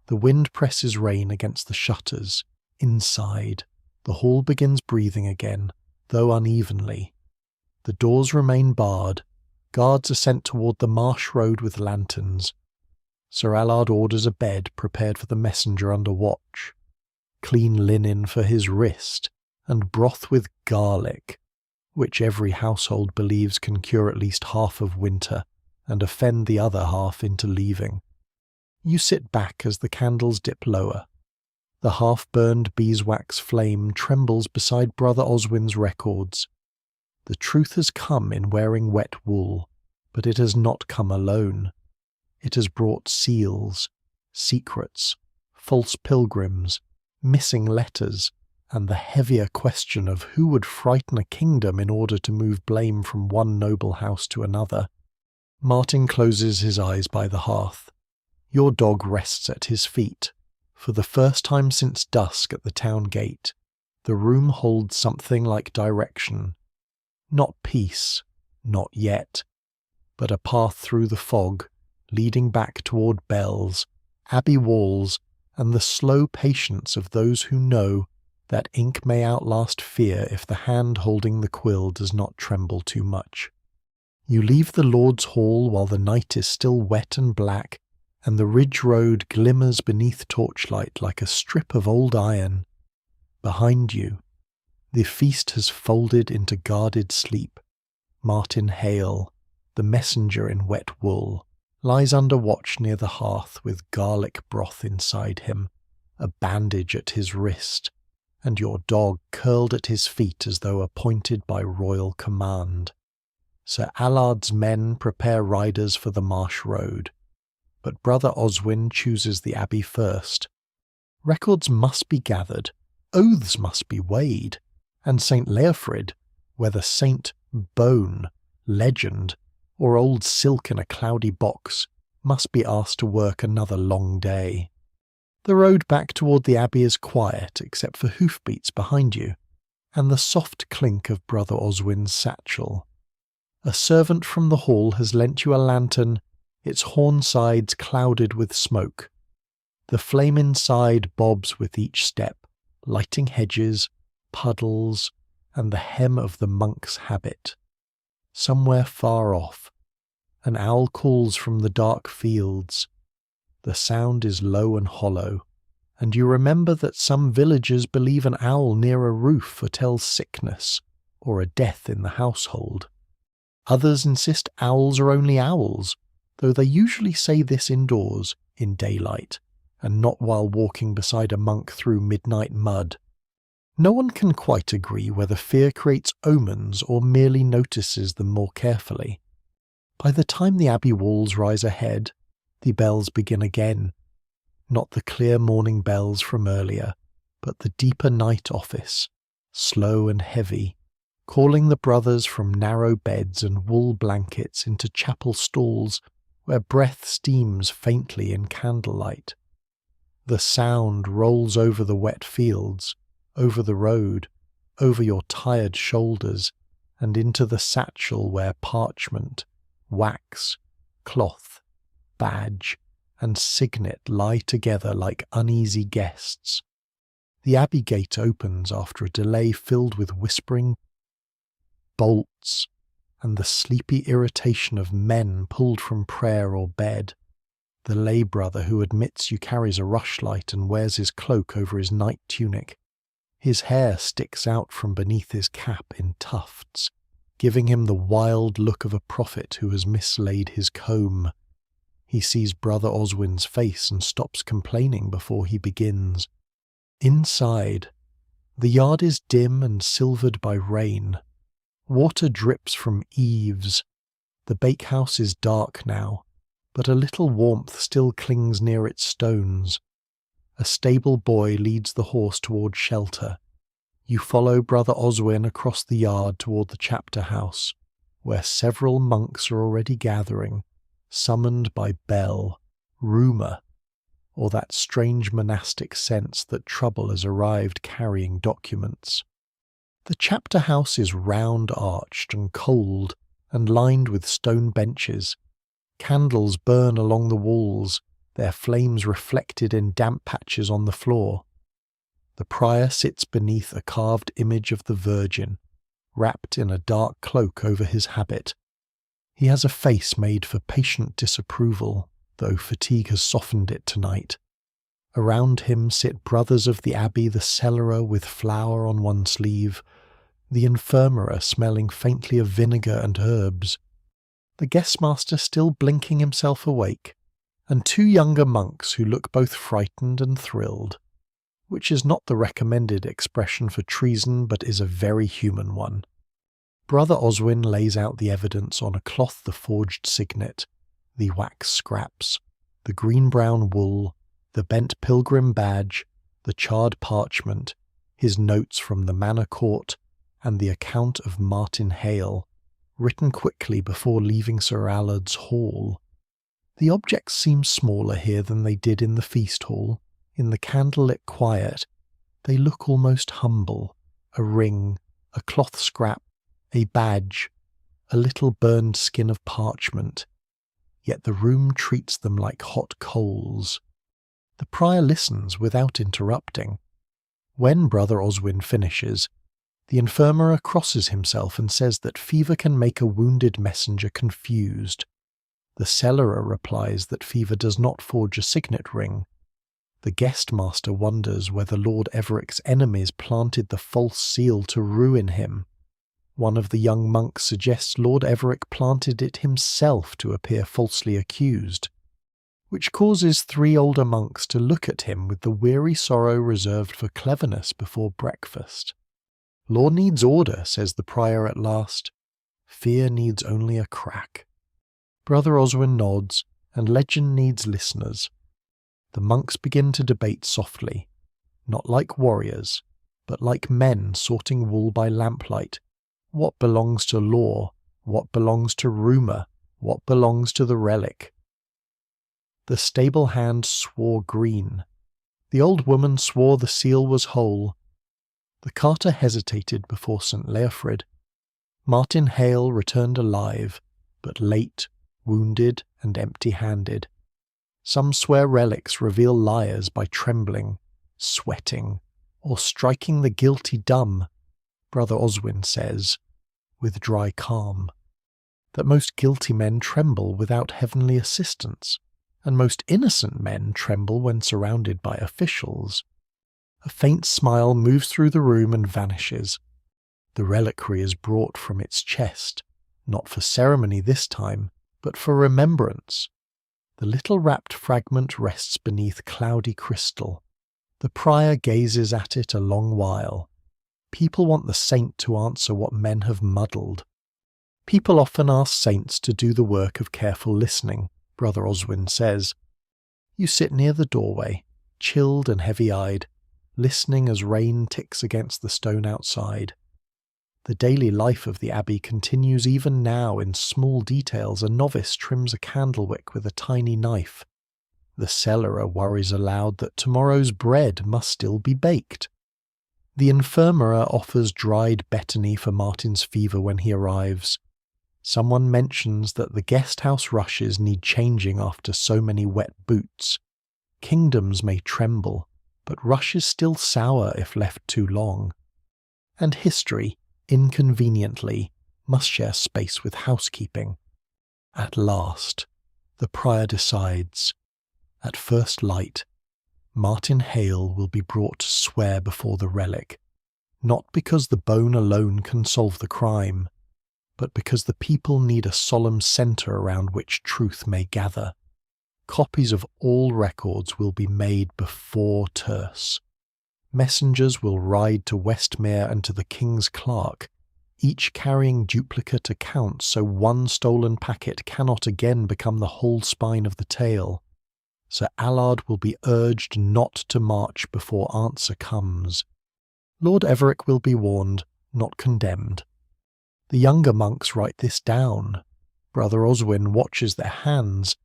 the wind presses rain against the shutters. Inside, the hall begins breathing again, though unevenly. The doors remain barred. Guards are sent toward the marsh road with lanterns. Sir Allard orders a bed prepared for the messenger under watch, clean linen for his wrist, and broth with garlic, which every household believes can cure at least half of winter and offend the other half into leaving. You sit back as the candles dip lower. The half-burned beeswax flame trembles beside Brother Oswin's records. The truth has come in wearing wet wool, but it has not come alone. It has brought seals, secrets, false pilgrims, missing letters, and the heavier question of who would frighten a kingdom in order to move blame from one noble house to another. Martin closes his eyes by the hearth. Your dog rests at his feet. For the first time since dusk at the town gate, the room holds something like direction. Not peace, not yet, but a path through the fog, leading back toward bells, abbey walls, and the slow patience of those who know that ink may outlast fear if the hand holding the quill does not tremble too much. You leave the Lord's Hall while the night is still wet and black, and the ridge road glimmers beneath torchlight like a strip of old iron. Behind you, the feast has folded into guarded sleep. Martin Hale, the messenger in wet wool, lies under watch near the hearth with garlic broth inside him, a bandage at his wrist, and your dog curled at his feet as though appointed by royal command. Sir Allard's men prepare riders for the marsh road, but Brother Oswin chooses the abbey first. Records must be gathered, oaths must be weighed, and St. Leofrid, whether saint, bone, legend, or old silk in a cloudy box, must be asked to work another long day. The road back toward the abbey is quiet except for hoofbeats behind you, and the soft clink of Brother Oswin's satchel. A servant from the hall has lent you a lantern, its horn sides clouded with smoke. The flame inside bobs with each step, lighting hedges, puddles, and the hem of the monk's habit. Somewhere far off, an owl calls from the dark fields. The sound is low and hollow, and you remember that some villagers believe an owl near a roof foretells sickness or a death in the household. Others insist owls are only owls, though they usually say this indoors, in daylight, and not while walking beside a monk through midnight mud. No one can quite agree whether fear creates omens or merely notices them more carefully. By the time the abbey walls rise ahead, the bells begin again. Not the clear morning bells from earlier, but the deeper night office, slow and heavy, calling the brothers from narrow beds and wool blankets into chapel stalls where breath steams faintly in candlelight. The sound rolls over the wet fields, over the road, over your tired shoulders, and into the satchel where parchment, wax, cloth, badge, and signet lie together like uneasy guests. The abbey gate opens after a delay filled with whispering bolts and the sleepy irritation of men pulled from prayer or bed. The lay brother who admits you carries a rushlight and wears his cloak over his night tunic. His hair sticks out from beneath his cap in tufts, giving him the wild look of a prophet who has mislaid his comb. He sees Brother Oswin's face and stops complaining before he begins. Inside, the yard is dim and silvered by rain. Water drips from eaves. The bakehouse is dark now, but a little warmth still clings near its stones. A stable boy leads the horse toward shelter. You follow Brother Oswin across the yard toward the chapter house, where several monks are already gathering, summoned by bell, rumour, or that strange monastic sense that trouble has arrived carrying documents. The chapter house is round-arched and cold and lined with stone benches. Candles burn along the walls, their flames reflected in damp patches on the floor. The prior sits beneath a carved image of the Virgin, wrapped in a dark cloak over his habit. He has a face made for patient disapproval, though fatigue has softened it tonight. Around him sit brothers of the abbey, the cellarer with flour on one sleeve, the infirmary smelling faintly of vinegar and herbs, the guestmaster still blinking himself awake, and two younger monks who look both frightened and thrilled, which is not the recommended expression for treason but is a very human one. Brother Oswin lays out the evidence on a cloth, the forged signet, the wax scraps, the green-brown wool, the bent pilgrim badge, the charred parchment, his notes from the manor court, and the account of Martin Hale, written quickly before leaving Sir Allard's hall. The objects seem smaller here than they did in the feast hall. In the candlelit quiet, they look almost humble. A ring, a cloth scrap, a badge, a little burned skin of parchment. Yet the room treats them like hot coals. The prior listens without interrupting. When Brother Oswin finishes, the infirmary crosses himself and says that fever can make a wounded messenger confused. The cellarer replies that fever does not forge a signet ring. The guestmaster wonders whether Lord Everick's enemies planted the false seal to ruin him. One of the young monks suggests Lord Everick planted it himself to appear falsely accused, which causes three older monks to look at him with the weary sorrow reserved for cleverness before breakfast. Law needs order, says the prior at last. Fear needs only a crack. Brother Oswin nods, and legend needs listeners. The monks begin to debate softly, not like warriors, but like men sorting wool by lamplight. What belongs to law? What belongs to rumour? What belongs to the relic? The stable hand swore green. The old woman swore the seal was whole. The carter hesitated before St. Leofrid. Martin Hale returned alive, but late, wounded, and empty-handed. Some swear relics reveal liars by trembling, sweating, or striking the guilty dumb. Brother Oswin says, with dry calm, that most guilty men tremble without heavenly assistance, and most innocent men tremble when surrounded by officials. A faint smile moves through the room and vanishes. The reliquary is brought from its chest, not for ceremony this time, but for remembrance. The little wrapped fragment rests beneath cloudy crystal. The prior gazes at it a long while. People want the saint to answer what men have muddled. People often ask saints to do the work of careful listening, Brother Oswin says. You sit near the doorway, chilled and heavy-eyed, listening as rain ticks against the stone outside. The daily life of the abbey continues even now. In small details, a novice trims a candlewick with a tiny knife. The cellarer worries aloud that tomorrow's bread must still be baked. The infirmary offers dried betony for Martin's fever when he arrives. Someone mentions that the guest-house rushes need changing after so many wet boots. Kingdoms may tremble, but rush is still sour if left too long. And history, inconveniently, must share space with housekeeping. At last, the prior decides, at first light, Martin Hale will be brought to swear before the relic, not because the bone alone can solve the crime, but because the people need a solemn centre around which truth may gather. Copies of all records will be made before terse. Messengers will ride to Westmere and to the King's Clerk, each carrying duplicate accounts so one stolen packet cannot again become the whole spine of the tale. Sir Allard will be urged not to march before answer comes. Lord Everick will be warned, not condemned. The younger monks write this down. Brother Oswin watches their hands,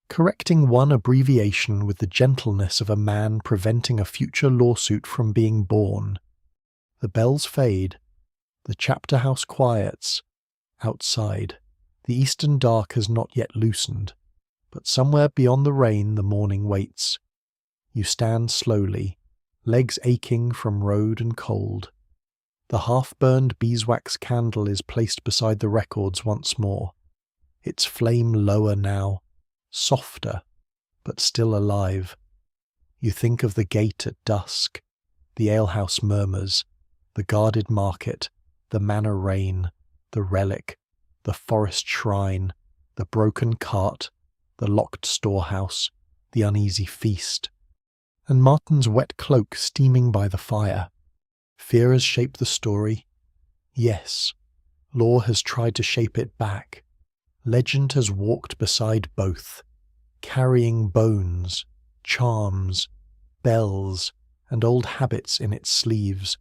correcting one abbreviation with the gentleness of a man preventing a future lawsuit from being born. The bells fade. The chapter house quiets. Outside, the eastern dark has not yet loosened, but somewhere beyond the rain the morning waits. You stand slowly, legs aching from road and cold. The half-burned beeswax candle is placed beside the records once more, its flame lower now, softer, but still alive. You think of the gate at dusk, the alehouse murmurs, the guarded market, the manor rain, the relic, the forest shrine, the broken cart, the locked storehouse, the uneasy feast, and Martin's wet cloak steaming by the fire. Fear has shaped the story. Yes, lore has tried to shape it back. Legend has walked beside both, carrying bones, charms, bells, and old habits in its sleeves.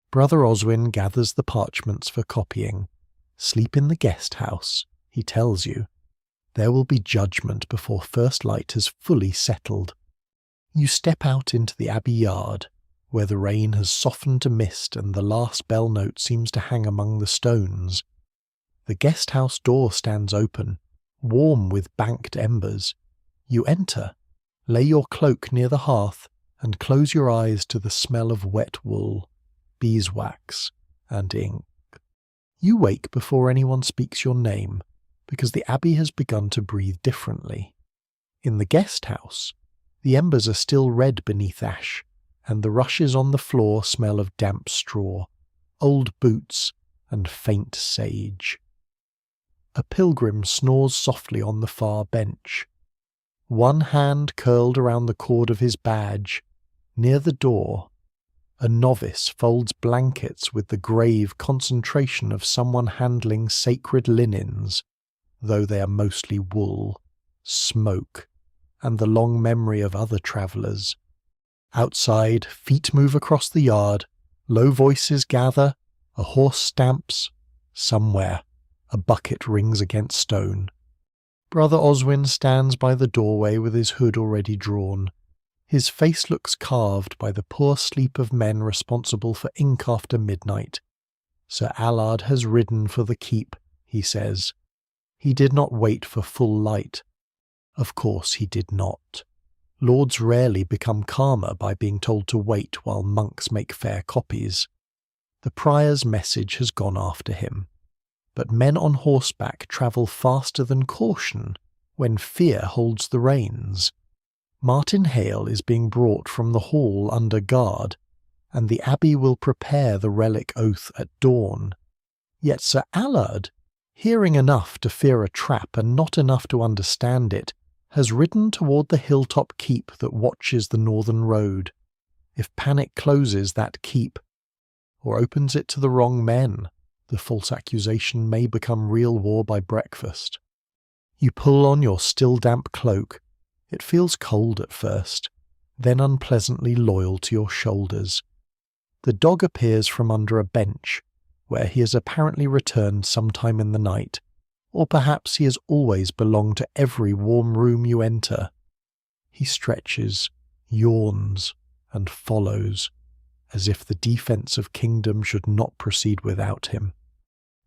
Brother Oswin gathers the parchments for copying. Sleep in the guest house, he tells you. There will be judgment before first light has fully settled. You step out into the abbey yard, where the rain has softened to mist and the last bell note seems to hang among the stones. The guest house door stands open, warm with banked embers. You enter, lay your cloak near the hearth, and close your eyes to the smell of wet wool, beeswax, and ink. You wake before anyone speaks your name, because the abbey has begun to breathe differently. In the guest house, the embers are still red beneath ash, and the rushes on the floor smell of damp straw, old boots, and faint sage. A pilgrim snores softly on the far bench. One hand curled around the cord of his badge. Near the door, a novice folds blankets with the grave concentration of someone handling sacred linens, though they are mostly wool, smoke, and the long memory of other travellers. Outside, feet move across the yard, low voices gather, a horse stamps. Somewhere, a bucket rings against stone. Brother Oswin stands by the doorway with his hood already drawn. His face looks carved by the poor sleep of men responsible for ink after midnight. Sir Allard has ridden for the keep, he says. He did not wait for full light. Of course he did not. Lords rarely become calmer by being told to wait while monks make fair copies. The prior's message has gone after him. But men on horseback travel faster than caution when fear holds the reins. Martin Hale is being brought from the hall under guard, and the abbey will prepare the relic oath at dawn. Yet Sir Allard, hearing enough to fear a trap and not enough to understand it, has ridden toward the hilltop keep that watches the northern road. If panic closes that keep, or opens it to the wrong men, the false accusation may become real war by breakfast. You pull on your still damp cloak. It feels cold at first, then unpleasantly loyal to your shoulders. The dog appears from under a bench, where he has apparently returned sometime in the night, or perhaps he has always belonged to every warm room you enter. He stretches, yawns, and follows, as if the defence of kingdom should not proceed without him.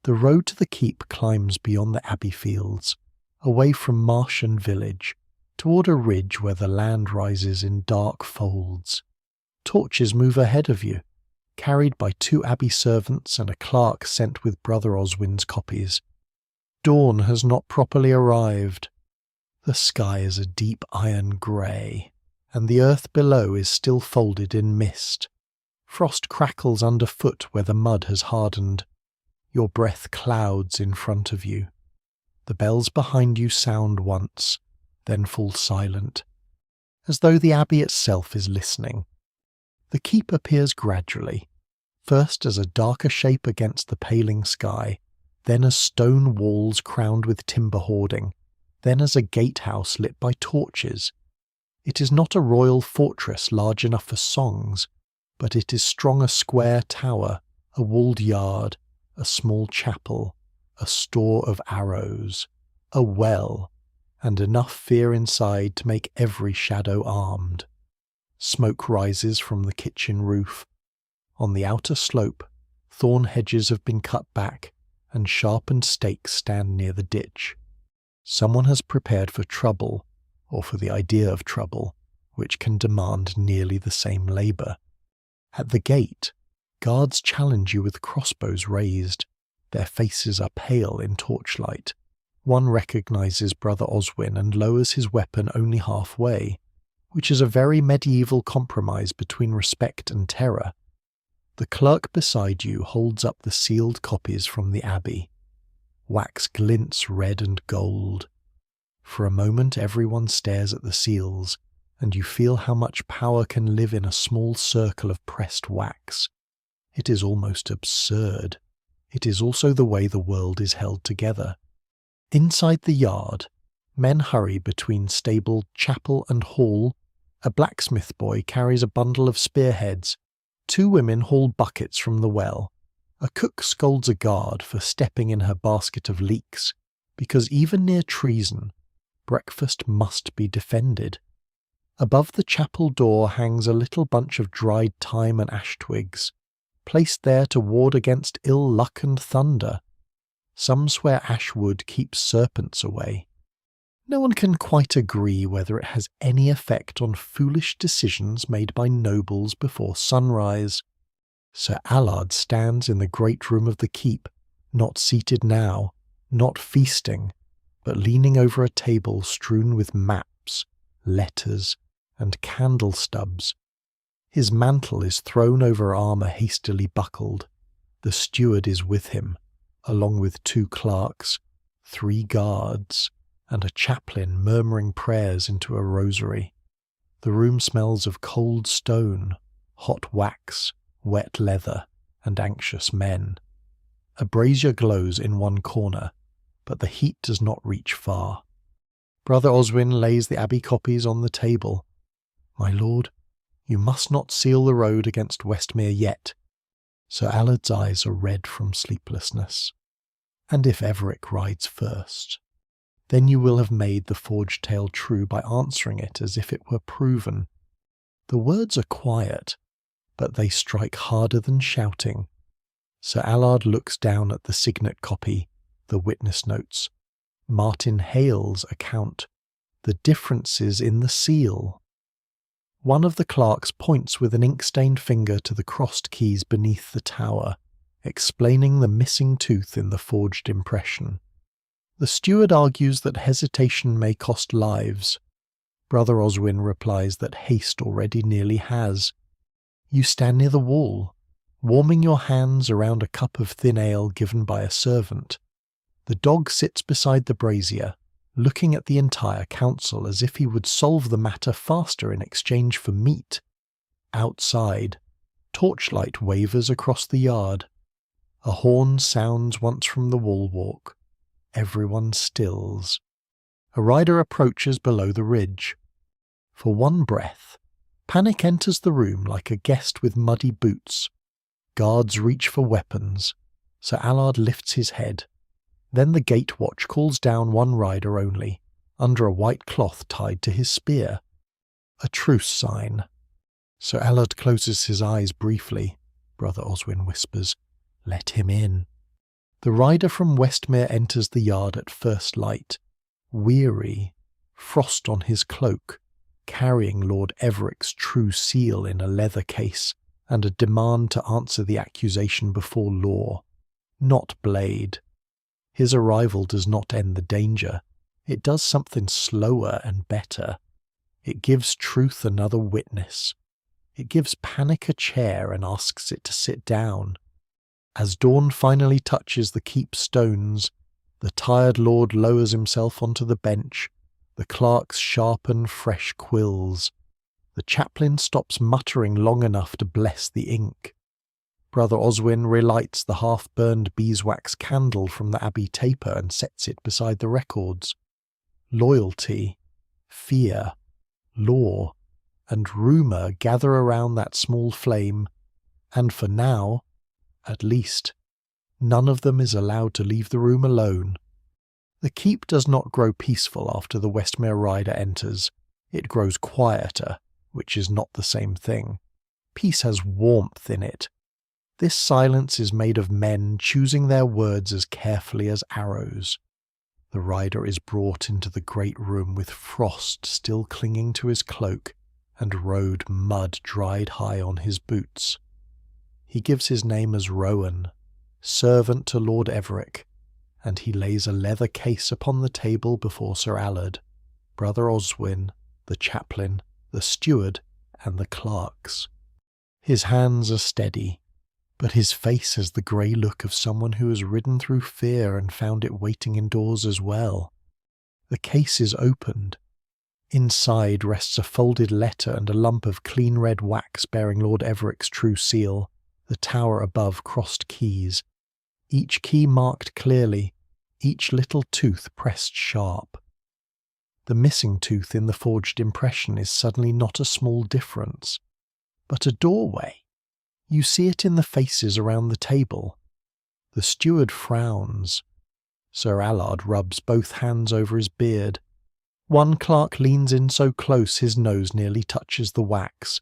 The road to the keep climbs beyond the abbey fields, away from marsh and village, toward a ridge where the land rises in dark folds. Torches move ahead of you, carried by 2 abbey servants and a clerk sent with Brother Oswin's copies. Dawn has not properly arrived. The sky is a deep iron grey, and the earth below is still folded in mist. Frost crackles underfoot where the mud has hardened. Your breath clouds in front of you. The bells behind you sound once, then fall silent, as though the abbey itself is listening. The keep appears gradually, first as a darker shape against the paling sky, then as stone walls crowned with timber hoarding, then as a gatehouse lit by torches. It is not a royal fortress large enough for songs, but it is strong a square tower, a walled yard, a small chapel, a store of arrows, a well, and enough fear inside to make every shadow armed. Smoke rises from the kitchen roof. On the outer slope, thorn hedges have been cut back, and sharpened stakes stand near the ditch. Someone has prepared for trouble, or for the idea of trouble, which can demand nearly the same labour. At the gate, guards challenge you with crossbows raised. Their faces are pale in torchlight. One recognises Brother Oswin and lowers his weapon only halfway, which is a very medieval compromise between respect and terror. The clerk beside you holds up the sealed copies from the abbey. Wax glints red and gold. For a moment everyone stares at the seals, and you feel how much power can live in a small circle of pressed wax. It is almost absurd. It is also the way the world is held together. Inside the yard, men hurry between stable, chapel and hall. A blacksmith boy carries a bundle of spearheads. 2 women haul buckets from the well. A cook scolds a guard for stepping in her basket of leeks, because even near treason, breakfast must be defended. Above the chapel door hangs a little bunch of dried thyme and ash twigs, placed there to ward against ill luck and thunder. Some swear ash wood keeps serpents away. No one can quite agree whether it has any effect on foolish decisions made by nobles before sunrise. Sir Allard stands in the great room of the keep, not seated now, not feasting, but leaning over a table strewn with maps, letters, and candle stubs. His mantle is thrown over armour hastily buckled. The steward is with him, along with 2 clerks, 3 guards, and a chaplain murmuring prayers into a rosary. The room smells of cold stone, hot wax, wet leather, and anxious men. A brazier glows in one corner, but the heat does not reach far. Brother Oswin lays the abbey copies on the table. "My lord, you must not seal the road against Westmere yet." Sir Allard's eyes are red from sleeplessness. "And if Everic rides first, then you will have made the forged tale true by answering it as if it were proven." The words are quiet, but they strike harder than shouting. Sir Allard looks down at the signet copy, the witness notes, Martin Hale's account, the differences in the seal. One of the clerks points with an ink-stained finger to the crossed keys beneath the tower, explaining the missing tooth in the forged impression. The steward argues that hesitation may cost lives. Brother Oswin replies that haste already nearly has. You stand near the wall, warming your hands around a cup of thin ale given by a servant. The dog sits beside the brazier, looking at the entire council as if he would solve the matter faster in exchange for meat. Outside, torchlight wavers across the yard. A horn sounds once from the wall walk. Everyone stills. A rider approaches below the ridge. For one breath, panic enters the room like a guest with muddy boots. Guards reach for weapons. Sir Allard lifts his head. Then the gate watch calls down one rider only, under a white cloth tied to his spear. A truce sign. Sir Allard closes his eyes briefly. Brother Oswin whispers, "Let him in." The rider from Westmere enters the yard at first light, weary, frost on his cloak, carrying Lord Everic's true seal in a leather case, and a demand to answer the accusation before law, not blade. His arrival does not end the danger. It does something slower and better. It gives truth another witness. It gives panic a chair and asks it to sit down. As dawn finally touches the keep stones, the tired lord lowers himself onto the bench. The clerks sharpen fresh quills. The chaplain stops muttering long enough to bless the ink. Brother Oswin relights the half-burned beeswax candle from the abbey taper and sets it beside the records. Loyalty, fear, law, and rumour gather around that small flame, and for now, at least, none of them is allowed to leave the room alone. The keep does not grow peaceful after the Westmere rider enters. It grows quieter, which is not the same thing. Peace has warmth in it. This silence is made of men choosing their words as carefully as arrows. The rider is brought into the great room with frost still clinging to his cloak and road mud dried high on his boots. He gives his name as Rowan, servant to Lord Everic, and he lays a leather case upon the table before Sir Allard, Brother Oswin, the chaplain, the steward, and the clerks. His hands are steady. but his face has the grey look of someone who has ridden through fear and found it waiting indoors as well. The case is opened. Inside rests a folded letter and a lump of clean red wax bearing Lord Everett's true seal, the tower above crossed keys, each key marked clearly, each little tooth pressed sharp. The missing tooth in the forged impression is suddenly not a small difference, but a doorway. You see it in the faces around the table. The steward frowns. Sir Allard rubs both hands over his beard. One clerk leans in so close his nose nearly touches the wax,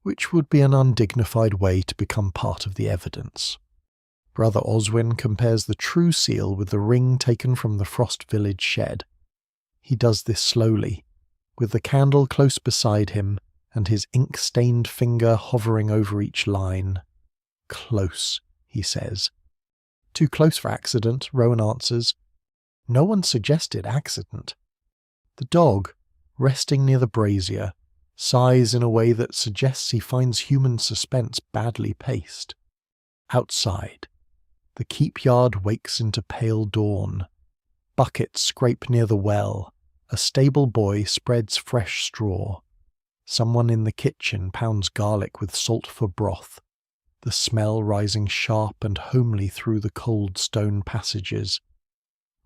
which would be an undignified way to become part of the evidence. Brother Oswin compares the true seal with the ring taken from the Frost Village shed. He does this slowly, with the candle close beside him and his ink-stained finger hovering over each line. Close, he says. Too close for accident, Rowan answers. No one suggested accident. The dog, resting near the brazier, sighs in a way that suggests he finds human suspense badly paced. Outside, the keep yard wakes into pale dawn. Buckets scrape near the well. A stable boy spreads fresh straw. Someone in the kitchen pounds garlic with salt for broth, the smell rising sharp and homely through the cold stone passages.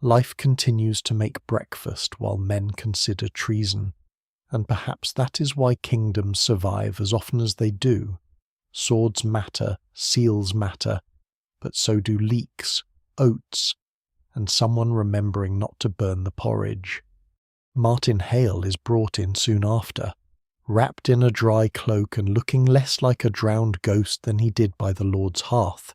Life continues to make breakfast while men consider treason, and perhaps that is why kingdoms survive as often as they do. Swords matter, seals matter, but so do leeks, oats, and someone remembering not to burn the porridge. Martin Hale is brought in soon after, wrapped in a dry cloak and looking less like a drowned ghost than he did by the Lord's hearth.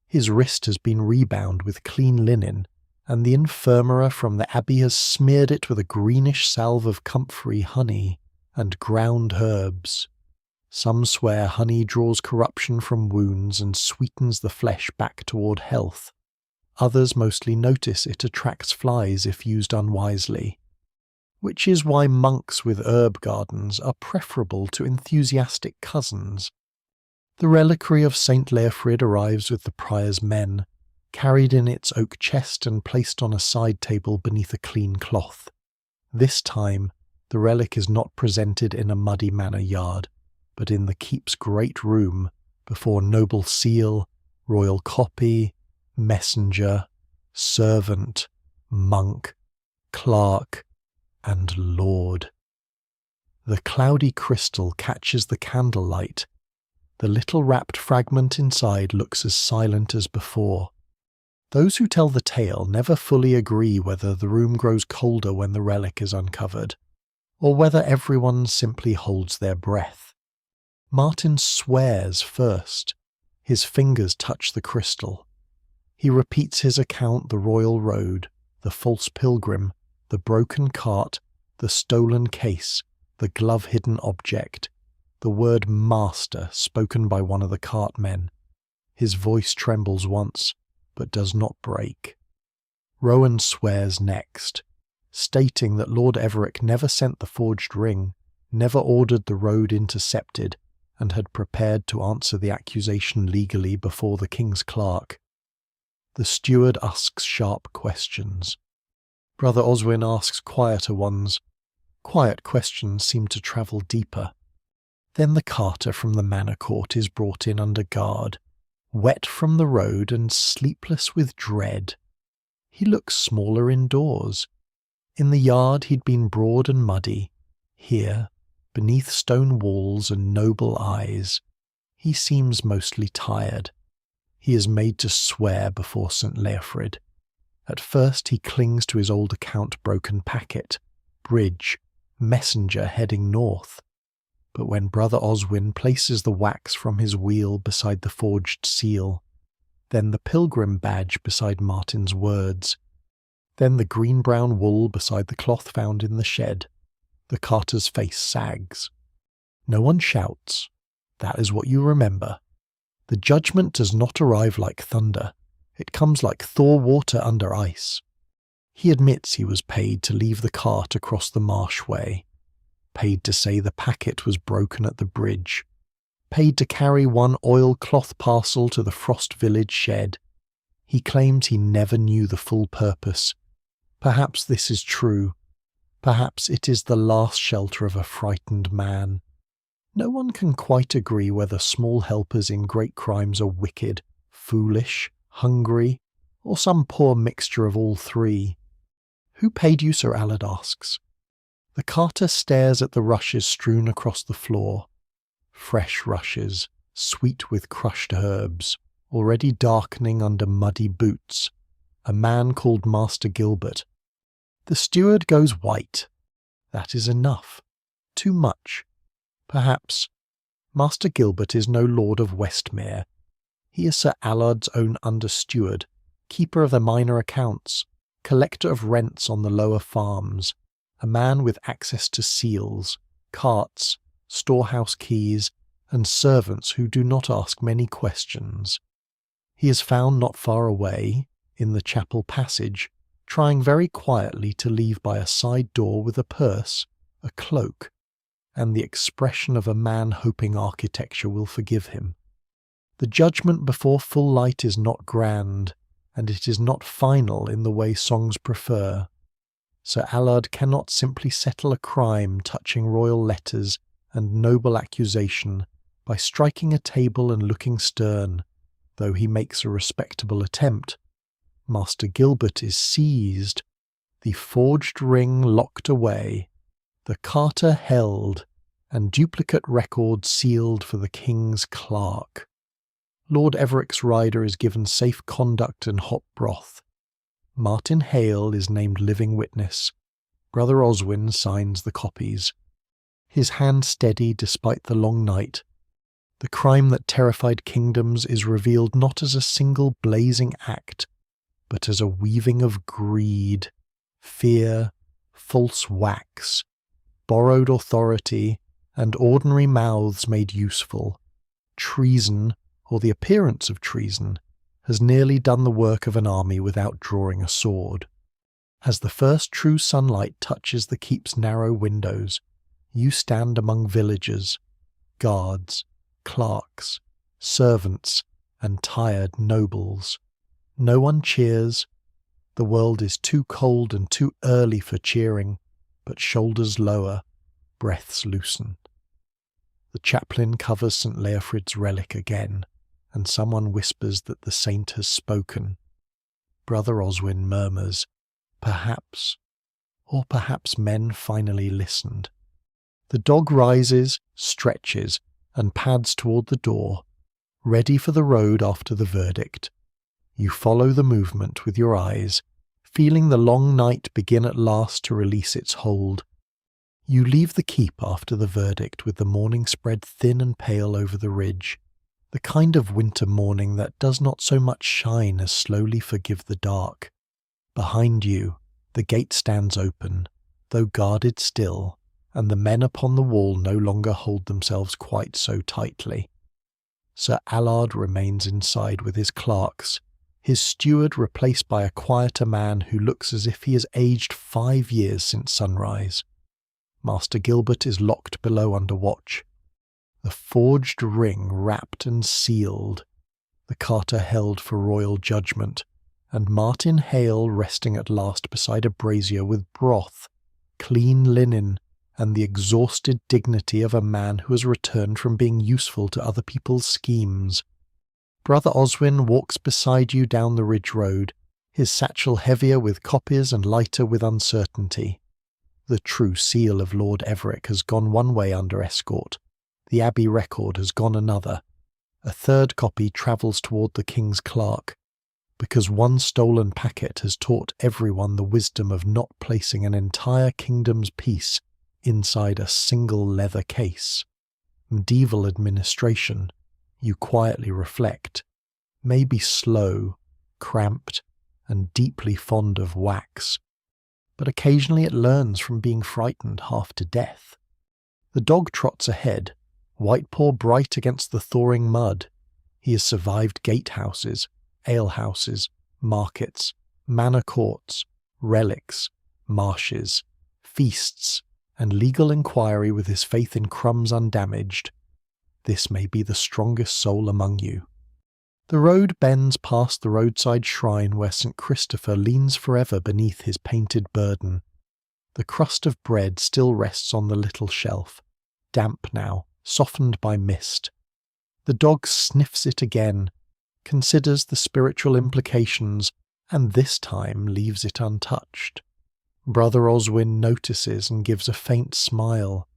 His wrist has been rebound with clean linen, and the infirmary from the abbey has smeared it with a greenish salve of comfrey honey and ground herbs. Some swear honey draws corruption from wounds and sweetens the flesh back toward health. Others mostly notice it attracts flies if used unwisely, which is why monks with herb gardens are preferable to enthusiastic cousins. The reliquary of St. Leofrid arrives with the prior's men, carried in its oak chest and placed on a side table beneath a clean cloth. This time, the relic is not presented in a muddy manor yard, but in the keep's great room, before noble seal, royal copy, messenger, servant, monk, clerk, and lord. The cloudy crystal catches the candlelight. The little wrapped fragment inside looks as silent as before. Those who tell the tale never fully agree whether the room grows colder when the relic is uncovered, or whether everyone simply holds their breath. Martin swears first. His fingers touch the crystal. He repeats his account: the royal road, the false pilgrim, the broken cart, the stolen case, the glove-hidden object, the word master spoken by one of the cartmen. His voice trembles once, but does not break. Rowan swears next, stating that Lord Everett never sent the forged ring, never ordered the road intercepted, and had prepared to answer the accusation legally before the king's clerk. The steward asks sharp questions. Brother Oswin asks quieter ones. Quiet questions seem to travel deeper. Then the carter from the manor court is brought in under guard, wet from the road and sleepless with dread. He looks smaller indoors. In the yard he'd been broad and muddy. Here, beneath stone walls and noble eyes, he seems mostly tired. He is made to swear before St. Leofrid. At first he clings to his old account-broken packet, bridge, messenger heading north. But when Brother Oswin places the wax from his wheel beside the forged seal, then the pilgrim badge beside Martin's words, then the green-brown wool beside the cloth found in the shed, the carter's face sags. No one shouts. That is what you remember. The judgment does not arrive like thunder. It comes like thaw water under ice. He admits he was paid to leave the cart across the marshway, paid to say the packet was broken at the bridge, paid to carry one oilcloth parcel to the Frost Village shed. He claims he never knew the full purpose. Perhaps this is true. Perhaps it is the last shelter of a frightened man. No one can quite agree whether small helpers in great crimes are wicked, foolish, hungry, or some poor mixture of all three. "Who paid you?" Sir Allard asks. The carter stares at the rushes strewn across the floor. Fresh rushes, sweet with crushed herbs, already darkening under muddy boots. A man called Master Gilbert. The steward goes white. That is enough. Too much. Perhaps. Master Gilbert is no lord of Westmere. He is Sir Allard's own under-steward, keeper of the minor accounts, collector of rents on the lower farms, a man with access to seals, carts, storehouse keys, and servants who do not ask many questions. He is found not far away, in the chapel passage, trying very quietly to leave by a side door with a purse, a cloak, and the expression of a man hoping architecture will forgive him. The judgment before full light is not grand, and it is not final in the way songs prefer. Sir Allard cannot simply settle a crime touching royal letters and noble accusation by striking a table and looking stern, though he makes a respectable attempt. Master Gilbert is seized, the forged ring locked away, the carter held, and duplicate record sealed for the king's clerk. Lord Everick's rider is given safe conduct and hot broth. Martin Hale is named living witness. Brother Oswin signs the copies. His hand steady despite the long night. The crime that terrified kingdoms is revealed not as a single blazing act, but as a weaving of greed, fear, false wax, borrowed authority, and ordinary mouths made useful. Treason, or the appearance of treason, has nearly done the work of an army without drawing a sword. As the first true sunlight touches the keep's narrow windows, you stand among villagers, guards, clerks, servants, and tired nobles. No one cheers. The world is too cold and too early for cheering, but shoulders lower, breaths loosen. The chaplain covers St. Leofrid's relic again, and someone whispers that the saint has spoken. Brother Oswin murmurs, perhaps, or perhaps men finally listened. The dog rises, stretches, and pads toward the door, ready for the road after the verdict. You follow the movement with your eyes, feeling the long night begin at last to release its hold. You leave the keep after the verdict with the morning spread thin and pale over the ridge, the kind of winter morning that does not so much shine as slowly forgive the dark. Behind you, the gate stands open, though guarded still, and the men upon the wall no longer hold themselves quite so tightly. Sir Allard remains inside with his clerks, his steward replaced by a quieter man who looks as if he has aged 5 years since sunrise. Master Gilbert is locked below under watch. The forged ring wrapped and sealed, the carter held for royal judgment, and Martin Hale resting at last beside a brazier with broth, clean linen, and the exhausted dignity of a man who has returned from being useful to other people's schemes. Brother Oswin walks beside you down the ridge road, his satchel heavier with copies and lighter with uncertainty. The true seal of Lord Everick has gone one way under escort. The Abbey record has gone another. A third copy travels toward the king's clerk, because one stolen packet has taught everyone the wisdom of not placing an entire kingdom's peace inside a single leather case. Medieval administration, you quietly reflect, may be slow, cramped, and deeply fond of wax, but occasionally it learns from being frightened half to death. The dog trots ahead, white paw bright against the thawing mud. He has survived gatehouses, alehouses, markets, manor courts, relics, marshes, feasts, and legal inquiry with his faith in crumbs undamaged. This may be the strongest soul among you. The road bends past the roadside shrine where St. Christopher leans forever beneath his painted burden. The crust of bread still rests on the little shelf, damp now, softened by mist. The dog sniffs it again, considers the spiritual implications, and this time leaves it untouched. Brother Oswin notices and gives a faint smile.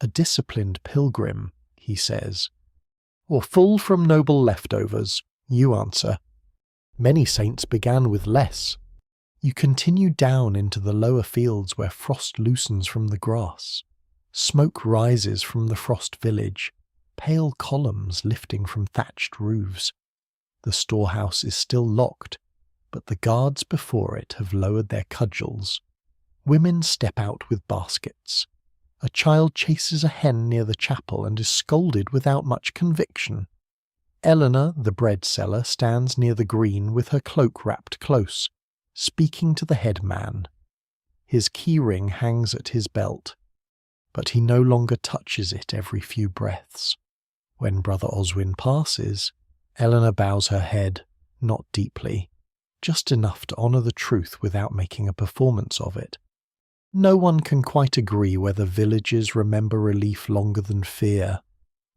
A disciplined pilgrim, he says. Or full from noble leftovers, you answer. Many saints began with less. You continue down into the lower fields where frost loosens from the grass. Smoke rises from the frost village, pale columns lifting from thatched roofs. The storehouse is still locked, but the guards before it have lowered their cudgels. Women step out with baskets. A child chases a hen near the chapel and is scolded without much conviction. Eleanor, the bread seller, stands near the green with her cloak wrapped close, speaking to the headman. His keyring hangs at his belt, but he no longer touches it every few breaths. When Brother Oswin passes, Eleanor bows her head, not deeply, just enough to honour the truth without making a performance of it. No one can quite agree whether villages remember relief longer than fear.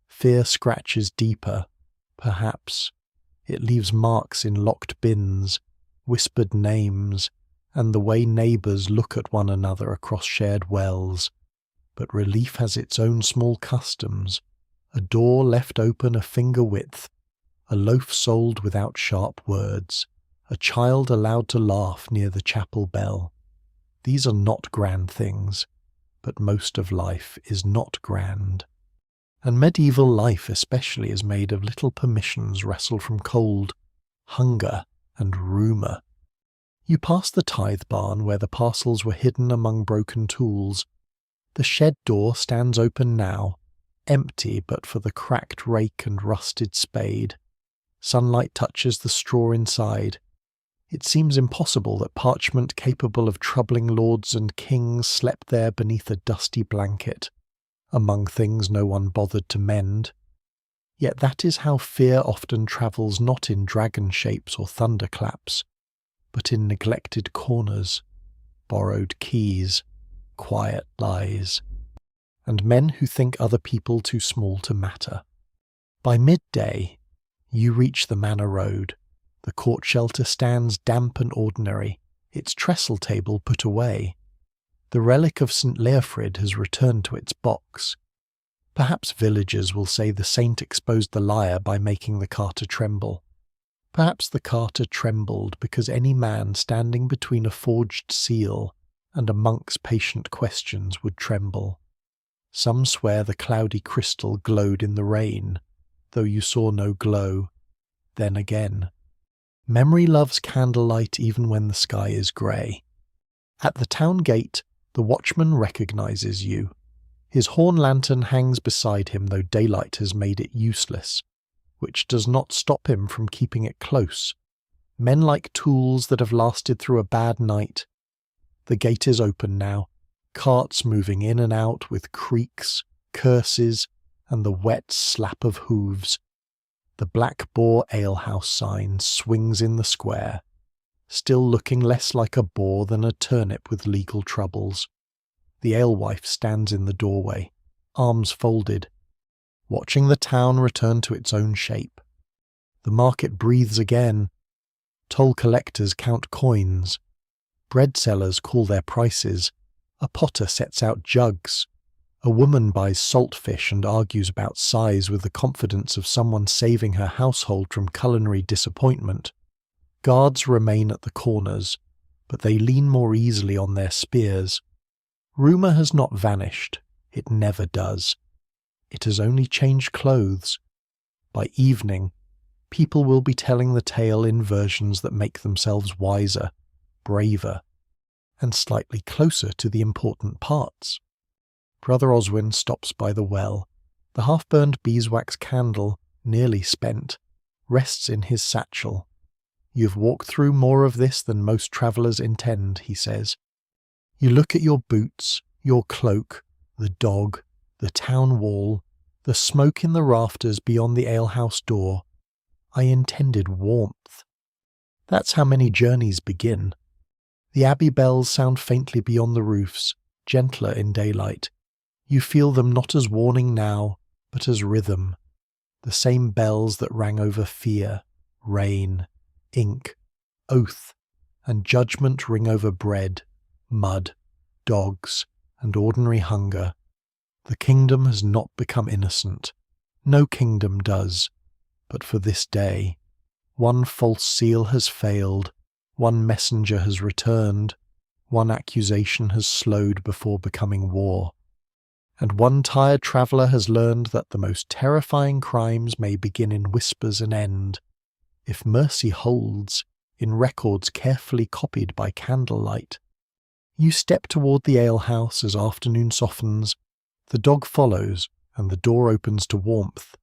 Fear scratches deeper, perhaps. It leaves marks in locked bins, whispered names, and the way neighbours look at one another across shared wells. But relief has its own small customs, a door left open a finger width, a loaf sold without sharp words, a child allowed to laugh near the chapel bell. These are not grand things, but most of life is not grand. And medieval life especially is made of little permissions wrestled from cold, hunger, and rumour. You pass the tithe barn where the parcels were hidden among broken tools. The shed door stands open now, empty but for the cracked rake and rusted spade. Sunlight touches the straw inside. It seems impossible that parchment capable of troubling lords and kings slept there beneath a dusty blanket, among things no one bothered to mend. Yet that is how fear often travels not in dragon shapes or thunderclaps, but in neglected corners, borrowed keys, quiet lies, and men who think other people too small to matter. By midday, you reach the manor road. The court shelter stands damp and ordinary, its trestle table put away. The relic of St. Leofrid has returned to its box. Perhaps villagers will say the saint exposed the liar by making the carter tremble. Perhaps the carter trembled because any man standing between a forged seal and a monk's patient questions would tremble. Some swear the cloudy crystal glowed in the rain, though you saw no glow. Then again, memory loves candlelight even when the sky is grey. At the town gate, the watchman recognises you. His horn lantern hangs beside him, though daylight has made it useless, which does not stop him from keeping it close. Men like tools that have lasted through a bad night. The gate is open now, carts moving in and out with creaks, curses, and the wet slap of hooves. The Black Boar alehouse sign swings in the square, still looking less like a boar than a turnip with legal troubles. The alewife stands in the doorway, arms folded, watching the town return to its own shape. The market breathes again. Toll collectors count coins. Bread sellers call their prices. A potter sets out jugs. A woman buys saltfish and argues about size with the confidence of someone saving her household from culinary disappointment. Guards remain at the corners, but they lean more easily on their spears. Rumour has not vanished. It never does. It has only changed clothes. By evening, people will be telling the tale in versions that make themselves wiser, braver, and slightly closer to the important parts. Brother Oswin stops by the well. The half-burned beeswax candle, nearly spent, rests in his satchel. You've walked through more of this than most travellers intend, he says. You look at your boots, your cloak, the dog, the town wall, The smoke in the rafters beyond the alehouse door. I intended warmth. That's how many journeys begin. The abbey bells sound faintly beyond the roofs, gentler in daylight. You feel them not as warning now, but as rhythm. The same bells that rang over fear, rain, ink, oath, and judgment ring over bread, mud, dogs, and ordinary hunger. The kingdom has not become innocent. No kingdom does. But for this day, one false seal has failed, one messenger has returned, one accusation has slowed before becoming war. And one tired traveller has learned that the most terrifying crimes may begin in whispers and end, if mercy holds, in records carefully copied by candlelight. You step toward the alehouse as afternoon softens, the dog follows, and the door opens to warmth.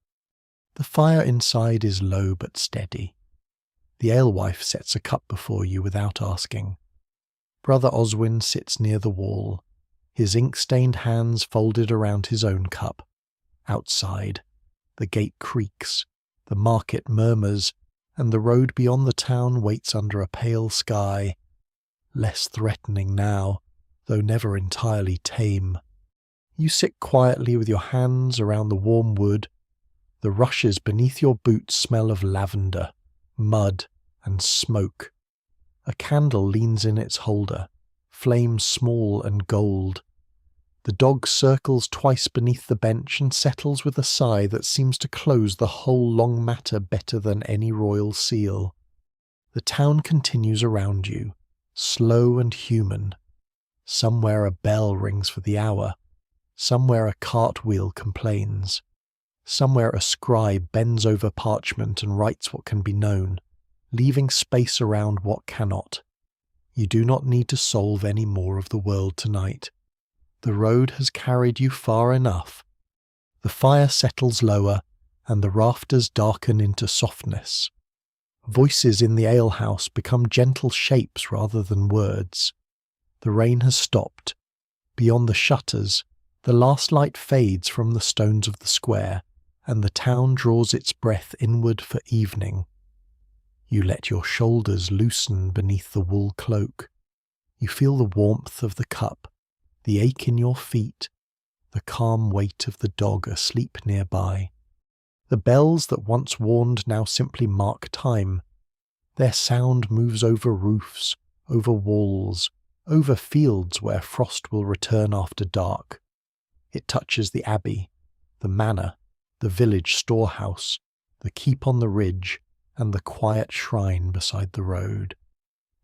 The fire inside is low but steady. The alewife sets a cup before you without asking. Brother Oswin sits near the wall, his ink-stained hands folded around his own cup. Outside, the gate creaks, the market murmurs, and the road beyond the town waits under a pale sky, less threatening now, though never entirely tame. You sit quietly with your hands around the warm wood. The rushes beneath your boots smell of lavender, mud, and smoke. A candle leans in its holder, flame small and gold. The dog circles twice beneath the bench and settles with a sigh that seems to close the whole long matter better than any royal seal. The town continues around you, slow and human. Somewhere a bell rings for the hour. Somewhere a cartwheel complains. Somewhere a scribe bends over parchment and writes what can be known, leaving space around what cannot. You do not need to solve any more of the world tonight. The road has carried you far enough. The fire settles lower, and the rafters darken into softness. Voices in the alehouse become gentle shapes rather than words. The rain has stopped. Beyond the shutters, the last light fades from the stones of the square, and the town draws its breath inward for evening. You let your shoulders loosen beneath the wool cloak. You feel the warmth of the cup, the ache in your feet, the calm weight of the dog asleep nearby. The bells that once warned now simply mark time. Their sound moves over roofs, over walls, over fields where frost will return after dark. It touches the abbey, the manor, the village storehouse, the keep on the ridge, and the quiet shrine beside the road.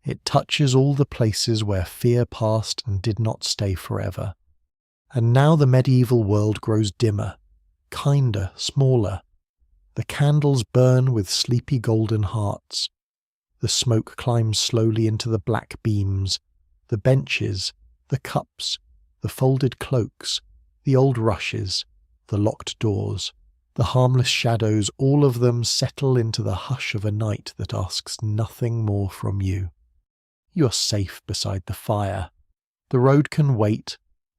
It touches all the places where fear passed and did not stay forever. And now the medieval world grows dimmer, kinder, smaller. The candles burn with sleepy golden hearts. The smoke climbs slowly into the black beams, the benches, the cups, the folded cloaks, the old rushes, the locked doors, the harmless shadows, all of them settle into the hush of a night that asks nothing more from you. You are safe beside the fire. The road can wait,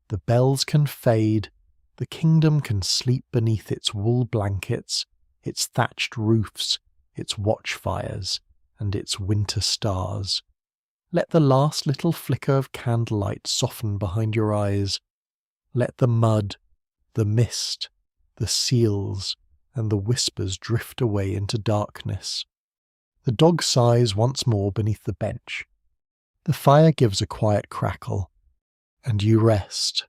the bells can fade, the kingdom can sleep beneath its wool blankets, its thatched roofs, its watchfires, and its winter stars. Let the last little flicker of candlelight soften behind your eyes. Let the mud, the mist, the seals, and the whispers drift away into darkness. The dog sighs once more beneath the bench. The fire gives a quiet crackle, and you rest.